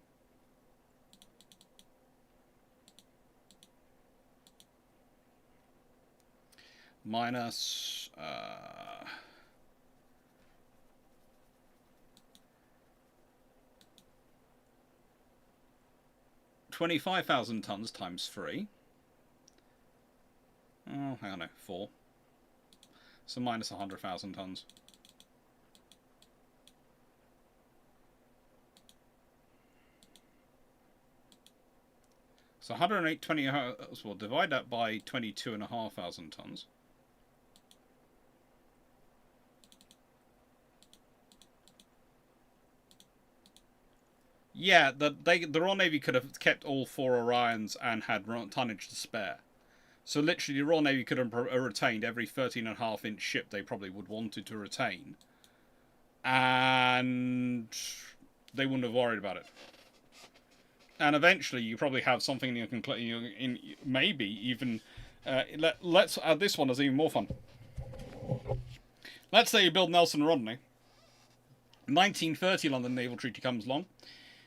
Minus. 25,000 tons times 3. Oh, hang on, no, 4. So minus 100,000 tons. So 120, well, divide that by 22,500 tons. Yeah, the Royal Navy could have kept all 4 Orions and had tonnage to spare. So literally, the Royal Navy could have retained every 13.5-inch ship they probably would wanted to retain. And they wouldn't have worried about it. And eventually, you probably have something you can maybe even. Let's add this one as even more fun. Let's say you build Nelson and Rodney. 1930 London Naval Treaty comes along,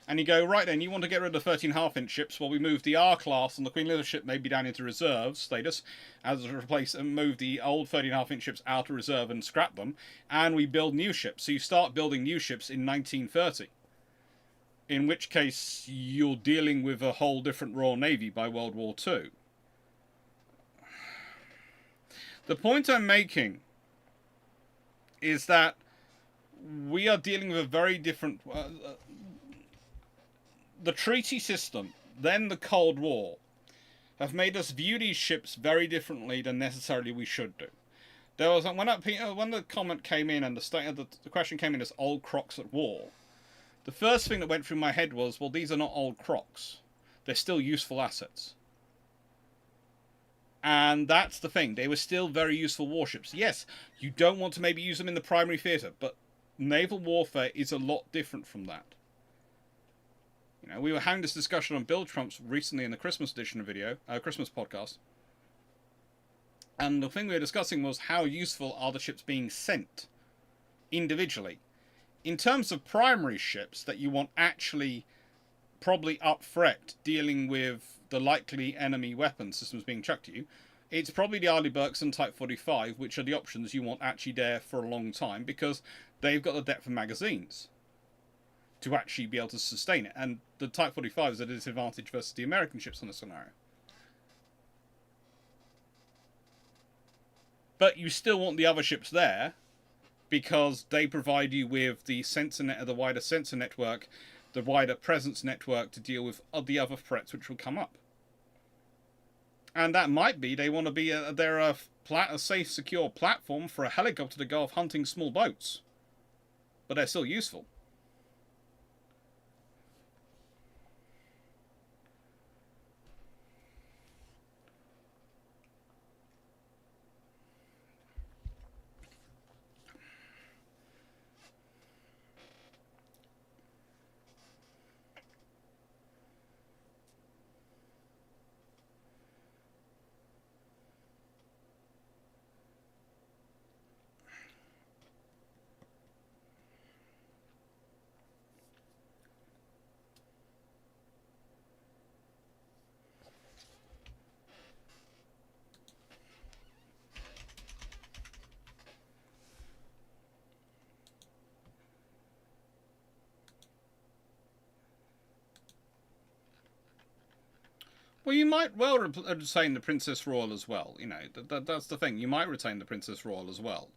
and you go, right then, you want to get rid of 13.5-inch ships. Well, we move the R class and the Queen Elizabeth ship maybe down into reserve status, as a replace and move the old 13.5-inch ships out of reserve and scrap them, and we build new ships. So you start building new ships in 1930. In which case, you're dealing with a whole different Royal Navy by World War II. The point I'm making is that we are dealing with a very different... the treaty system, then the Cold War, have made us view these ships very differently than necessarily we should do. There was when the comment came in and the question came in as old crocks at war, the first thing that went through my head was, well, these are not old crocks. They're still useful assets. And that's the thing. They were still very useful warships. Yes, you don't want to maybe use them in the primary theatre, but naval warfare is a lot different from that. You know, we were having this discussion on build trumps recently in the Christmas edition video, Christmas podcast. And the thing we were discussing was how useful are the ships being sent individually. In terms of primary ships that you want actually probably up threat dealing with the likely enemy weapon systems being chucked at you, it's probably the Arleigh Burkes and Type 45, which are the options you want actually there for a long time, because they've got the depth of magazines to actually be able to sustain it. And the Type 45 is at a disadvantage versus the American ships in this scenario. But you still want the other ships there, because they provide you with the sensor the wider sensor network, the wider presence network to deal with the other threats which will come up. And that might be they want to be they're a safe, secure platform for a helicopter to go off hunting small boats, but they're still useful. Well, you might well retain the Princess Royal as well. You know, that's the thing. You might retain the Princess Royal as well.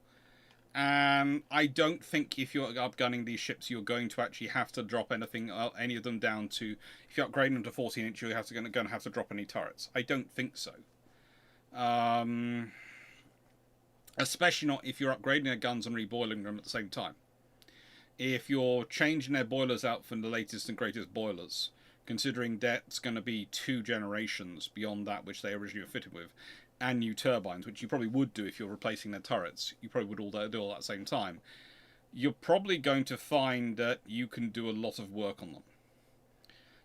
And I don't think if you're upgunning these ships, you're going to actually have to drop any of them down to... If you upgrade them to 14-inch, you're going to have to drop any turrets. I don't think so. Especially not if you're upgrading their guns and reboiling them at the same time. If you're changing their boilers out from the latest and greatest boilers, considering that's going to be 2 generations beyond that which they originally were fitted with, and new turbines, which you probably would do if you're replacing their turrets, you probably would do all that at the same time, you're probably going to find that you can do a lot of work on them.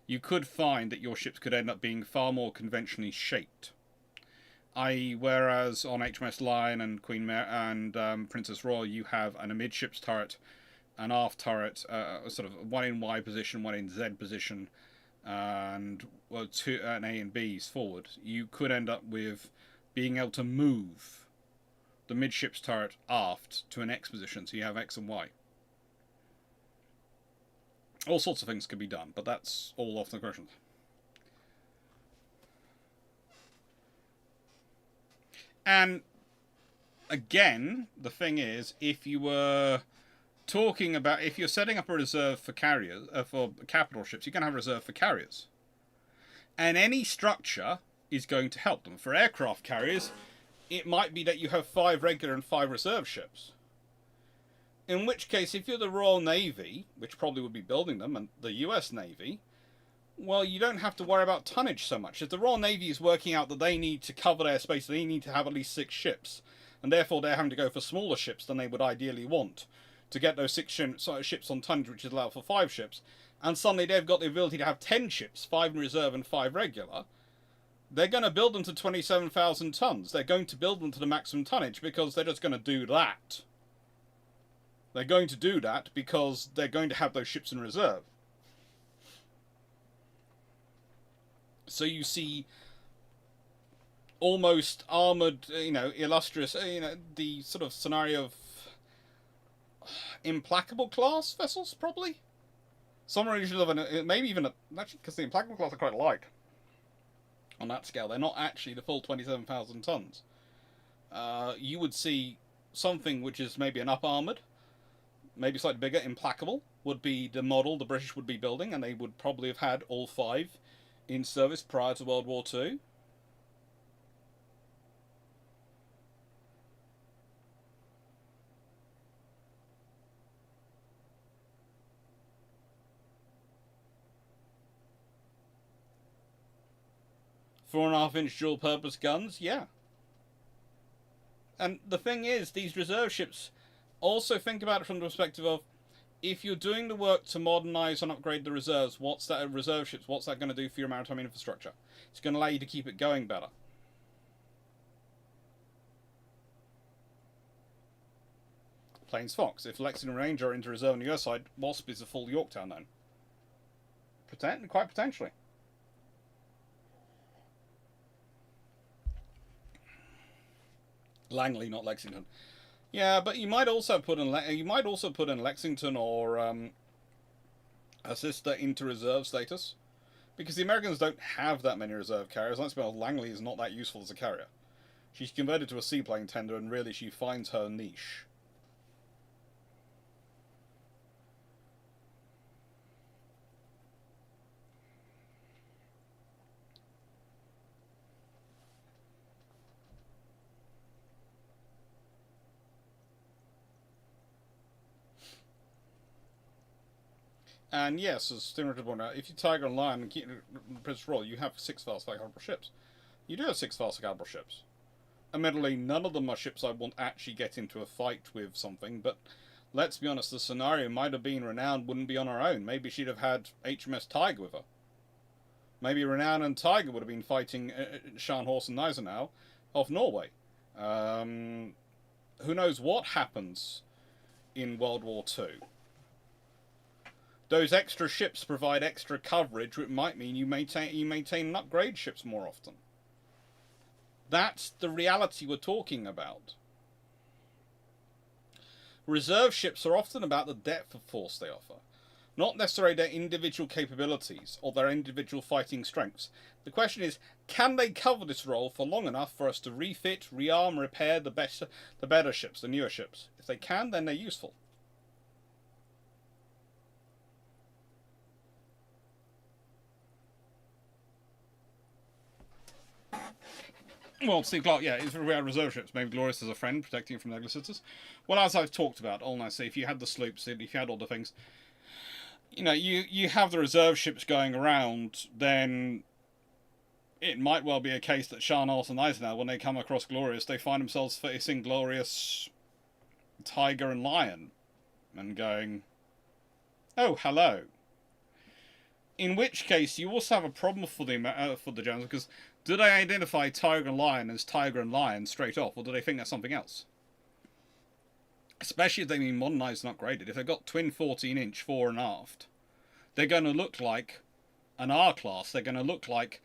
You could find that your ships could end up being far more conventionally shaped. Whereas on HMS Lion and Queen Mary and Princess Royal, you have an amidships turret, an aft turret, sort of one in Y position, one in Z position, and well, an A and B's forward. You could end up with being able to move the midships turret aft to an X position, so you have X and Y. All sorts of things can be done, but that's all off the question. And again, the thing is, if you were talking about, if you're setting up a reserve for carriers, for capital ships, you're going to have a reserve for carriers. And any structure is going to help them. For aircraft carriers, it might be that you have 5 regular and 5 reserve ships. In which case, if you're the Royal Navy, which probably would be building them, and the US Navy, well, you don't have to worry about tonnage so much. If the Royal Navy is working out that they need to cover their space, they need to have at least 6 ships, and therefore they're having to go for smaller ships than they would ideally want to get those 6 ships on tonnage, which is allowed for 5 ships, and suddenly they've got the ability to have 10 ships, 5 in reserve and 5 regular, they're going to build them to 27,000 tons. They're going to build them to the maximum tonnage because they're just going to do that. They're going to do that because they're going to have those ships in reserve. So you see almost armoured, illustrious, the sort of scenario of implacable class vessels, probably. Some regions of maybe even actually, because the implacable class are quite light on that scale. They're not actually the full 27,000 tons. You would see something which is maybe an up-armoured, maybe slightly bigger, implacable, would be the model the British would be building, and they would probably have had all 5 in service prior to World War II. Four and a half inch dual purpose guns, yeah. And the thing is, these reserve ships, also think about it from the perspective of, if you're doing the work to modernise and upgrade the reserves, what's that reserve ships? What's that going to do for your maritime infrastructure? It's going to allow you to keep it going better. Plains Fox. If Lexington Ranger are into reserve on the US side, Wasp is a full Yorktown then. Quite potentially. Langley, not Lexington. Yeah, but you might also put in Lexington or a sister into reserve status, because the Americans don't have that many reserve carriers. Let's be honest, Langley is not that useful as a carrier. She's converted to a seaplane tender, and really she finds her niche. And yes, as Stimulator pointed out, if you Tiger and Lion and keep Prince Royal, you have 6 fast caliber ships. You do have 6 fast caliber ships. Admittedly, none of them are ships I want to actually get into a fight with something, but let's be honest, the scenario might have been Renown wouldn't be on her own. Maybe she'd have had HMS Tiger with her. Maybe Renown and Tiger would have been fighting Scharnhorst and Gneisenau off Norway. Who knows what happens in World War II. Those extra ships provide extra coverage, which might mean you maintain and upgrade ships more often. That's the reality we're talking about. Reserve ships are often about the depth of force they offer, not necessarily their individual capabilities or their individual fighting strengths. The question is, can they cover this role for long enough for us to refit, rearm, repair the better ships, the newer ships? If they can, then they're useful. Well, Steve Clarke, yeah, if we had reserve ships, maybe Glorious as a friend, protecting it from Neglicitors. Well, as I've talked about, all nicely, if you had the sloops, if you had all the things, you have the reserve ships going around, then it might well be a case that Scharnhorst and Gneisenau, when they come across Glorious, they find themselves facing Glorious, Tiger and Lion, and going, oh, hello. In which case, you also have a problem for the Germans, because do they identify Tiger and Lion as Tiger and Lion straight off, or do they think that's something else? Especially if they've been modernised and upgraded. If they've got twin 14-inch fore and aft, they're going to look like an R-class. They're going to look like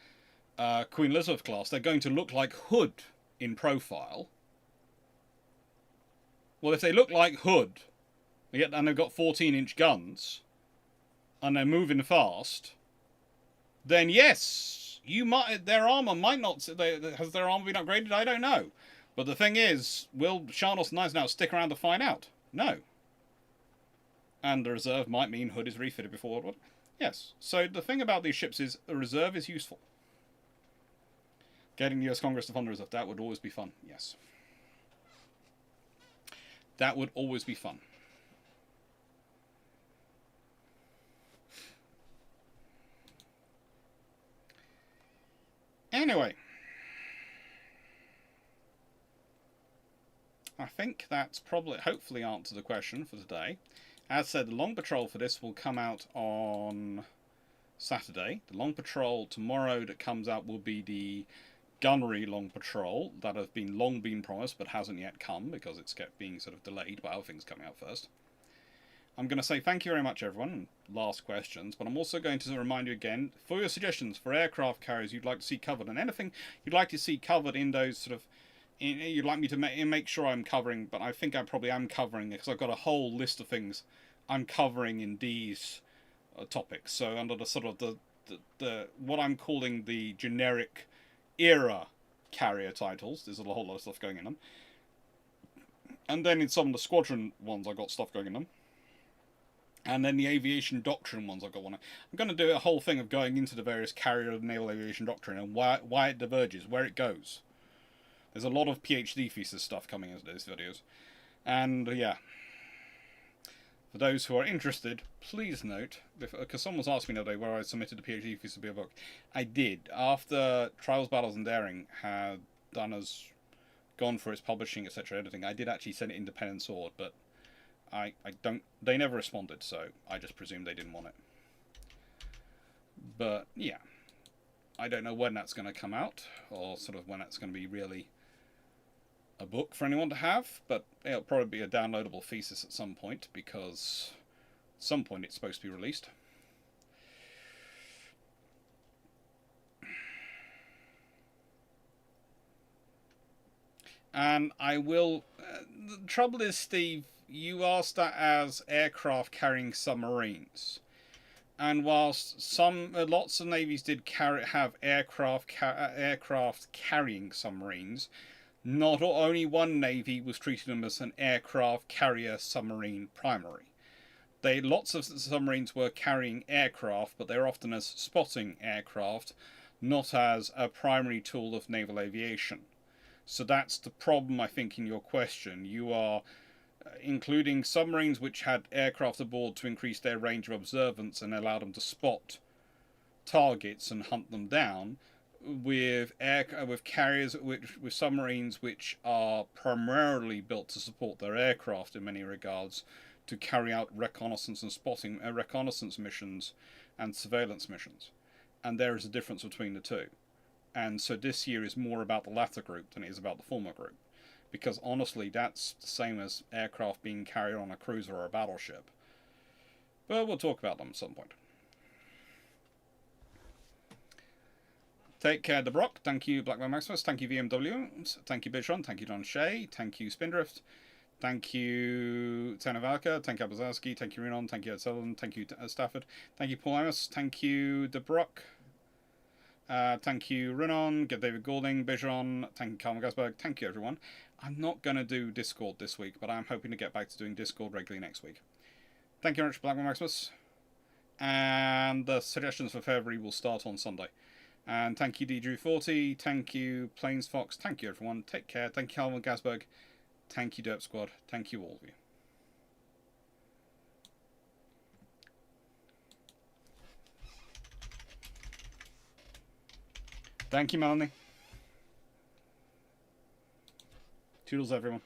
Queen Elizabeth class. They're going to look like Hood in profile. Well, if they look like Hood, and they've got 14-inch guns, and they're moving fast, then yes, their armour might not... Has their armour been upgraded? I don't know. But the thing is, will Shardos and Eisenhower stick around to find out? No. And the reserve might mean Hood is refitted before World War. Yes. So the thing about these ships is the reserve is useful. Getting the US Congress to fund the reserve, that would always be fun. Yes. That would always be fun. Anyway. I think that's probably, hopefully, answered the question for today. As said, the long patrol for this will come out on Saturday. The long patrol tomorrow that comes out will be the gunnery long patrol that have been long been promised but hasn't yet come because it's kept being sort of delayed by other things coming out first. I'm going to say thank you very much, everyone. Last questions, but I'm also going to remind you again for your suggestions for aircraft carriers you'd like to see covered and anything you'd like to see covered in those sort of. You'd like me to make sure I'm covering, but I think I probably am covering because I've got a whole list of things I'm covering in these topics. So under the sort of the what I'm calling the generic era carrier titles, there's a whole lot of stuff going in them. And then in some of the squadron ones, I've got stuff going in them. And then the aviation doctrine ones I've got one. I'm going to do a whole thing of going into the various carrier and naval aviation doctrine and why it diverges, where it goes. There's a lot of PhD thesis stuff coming into those videos. And, yeah. For those who are interested, please note, because someone was asking me the other day where I submitted the PhD thesis to be a book. I did. After Trials, Battles, and Daring had gone for its publishing, etc., editing, I did actually send it Independent Sword, but they never responded, so I just presumed they didn't want it. But, yeah. I don't know when that's going to come out, or sort of when that's going to be really a book for anyone to have, but it'll probably be a downloadable thesis at some point, because at some point it's supposed to be released. And I will... the trouble is, Steve, you asked that as aircraft carrying submarines. And whilst lots of navies did have aircraft carrying submarines, not only one navy was treating them as an aircraft carrier submarine primary. Lots of submarines were carrying aircraft, but they were often as spotting aircraft, not as a primary tool of naval aviation. So that's the problem, I think, in your question. You are including submarines which had aircraft aboard to increase their range of observance and allow them to spot targets and hunt them down, with carriers, with submarines which are primarily built to support their aircraft in many regards, to carry out reconnaissance and spotting reconnaissance missions and surveillance missions. And there is a difference between the two. And so this year is more about the latter group than it is about the former group. Because honestly, that's the same as aircraft being carried on a cruiser or a battleship. But we'll talk about them at some point. Take care, DeBrock. Thank you, Blackman Maximus. Thank you, VMW. Thank you, Bitron. Thank you, Don Shea. Thank you, Spindrift. Thank you, Tanavalka. Thank you, Abazowski. Thank you, Renon. Thank you, Ed Sullivan. Thank you, Stafford. Thank you, Paul Amos. Thank you, DeBrock. Thank you, Renon. Get David Goulding. Bitron. Thank you, Carl Gasberg. Thank you, everyone. I'm not going to do Discord this week, but I'm hoping to get back to doing Discord regularly next week. Thank you very much, Blackman Maximus. And the suggestions for February will start on Sunday. And thank you, DDrew40. Thank you, Plains Fox. Thank you, everyone. Take care. Thank you, Calvin Gasberg. Thank you, Derp Squad. Thank you, all of you. Thank you, Melanie. Toodles, everyone.